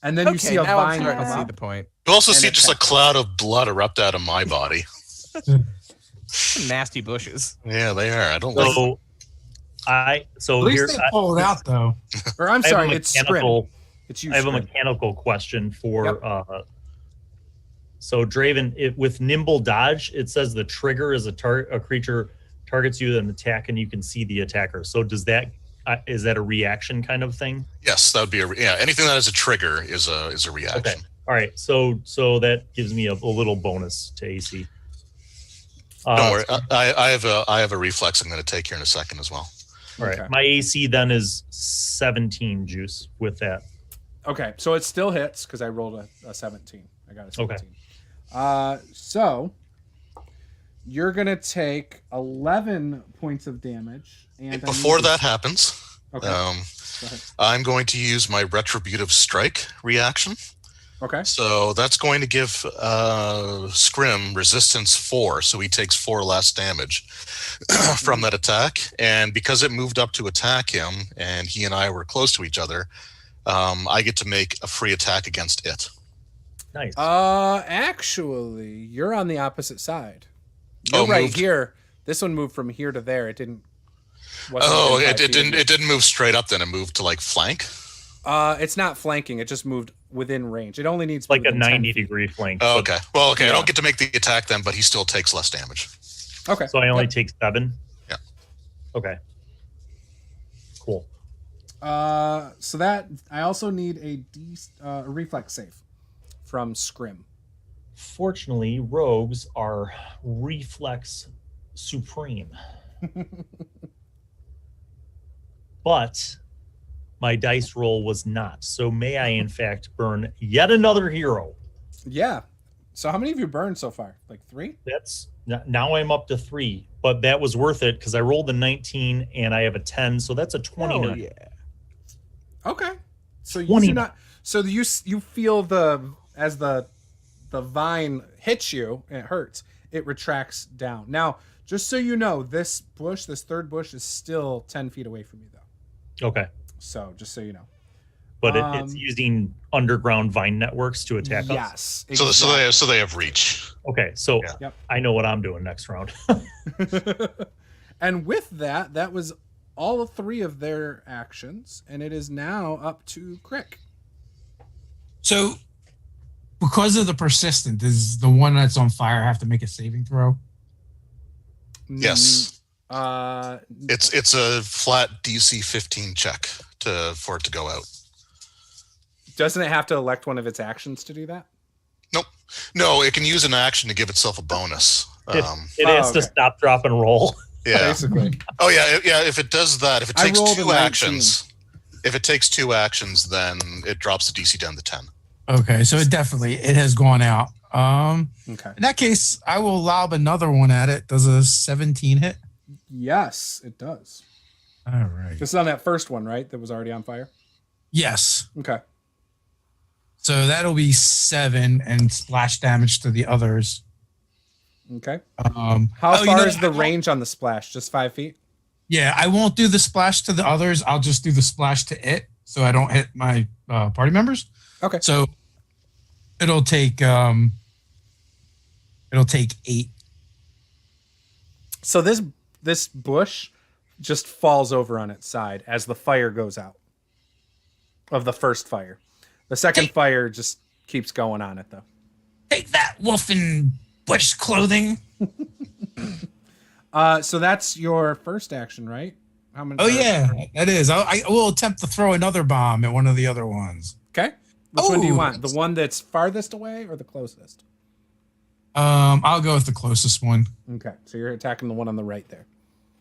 And then you see a now I'm vine starting to come see up. the point. You also And see just a attack. cloud of blood erupt out of my body. Nasty bushes. Yeah, they are. I don't like them. At least they pull it out, though. Or I'm sorry, it's Scrim. mechanical. It's you, I have a Scrim. mechanical question for. So Draven, with nimble dodge, it says the trigger is a creature targets you with an attack, and you can see the attacker. So does that is that a reaction kind of thing? Yes, that would be anything that is a trigger is a reaction. Okay. All right. So that gives me a little bonus to AC. Don't worry. I have a reflex I'm going to take here in a second as well. All right. Okay. My AC then is 17 Juice with that. Okay, so it still hits because I rolled a 17. I got a 17. Okay. So you're gonna take 11 points of damage. And Before that happens, okay, go ahead. I'm going to use my Retributive Strike reaction. Okay. So that's going to give Scrim resistance 4, so he takes 4 less damage from that attack. And because it moved up to attack him, and he and I were close to each other, I get to make a free attack against it. Nice. Actually, you're on the opposite side. You're right moved. here. This one moved from here to there. It didn't. It didn't move straight up. Then it moved to like flank. It's not flanking. It just moved within range. It only needs to be like a within 10 feet. 90-degree flank. Oh, but- okay. Well, okay. Yeah. I don't get to make the attack then, but he still takes less damage. Okay. So I only take 7? Yeah. Okay. Cool. So that I also need a reflex save from Scrim. Fortunately, rogues are reflex supreme. But my dice roll was not. So may I, in fact, burn yet another hero? Yeah. So how many have you burned so far? Like 3? That's now I'm up to 3, but that was worth it because I rolled a 19 and I have a 10, so that's a 29. Oh, yeah. Okay. So you 29. do not. So you feel as the vine hits you and it hurts. It retracts down. Now, just so you know, this third bush, is still 10 feet away from you, though. Okay, So just so you know. but it's using underground vine networks to attack us. Yes. So they have reach. Okay, so Yeah. Yep. I know what I'm doing next round. And with that was all 3 of their actions, and it is now up to Crick. So, because of the persistent, does the one that's on fire have to make a saving throw? Yes. Uh, It's a flat DC 15 check for it to go out. Doesn't it have to elect one of its actions to do that? Nope. No, it can use an action to give itself a bonus. It has to okay. stop, drop, and roll. Yeah. Basically. Oh yeah. If it does that, if it I takes rolled a 2 19. actions, if it takes 2 actions, then it drops the DC down to 10. Okay, so it has gone out. Okay. In that case, I will lob another one at it. Does a 17 hit? Yes, it does. All right. This is on that first one, right? That was already on fire? Yes. Okay. So that'll be 7 and splash damage to the others. Okay. How How far is the range on the splash? Just 5 feet? Yeah, I won't do the splash to the others. I'll just do the splash to it, so I don't hit my party members. Okay. So it'll take 8. So this bush just falls over on its side as the fire goes out of the first fire. The second fire just keeps going on it, though. Take that, wolf in bush clothing. So that's your first action, right? How many? Oh yeah, that is. I will attempt to throw another bomb at one of the other ones. Okay. Which one do you Oh. want? The one that's farthest away or the closest? I'll go with the closest one. Okay. So you're attacking the one on the right there.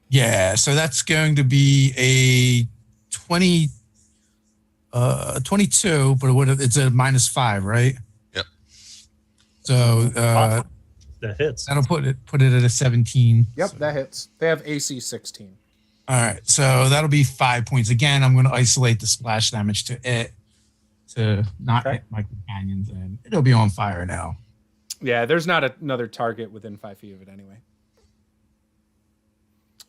Yeah, so that's going to be a 22, but it's a -5, right? Yep. So That hits. that'll put it at a 17. Yep, So- that hits. They have AC 16. All right, so that'll be 5 points. Again, I'm going to isolate the splash damage to it to not Okay. hit my companions, and it'll be on fire now. Yeah, there's not another target within 5 feet of it anyway.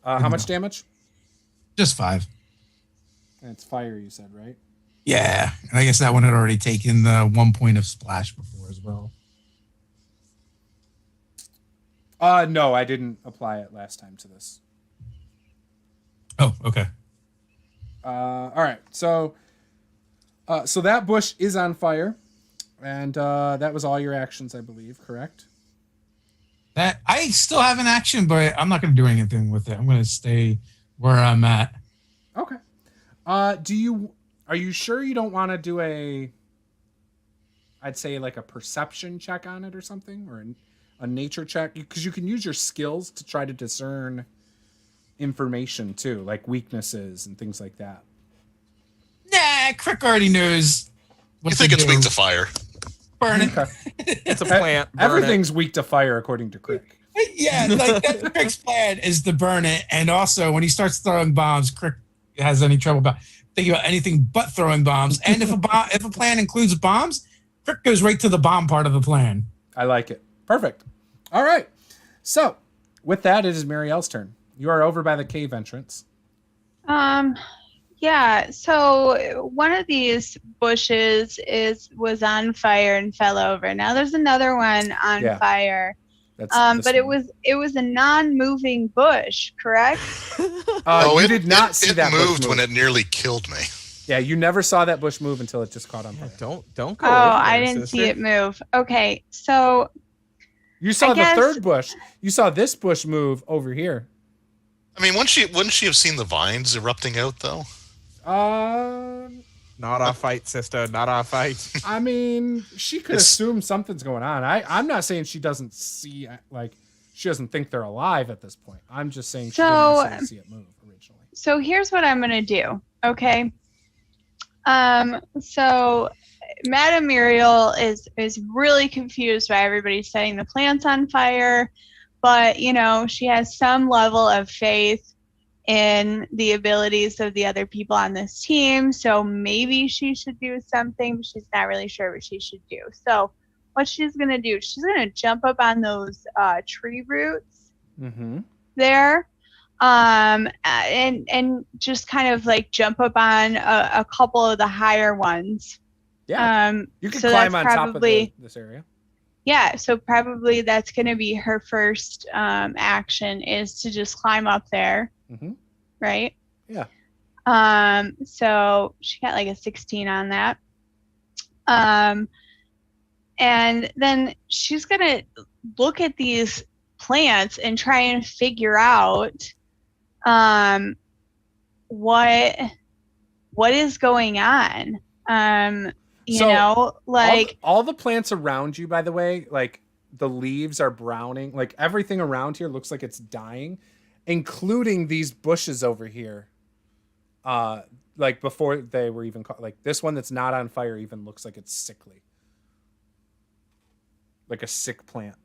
How much damage? Just 5. And it's fire, you said, right? Yeah, and I guess that one had already taken the 1 point of splash before as well. No, I didn't apply it last time to this. Oh, okay. All right, so that bush is on fire, and that was all your actions, I believe, correct? That I still have an action, but I'm not going to do anything with it. I'm going to stay where I'm at. Okay. Are you sure you don't want to do I'd say like a perception check on it or something, or a nature check? Because you can use your skills to try to discern information too, like weaknesses and things like that. Nah, Crick already knows. You think it's weak to fire? Burn it. Okay. It's a plant. Burn Everything's weak to fire, according to Crick. Yeah, like that's Crick's plan is to burn it. And also, when he starts throwing bombs, Crick has any trouble about thinking about anything but throwing bombs. And if a plan includes bombs, Crick goes right to the bomb part of the plan. I like it. Perfect. All right. So, with that, it is Marielle's turn. You are over by the cave entrance. Yeah, so one of these bushes was on fire and fell over. Now there's another one on fire. That's but it was a non-moving bush, correct? You did not see that bush moved move. when it nearly killed me. Yeah, you never saw that bush move until it just caught on fire. Don't go. Oh, over there, I didn't sister. see it move. Okay, so You saw I the guess- third bush. You saw this bush move over here. I mean, wouldn't she have seen the vines erupting out though? Not our fight, sister. Not our fight. I mean, she could assume something's going on. I'm not saying she doesn't see, like, she doesn't think they're alive at this point. I'm just saying she didn't necessarily see it move originally. So here's what I'm gonna do. Okay. So Madame Muriel is really confused by everybody setting the plants on fire, but you know, she has some level of faith in the abilities of the other people on this team, so maybe she should do something, but she's not really sure what she should do. So what she's going to do, she's going to jump up on those tree roots there, and just kind of like jump up on a couple of the higher ones. Yeah, you can so climb that's on top of probably- this area. Yeah, so probably that's going to be her first action, is to just climb up there. Right? Yeah. So she got like a 16 on that. And then she's going to look at these plants and try and figure out what is going on. You know, like all the plants around you, by the way, like the leaves are browning, like everything around here looks like it's dying, including these bushes over here. Like before they were even like this one that's not on fire even looks like it's sickly, like a sick plant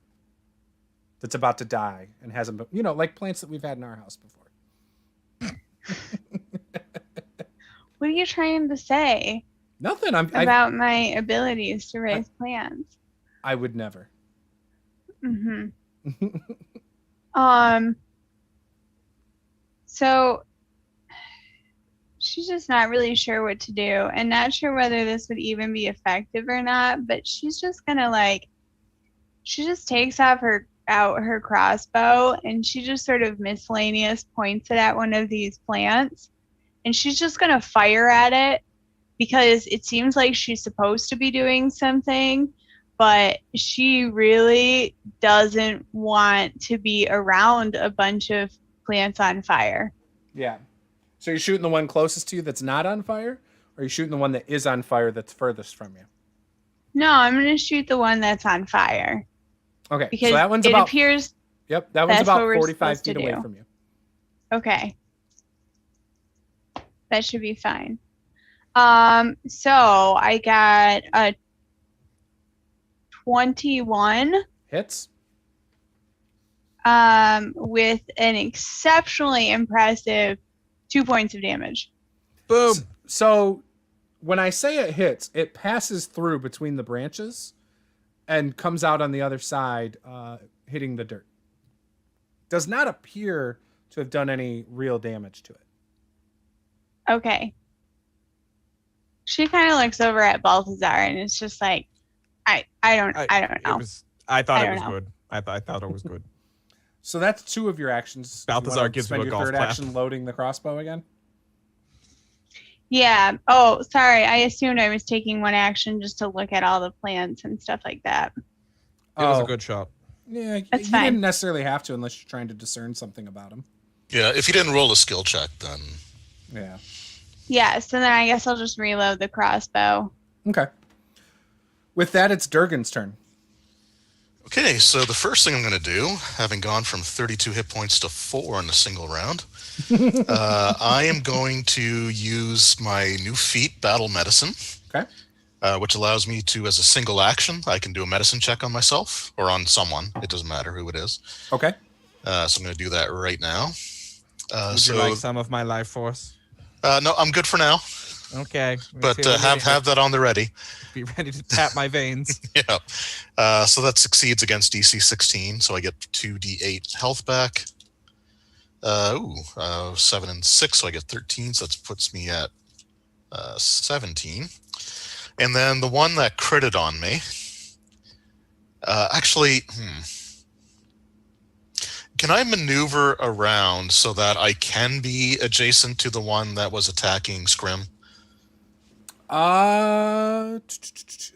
that's about to die and hasn't been, you know, like plants that we've had in our house before. what are you trying to say? Nothing. About my abilities to raise plants. I would never. So she's just not really sure what to do, and not sure whether this would even be effective or not, but she's just gonna she just takes out her crossbow, and she just sort of miscellaneous points it at one of these plants, and she's just gonna fire at it, because it seems like she's supposed to be doing something, but she really doesn't want to be around a bunch of plants on fire. Yeah. So you're shooting the one closest to you that's not on fire, or are you shooting the one that is on fire that's furthest from you? No, I'm going to shoot the one that's on fire. Okay. Because so that one's it about, appears... Yep, that one's that's about what we're 45 supposed to feet away do. from you. Okay. That should be fine. So I got a 21. Hits? With an exceptionally impressive 2 points of damage. Boom. So when I say it hits, it passes through between the branches and comes out on the other side, hitting the dirt. Does not appear to have done any real damage to it. Okay. She kind of looks over at Balthazar and it's just like, I don't know. I thought I it don't was know. good. I thought it was good. So that's two of your actions. Balthazar You wanna gives him spend a your golf third clap. action loading the crossbow again. Yeah. Oh, sorry. I assumed I was taking one action just to look at all the plants and stuff like that. It was a good shot. Yeah, That's you fine. didn't necessarily have to unless you're trying to discern something about him. Yeah, if you didn't roll a skill check, then Yeah. Yeah, so then I guess I'll just reload the crossbow. Okay. With that, it's Durgan's turn. Okay, so the first thing I'm going to do, having gone from 32 hit points to 4 in a single round, I am going to use my new feat, Battle Medicine. Okay. Which allows me to, as a single action, I can do a medicine check on myself or on someone. It doesn't matter who it is. Okay. So I'm going to do that right now. Would you like some of my life force? No, I'm good for now. Okay. But have that on the ready. Be ready to tap my veins. Yeah. So that succeeds against DC 16. So I get 2d8 health back. 7 and 6. So I get 13. So that puts me at 17. And then the one that critted on me. Can I maneuver around so that I can be adjacent to the one that was attacking Scrim?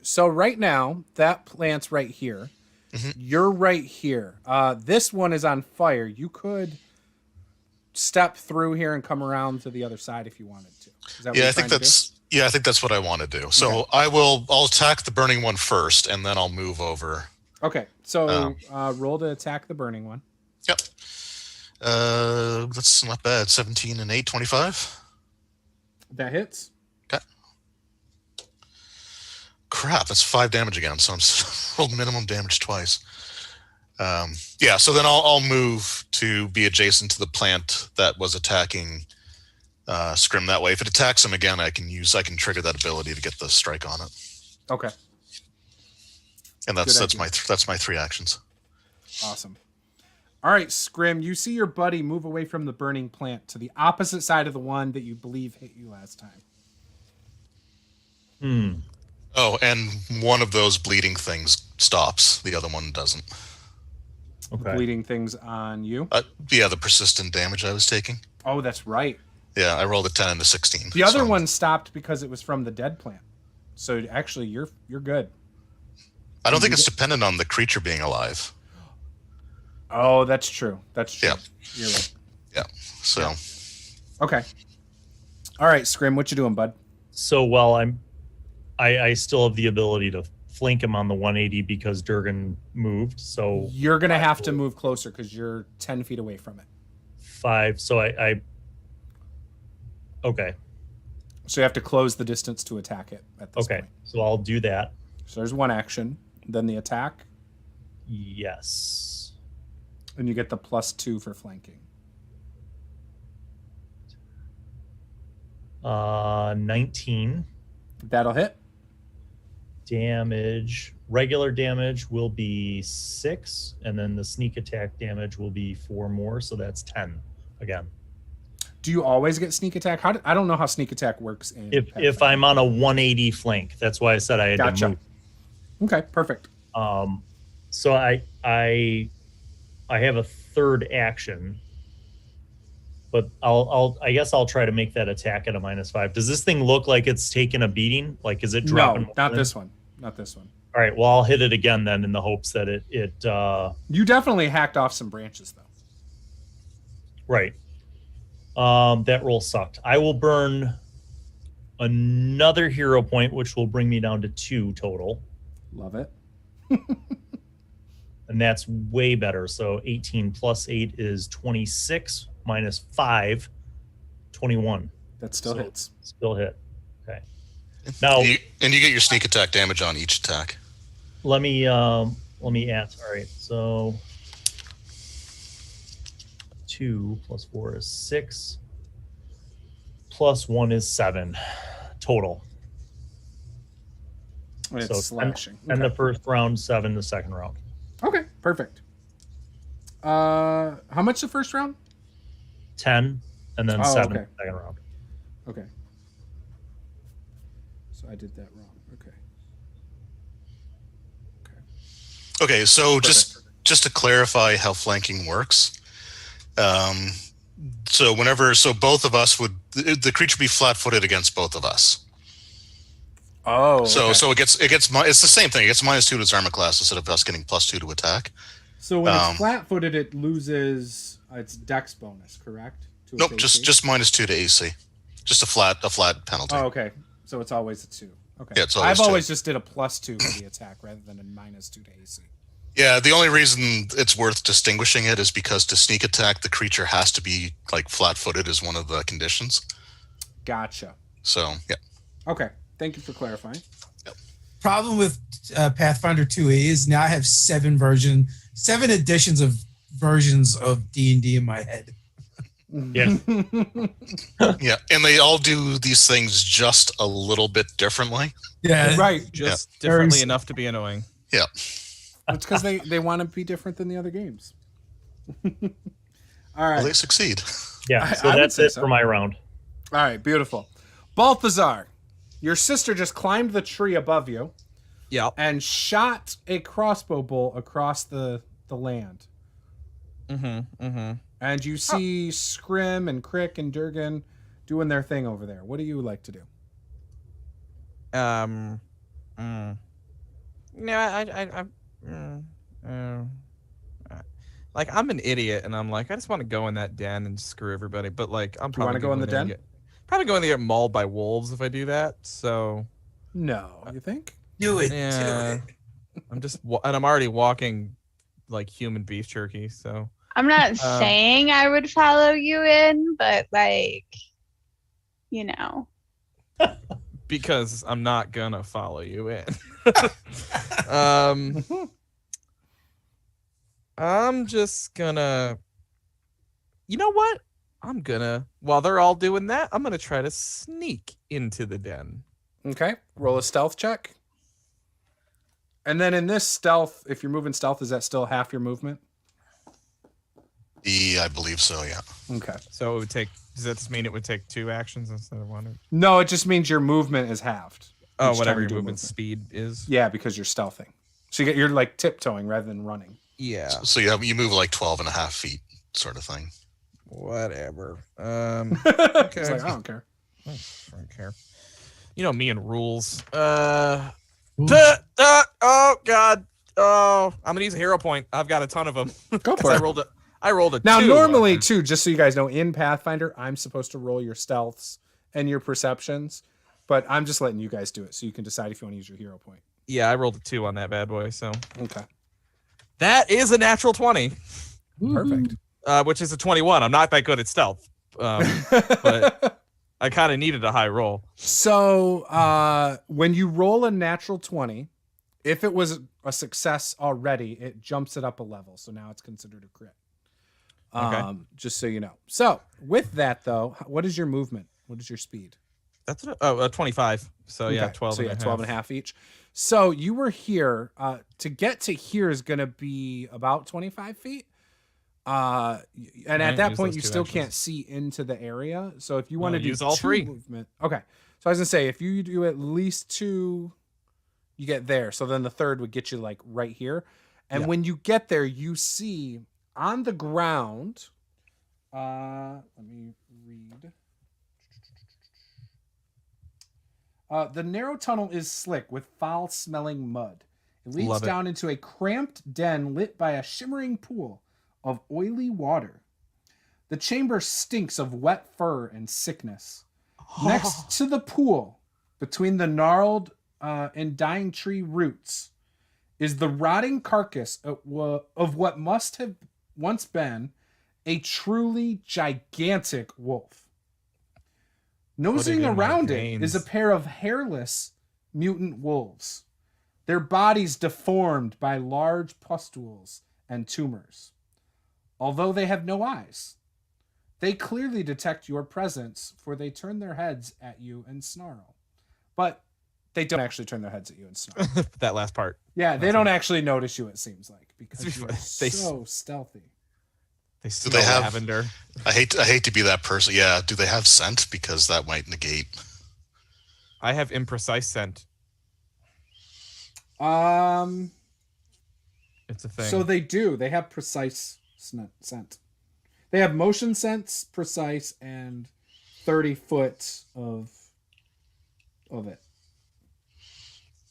So right now, that plant's right here. Mm-hmm. You're right here. This one is on fire. You could step through here and come around to the other side if you wanted to. Is that what I think that's what I want to do. So Okay. I'll attack the burning one first, and then I'll move over. Okay, so roll to attack the burning one. Yep. That's not bad. 17 and 8, 25. That hits. Okay. Crap, that's 5 damage again. So I'm rolled minimum damage twice. So then I'll move to be adjacent to the plant that was attacking Scrim that way. If it attacks him again, I can trigger that ability to get the strike on it. Okay. And that's my 3 actions. Awesome. All right, Scrim, you see your buddy move away from the burning plant to the opposite side of the one that you believe hit you last time. Oh, and one of those bleeding things stops. The other one doesn't. Okay. Bleeding things on you. The persistent damage I was taking. Oh, that's right. Yeah, I rolled a 10 and a 16. The other one stopped because it was from the dead plant. So actually, you're good. I don't think it's dependent on the creature being alive. Oh, that's true. That's true. Yeah. You're right. Yeah. So. Okay. All right, Scrim, what you doing, bud? So while I still have the ability to flank him on the 180 because Durgan moved. So You're gonna have to move closer because you're 10 feet away from it. 5. So I okay. So you have to close the distance to attack it at this Okay. point. So I'll do that. So there's one action, then the attack, Yes. and you get the +2 for flanking. 19 That'll hit. damage. Regular damage will be 6, and then the sneak attack damage will be 4 more, so that's 10 again. Do you always get sneak attack? I don't know how sneak attack works in If I'm on a 180 flank, that's why I said I had to Gotcha. move. Okay, perfect. So I have a third action, but I guess I'll try to make that attack at a -5. Does this thing look like it's taking a beating? Like, is it dropping? No, not this one. Not this one. All right. Well, I'll hit it again then, in the hopes that it You definitely hacked off some branches though. right. That roll sucked. I will burn another hero point, which will bring me down to 2 total. Love it. And that's way better. So 18 plus 8 is 26 minus 5, 21. That still So- hits. Still hit. Okay. Now You get your sneak attack damage on each attack. let me add. All right. So 2 plus 4 is 6. Plus 1 is 7 total. It's So slashing. And Okay. the first round, 7 the second round. Okay, perfect. How much the first round? 10 and then Oh, 7 okay. the second round. Okay. So I did that wrong. Okay. Okay, so just to clarify how flanking works. So both of us the creature be flat-footed against both of us. Oh. So okay. so it's the same thing. It gets -2 to its armor class instead of us getting +2 to attack. So when it's flat-footed, it loses its dex bonus, correct? To its Nope, AC? just -2 to AC. Just a flat penalty. Oh, okay. So it's always a 2. Okay. Yeah, it's always I've 2. always just did a +2 for the attack rather than a -2 to AC. Yeah, the only reason it's worth distinguishing it is because to sneak attack, the creature has to be like flat-footed as one of the conditions. Gotcha. So, yeah. Okay. Thank you for clarifying. Problem with Pathfinder 2e is now I have 7 editions of versions of D&D in my head. Yeah. Yeah, and they all do these things just a little bit differently. Yeah, Right. Just differently enough to be annoying. Yeah. It's because they want to be different than the other games. All right. Well, they succeed. Yeah. So I would that's say it so. for my round. All right. Beautiful. Balthazar, your sister just climbed the tree above you Yeah. and shot a crossbow bolt across the land. And you see Scrim and Crick and Durgan doing their thing over there. What do you like to do? Like I'm an idiot, and I'm like, I just want to go in that den and screw everybody. But like, I'm Do you want to go in the den? Probably going to get mauled by wolves if I do that. So No, you think? do it. yeah, Do it. and I'm already walking like human beef jerky. So I'm not saying I would follow you in, but like, you know. because I'm not gonna follow you in. I'm just gonna. You know what? While they're all doing that, I'm gonna try to sneak into the den. Okay. Roll a stealth check. And then in this stealth, if you're moving stealth, is that still half your movement? I believe so, yeah. Okay. So it would take. Does that just mean it would take 2 actions instead of 1? No, it just means your movement is halved. Oh, each whatever time your you do a movement speed is. Yeah, because you're stealthing. So you're like tiptoeing rather than running. Yeah. So you move like 12 and a half feet sort of thing. Whatever. Okay. It's like, I don't care. I don't care. You know me and rules. Ooh. Oh God. Oh, I'm gonna use a hero point. I've got a ton of them. Go for it. I rolled a Now, 2 normally, on them. too, just so you guys know, in Pathfinder, I'm supposed to roll your stealths and your perceptions, but I'm just letting you guys do it so you can decide if you want to use your hero point. Yeah, I rolled a 2 on that bad boy. So Okay. that is a natural 20, Perfect. which is a 21. I'm not that good at stealth, but I kind of needed a high roll. So when you roll a natural 20, if it was a success already, it jumps it up a level. So now it's considered a crit. Okay. Just so you know. So with that, though, what is your movement? What is your speed? That's 25. So yeah, Okay. 12. So and yeah, a 12 half. and a half each. So you were here. To get to here is going to be about 25 feet. And at that use point, those you 2 still actions. can't see into the area. So if you want to do use all 2 3. movement, okay. So I was gonna say if you do at least 2, you get there. So then the third would get you like right here. And Yeah. when you get there, you see on the ground. Let me read. The narrow tunnel is slick with foul-smelling mud. It leads Love it. down into a cramped den lit by a shimmering pool of oily water. The chamber stinks of wet fur and sickness. Next to the pool, between the gnarled and dying tree roots, is the rotting carcass of what must have once been a truly gigantic wolf. Nosing in my around it veins. is a pair of hairless mutant wolves, their bodies deformed by large pustules and tumors. Although they have no eyes, they clearly detect your presence, for they turn their heads at you and snarl. But they don't actually turn their heads at you and snarl. That last part. Yeah, they don't actually notice you, it seems like, because you're They- so stealthy. They Do smell they have? lavender. I hate to be that person. Yeah. Do they have scent? Because that might negate. I have imprecise scent. It's a thing. So they do. They have precise scent. They have motion sense, precise, and 30 foot of it.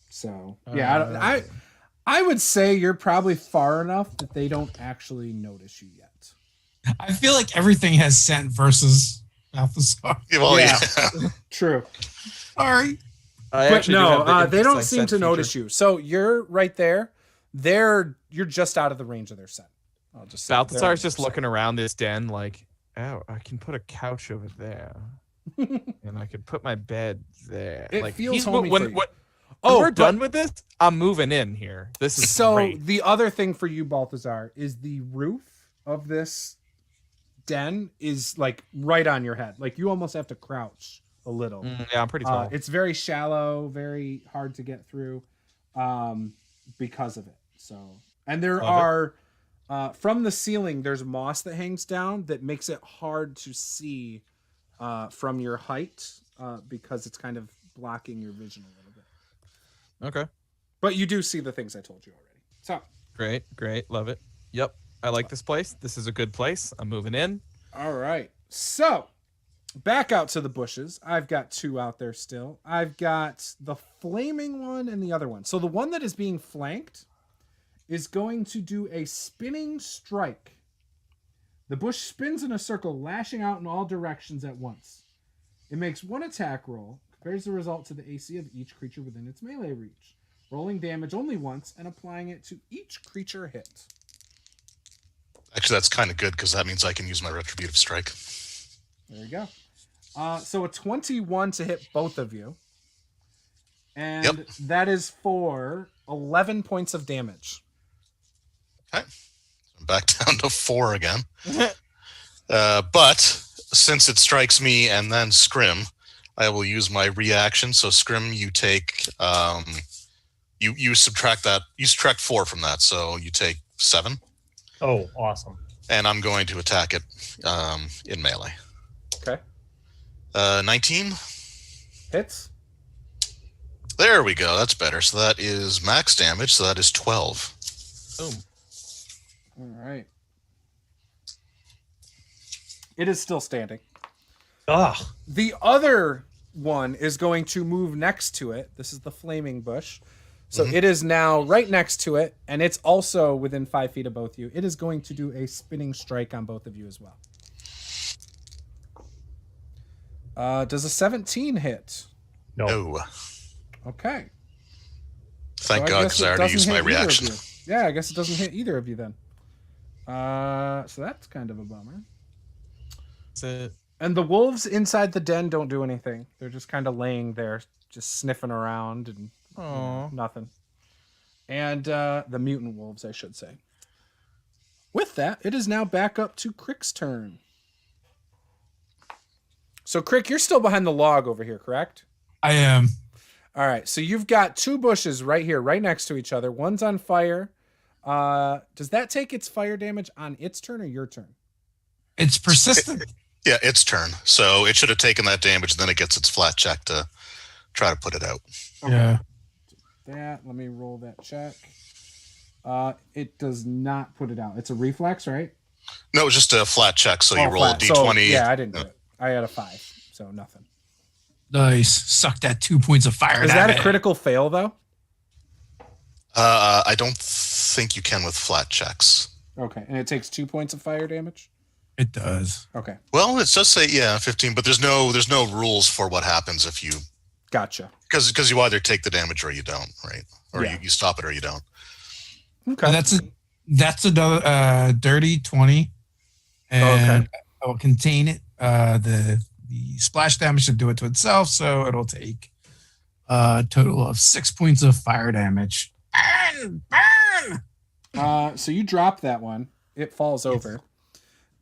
So yeah, I would say you're probably far enough that they don't actually notice you yet. I feel like everything has scent versus Balthazar. Well, Yeah. yeah. True. Sorry. I But actually do have the no, they inputs don't I seem sent to feature. notice you. So you're right there. You're just out of the range of their scent. I'll just say Balthazar's just looking around this den like, oh, I can put a couch over there. And I could put my bed there. It like feels he's- homey when, for you. when Oh, we're but- done with this, I'm moving in here. This is So great. the other thing for you, Balthazar, is the roof of this den is like right on your head. Like you almost have to crouch a little. Yeah, I'm pretty tall. It's very shallow, very hard to get through because of it. So, and there Love are from the ceiling, there's moss that hangs down that makes it hard to see from your height because it's kind of blocking your vision a little bit. Okay. But you do see the things I told you already. So, Great. Love it. Yep. I like this place. This is a good place. I'm moving in. all right. So, back out to the bushes. I've got two out there still. I've got the flaming one and the other one. So, the one that is being flanked is going to do a spinning strike. The bush spins in a circle, lashing out in all directions at once. It makes one attack roll, compares the result to the AC of each creature within its melee reach, rolling damage only once and applying it to each creature hit. Actually, that's kind of good because that means I can use my retributive strike. There you go. So a 21 to hit both of you. And Yep. that is for 11 points of damage. Okay. I'm back down to 4 again. But since it strikes me and then Scrim, I will use my reaction. So Scrim, you take you subtract that. You subtract 4 from that, so you take 7. Oh, awesome. And I'm going to attack it in melee. Okay. 19. Hits. There we go. That's better. So that is max damage. So that is 12. Boom. All right. It is still standing. Ah, The other one is going to move next to it. This is the flaming bush. So it is now right next to it, and it's also within 5 feet of both you. It is going to do a spinning strike on both of you as well. Does a 17 hit? no. No. Okay. Thank So God, guess because I it already doesn't used my hit either of reaction. you. Yeah, I guess it doesn't hit either of you then. So that's kind of a bummer. That's it. And the wolves inside the den don't do anything. They're just kind of laying there, just sniffing around and Aw. nothing. And the mutant wolves, I should say. With that, it is now back up to Crick's turn. So, Crick, you're still behind the log over here, correct? I am. All right. So you've got two bushes right here, right next to each other. One's on fire. Does that take its fire damage on its turn or your turn? It's persistent. Yeah, its turn. So it should have taken that damage, and then it gets its flat check to try to put it out. Yeah. Let me roll that check. It does not put it out. It's a reflex, right? No, it was just a flat check. So you roll flat. a d20. So, yeah, I didn't do it. I had a 5, so nothing. Nice. Suck that 2 points of fire. Is that a damage. critical fail, though? I don't think you can with flat checks. Okay, and it takes 2 points of fire damage? It does. Okay, Well, it does say 15, but there's no rules for what happens if you gotcha. because you either take the damage or you don't, right? Or Yeah. you stop it or you don't. Okay. That's a dirty 20, and Okay. I will contain it. The splash damage should do it to itself, so it'll take a total of 6 points of fire damage. Burn! So you drop that one. It falls over.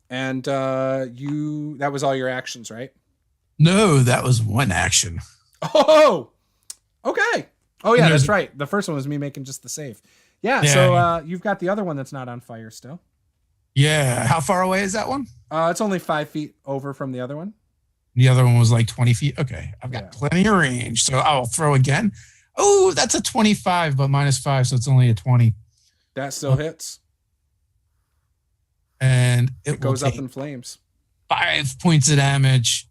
And that was all your actions, right? No, that was one action. Oh, okay. Oh, yeah, There's- that's right. The first one was me making just the save. Yeah, Yeah. so you've got the other one that's not on fire still. Yeah. How far away is that one? It's only 5 feet over from the other one. The other one was like 20 feet. Okay. I've got Yeah. plenty of range. So I'll throw again. Oh, that's a 25, but -5. So it's only a 20. That still hits. And It will goes up take in flames. 5 points of damage.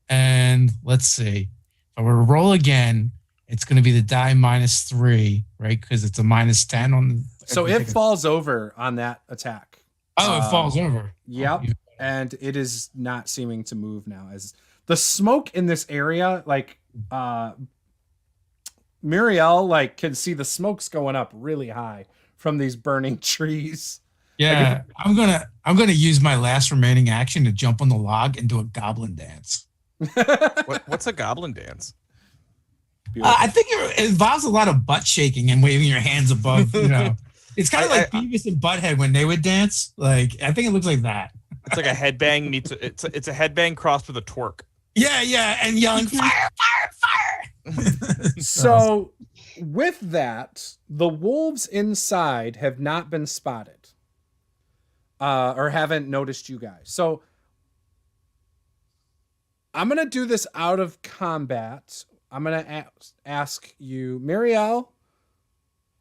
And let's see. If I were to roll again, it's going to be the die -3, right? Because it's a -10 on the. So it falls over on that attack. Oh, it falls over. Yep. Even better. and it is not seeming to move now. As the smoke in this area, like Muriel, like can see the smoke's going up really high from these burning trees. Yeah, I'm gonna use my last remaining action to jump on the log and do a goblin dance. What's a goblin dance? I think it involves a lot of butt shaking and waving your hands above. It's kind of like Beavis and Butthead when they would dance. Like I think it looks like that. It's like a headbang meets it's a headbang crossed with a twerk. Yeah, and yelling fire, fire, fire. So with that, the wolves inside have not been spotted, or haven't noticed you guys. So I'm gonna do this out of combat. I'm gonna ask you, Muriel,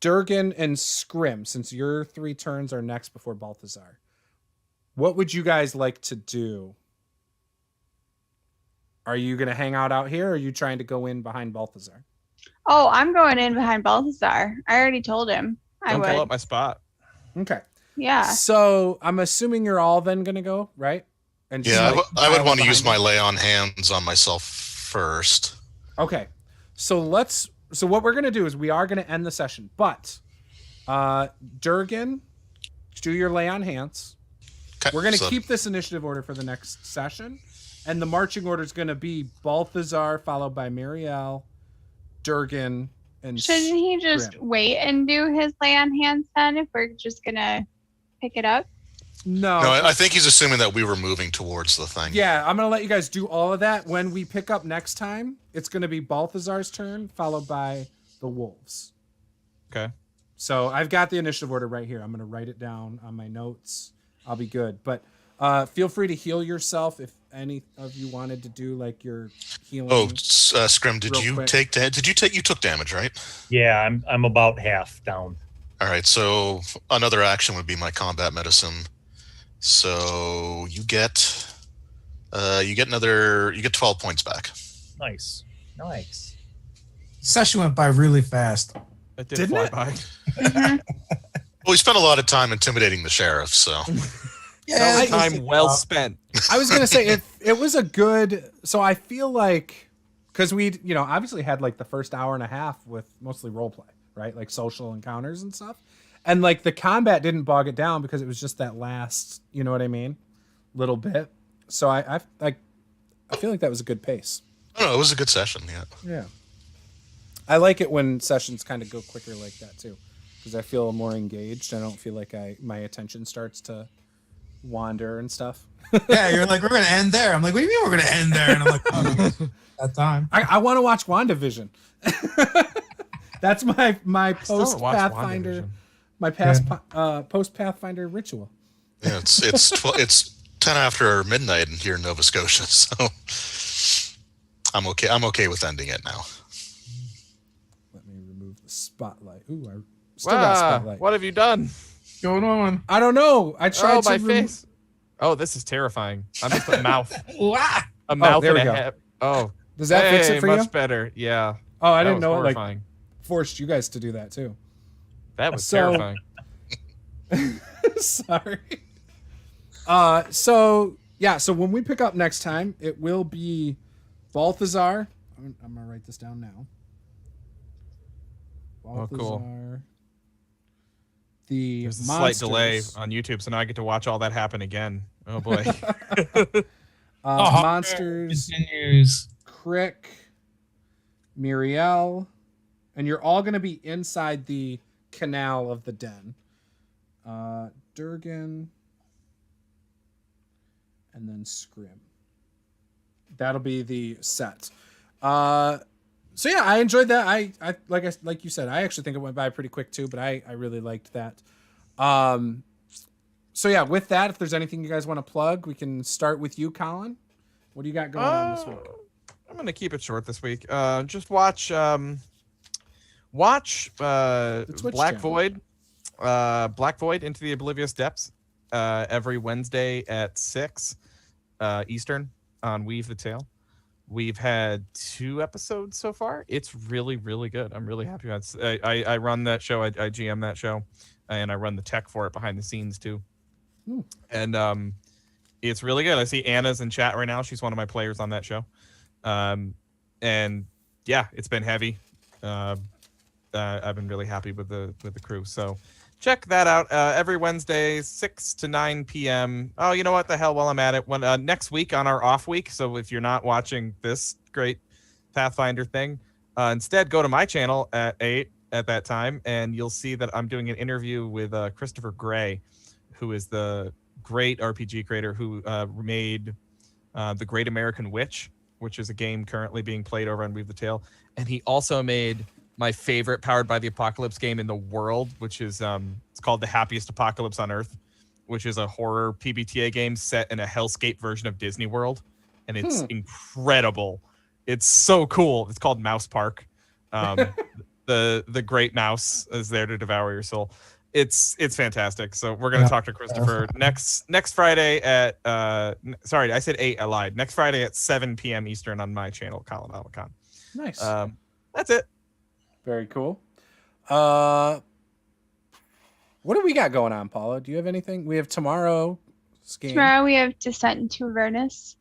Durgan, and Scrim, since your 3 turns are next before Balthazar. What would you guys like to do? Are you going to hang out here, or are you trying to go in behind Balthazar? Oh, I'm going in behind Balthazar. I already told him I Don't would. pull up my spot. Okay. Yeah. So I'm assuming you're all then going to go, right? And just, Yeah, like, I would want to behind use him? my lay on hands on myself first. Okay. So what we're going to do is we are going to end the session, but Durgan, do your lay on hands. Okay, We're going to so- keep this initiative order for the next session, and the marching order is going to be Balthazar followed by Muriel, Durgan, and Shouldn't he just Scrim. wait and do his lay on hands then if we're just going to pick it up? No, No, I think he's assuming that we were moving towards the thing. yeah, I'm going to let you guys do all of that. When we pick up next time, it's going to be Balthazar's turn followed by the wolves. Okay. So I've got the initiative order right here. I'm going to write it down on my notes. I'll be good. But feel free to heal yourself if any of you wanted to do like your healing. Oh, Scrim, did Real you quick. take? You took damage, right? Yeah, I'm about half down. All right. So another action would be my combat medicine. So you get 12 points back. Nice. Session went by really fast. It did Didn't fly it? by. Mhm. Well, we spent a lot of time intimidating the sheriff, so Yeah, That was time well spent. I was going to say it was a good. So I feel like because we, obviously had like the first hour and a half with mostly role play, right? Like social encounters and stuff. And like the combat didn't bog it down because it was just that last, you know what I mean? Little bit. So I feel like that was a good pace. I don't know. It was a good session. Yeah. Yeah. I like it when sessions kind of go quicker like that too, because I feel more engaged. I don't feel like my attention starts to wander and stuff. Yeah, you're like, we're gonna end there. I'm like, what do you mean we're gonna end there? And I'm like, oh, that time. I want to watch WandaVision. That's my still haven't post watched Pathfinder, WandaVision. my post Pathfinder ritual. Yeah. It's 10 after midnight here in Nova Scotia, so I'm okay. I'm okay with ending it now. Let me remove the spotlight. Ooh, I still got spotlight. What have you done? What's going on? I don't know. I tried Oh, to my face. Oh, this is terrifying. I'm just a mouth. Wow. A mouth there and we a go. head. Oh, Does that fix it for much you? better. Yeah. Oh, I That didn't was know it like horrifying. forced you guys to do that too. That was So- terrifying. Sorry. So when we pick up next time, it will be Balthazar. I'm gonna write this down now. Oh, Balthazar. cool. The There's a slight delay monsters. on YouTube, so now I get to watch all that happen again. Oh boy. Monsters, Continues. Crick, Muriel, and you're all gonna be inside the canal of the den. Durgan, and then Scrim. That'll be the set. So yeah, I enjoyed that. I like you said, I actually think it went by pretty quick too, but I really liked that. So yeah, with that, if there's anything you guys want to plug, we can start with you, Colin. What do you got going on this week? I'm gonna keep it short this week. Just watch Twitch Black channel. Void. Black Void Into the Oblivious Depths every Wednesday at 6 Eastern on Weave the Tale. We've had 2 episodes so far. It's really, really good. I'm really happy about it. I run that show. I GM that show, and I run the tech for it behind the scenes too. Hmm. And It's really good. I see Anna's in chat right now. She's one of my players on that show. And yeah, it's been heavy. I've been really happy with the crew. So check that out every Wednesday, 6 to 9 p.m. Oh, you know what the hell? While I'm at it, when next week on our off week. So if you're not watching this great Pathfinder thing, instead go to my channel at 8 at that time, and you'll see that I'm doing an interview with Christopher Gray, who is the great RPG creator who made The Great American Witch, which is a game currently being played over on Weave the Tale. And he also made my favorite Powered by the Apocalypse game in the world, which is it's called The Happiest Apocalypse on Earth, which is a horror PBTA game set in a hellscape version of Disney World. And it's incredible. It's so cool. It's called Mouse Park. The great mouse is there to devour your soul. It's fantastic. So we're going to talk to Christopher next Friday at sorry, I said 8, I lied. Next Friday at 7 p.m. Eastern on my channel, Colinomicon. Nice. That's it. Very cool. What do we got going on, Paula? Do you have anything? We have tomorrow's game. Tomorrow we have Descent into Avernus.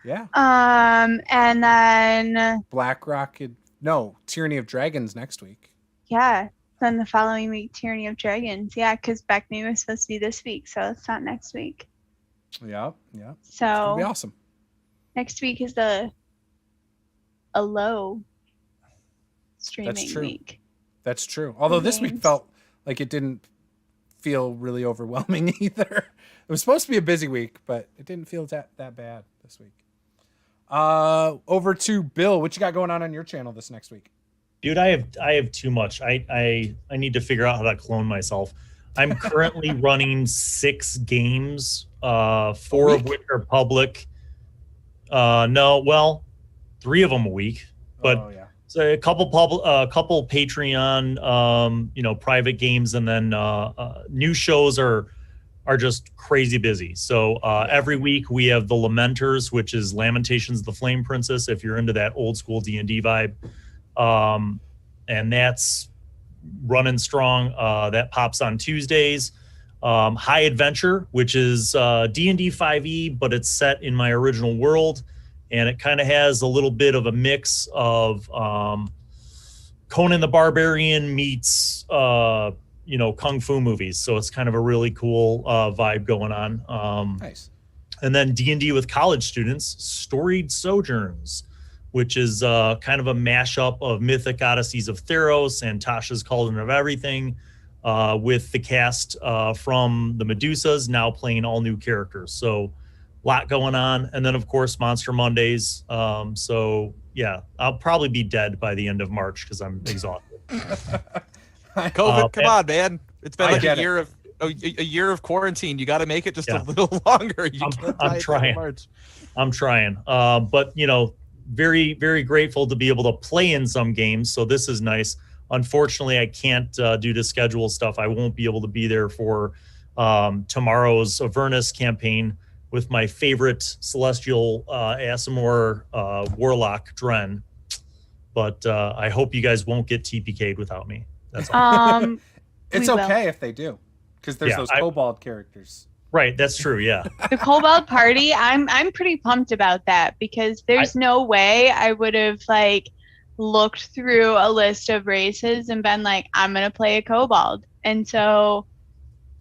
Yeah. And then Tyranny of Dragons next week. yeah, then the following week Tyranny of Dragons. Yeah, because Beckme was supposed to be this week, so it's not next week. Yeah, yeah. So It'll be awesome. next week is a low streaming week. That's true. Although this week Games. felt like it didn't feel really overwhelming either. It was supposed to be a busy week, but it didn't feel that bad this week. Over to Bill. What you got going on your channel this next week? Dude, I have too much. I need to figure out how to clone myself. I'm currently running 6 games, 4 of which are public. 3 of them a week, but so a couple Patreon, private games, and then new shows are just crazy busy. So every week we have the Lamenters, which is Lamentations of the Flame Princess, if you're into that old school D&D vibe. And that's running strong. That pops on Tuesdays. High Adventure, which is D&D 5e, but it's set in my original world. And it kind of has a little bit of a mix of Conan the Barbarian meets kung fu movies. So it's kind of a really cool vibe going on. Nice. And then D&D with college students, Storied Sojourns, which is kind of a mashup of Mythic Odysseys of Theros and Tasha's Cauldron of Everything, with the cast from the Medusas now playing all new characters. So a lot going on. And then, of course, Monster Mondays. So, yeah, I'll probably be dead by the end of March because I'm exhausted. COVID, come on, man. It's been like a year of quarantine. You got to make it just a little longer. I'm trying. I'm trying. But, very, very grateful to be able to play in some games. So this is nice. Unfortunately, I can't due to schedule stuff. I won't be able to be there for tomorrow's Avernus campaign with my favorite celestial Asimor warlock, Dren. But I hope you guys won't get TPK'd without me. That's all. It's okay if they do, because there's those kobold characters. Right, that's true. Yeah. The Kobold Party, I'm pretty pumped about that because there's no way I would have looked through a list of races and been like, I'm gonna play a kobold, and so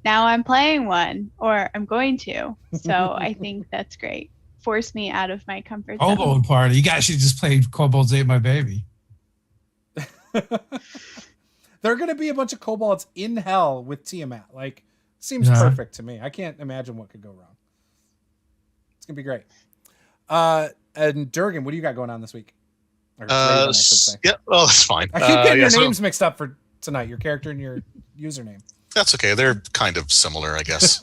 now I'm playing one, or I'm going to. So I think that's great. Force me out of my comfort zone. Kobold Party. You guys should just play Kobolds Ate My Baby. There are going to be a bunch of kobolds in hell with Tiamat. Seems perfect to me. I can't imagine what could go wrong. It's going to be great. And Durgan, what do you got going on this week? Or Draven, I should say. Yeah, well, that's fine. I keep getting your names mixed up for tonight, your character and your username. That's okay. They're kind of similar, I guess.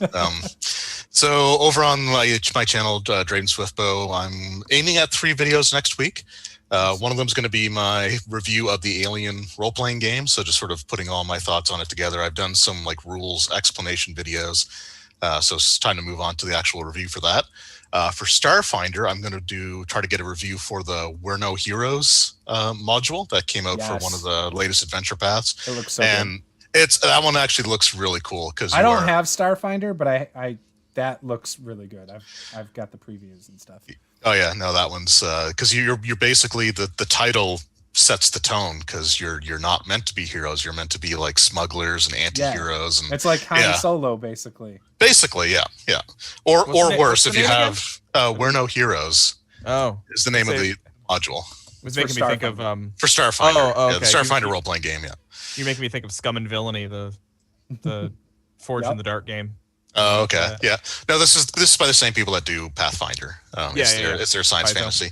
So over on my channel, Draven Swiftbow, I'm aiming at 3 videos next week. One of them is going to be my review of the Alien role-playing game. So just sort of putting all my thoughts on it together. I've done some rules explanation videos. So it's time to move on to the actual review for that. For Starfinder, I'm going to try to get a review for the We're No Heroes module that came out for one of the latest adventure paths. It looks so good. That one actually looks really cool because I don't have Starfinder, but I that looks really good. I've got the previews and stuff. Oh yeah, no, that one's because you're basically the title sets the tone because you're not meant to be heroes. You're meant to be like smugglers and anti-heroes, and it's like Han Solo, basically. Basically, yeah. Or worse, if you have "We're No Heroes." Oh, is the name of the module. It's making me think of for Starfinder. Oh, okay. The Starfinder role playing game. Yeah. You're making me think of Scum and Villainy, the Forge in the Dark game. Oh, okay. Yeah. No, this is by the same people that do Pathfinder. It's their science fantasy.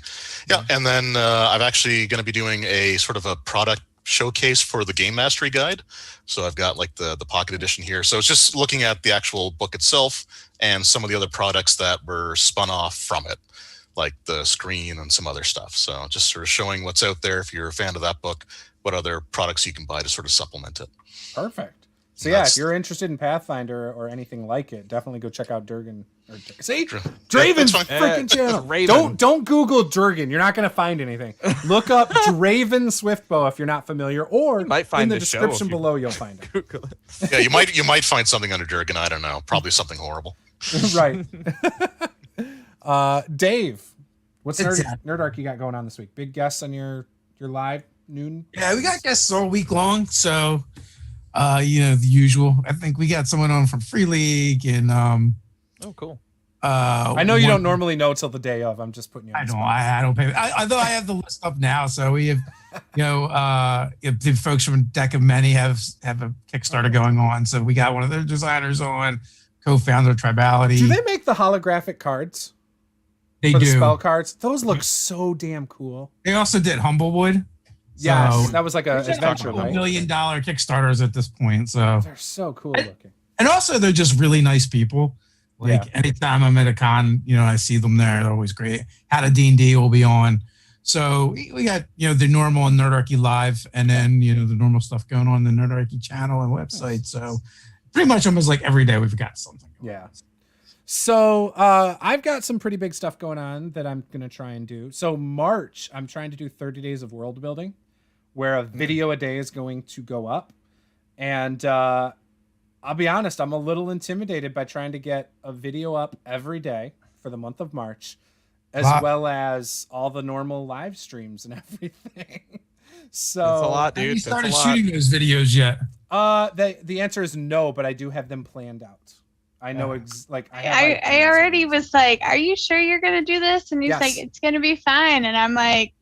Yeah. And then I'm actually going to be doing a sort of a product showcase for the Game Mastery Guide. So I've got like the pocket edition here. So it's just looking at the actual book itself and some of the other products that were spun off from it, like the screen and some other stuff. So just sort of showing what's out there. If you're a fan of that book, what other products you can buy to sort of supplement it. Perfect. So yeah, if you're interested in Pathfinder or anything like it, definitely go check out Draven's freaking channel. Don't Google Durgan. You're not going to find anything. Look up Draven Swiftbow if you're not familiar, or you might find in the description below you'll find it. Google it. Yeah, you might find something under Durgan. I don't know. Probably something horrible. Right. Dave, what's Nerdarchy got going on this week? Big guests on your live noon? Yeah, we got guests all week long, so the usual. I think we got someone on from Free League and oh, cool. I know you don't normally know till the day of. I'm just putting you on. I don't pay. Although I have the list up now, so we have, the folks from Deck of Many have a Kickstarter going on. So we got one of their designers on, co-founder of Tribality. Do they make the holographic cards? They do. The spell cards. Those look so damn cool. They also did Humblewood. Yes, that was like an adventure, right? $1 million Kickstarters at this point. So they're so cool looking. And also they're just really nice people. Like anytime I'm at a con, I see them there. They're always great. Had a D&D will be on. So we got, the normal and Nerdarchy Live, and then, the normal stuff going on the Nerdarchy channel and website. So pretty much almost like every day we've got something going on. So I've got some pretty big stuff going on that I'm going to try and do. So March, I'm trying to do 30 days of world building, where a video a day is going to go up. And I'll be honest, I'm a little intimidated by trying to get a video up every day for the month of March, as well as all the normal live streams and everything. So that's a lot, dude. Have you started shooting those videos yet? The answer is no, but I do have them planned out. I know I already was like, "Are you sure you're gonna do this?" And he's like, "It's gonna be fine." And I'm like,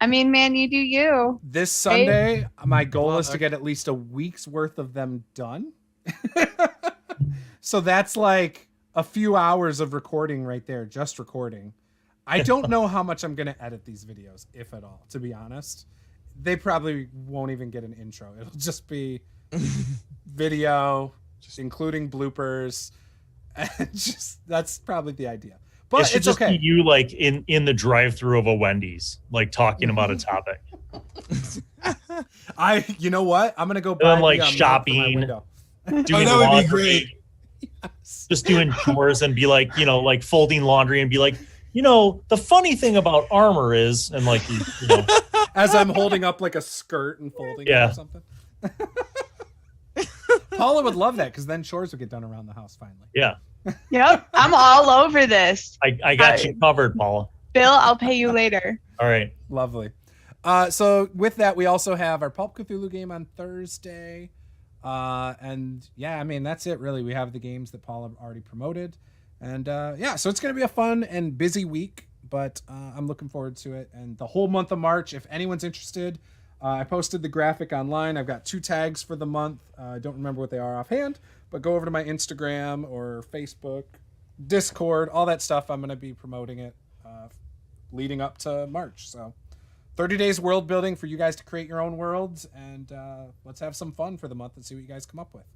I mean, man, you do you. This Sunday, my goal is to get at least a week's worth of them done. So that's like a few hours of recording right there, just recording. I don't know how much I'm going to edit these videos, if at all, to be honest. They probably won't even get an intro. It'll just be video, including bloopers. And that's probably the idea. But it's okay. Be you like in the drive-through of a Wendy's, like talking about a topic. You know what? I'm gonna go buy like shopping, doing that would laundry, be great. Yes. Just doing chores and be like, like folding laundry and be like, the funny thing about armor is, and like, as I'm holding up like a skirt and folding it or something. Paula would love that because then chores would get done around the house finally. Yeah. Yep, I'm all over this. I got you covered, Paula. Bill, I'll pay you later. All right. Lovely. So with that, we also have our Pulp Cthulhu game on Thursday. And that's it really. We have the games that Paula already promoted. And so it's going to be a fun and busy week, but I'm looking forward to it. And the whole month of March, if anyone's interested, I posted the graphic online. I've got 2 tags for the month. I don't remember what they are offhand, but go over to my Instagram or Facebook, Discord, all that stuff. I'm going to be promoting it leading up to March. So 30 days world building for you guys to create your own worlds, and let's have some fun for the month and see what you guys come up with.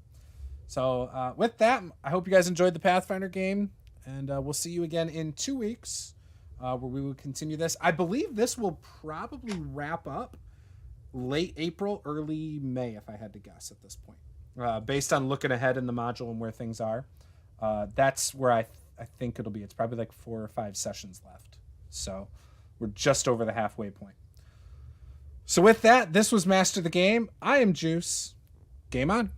So with that, I hope you guys enjoyed the Pathfinder game, and we'll see you again in 2 weeks where we will continue this. I believe this will probably wrap up late April, early May, if I had to guess at this point. Based on looking ahead in the module and where things are, that's where I think it'll be. It's probably like 4 or 5 sessions left. So we're just over the halfway point. So with that, this was Master the Game. I am Juice. Game on.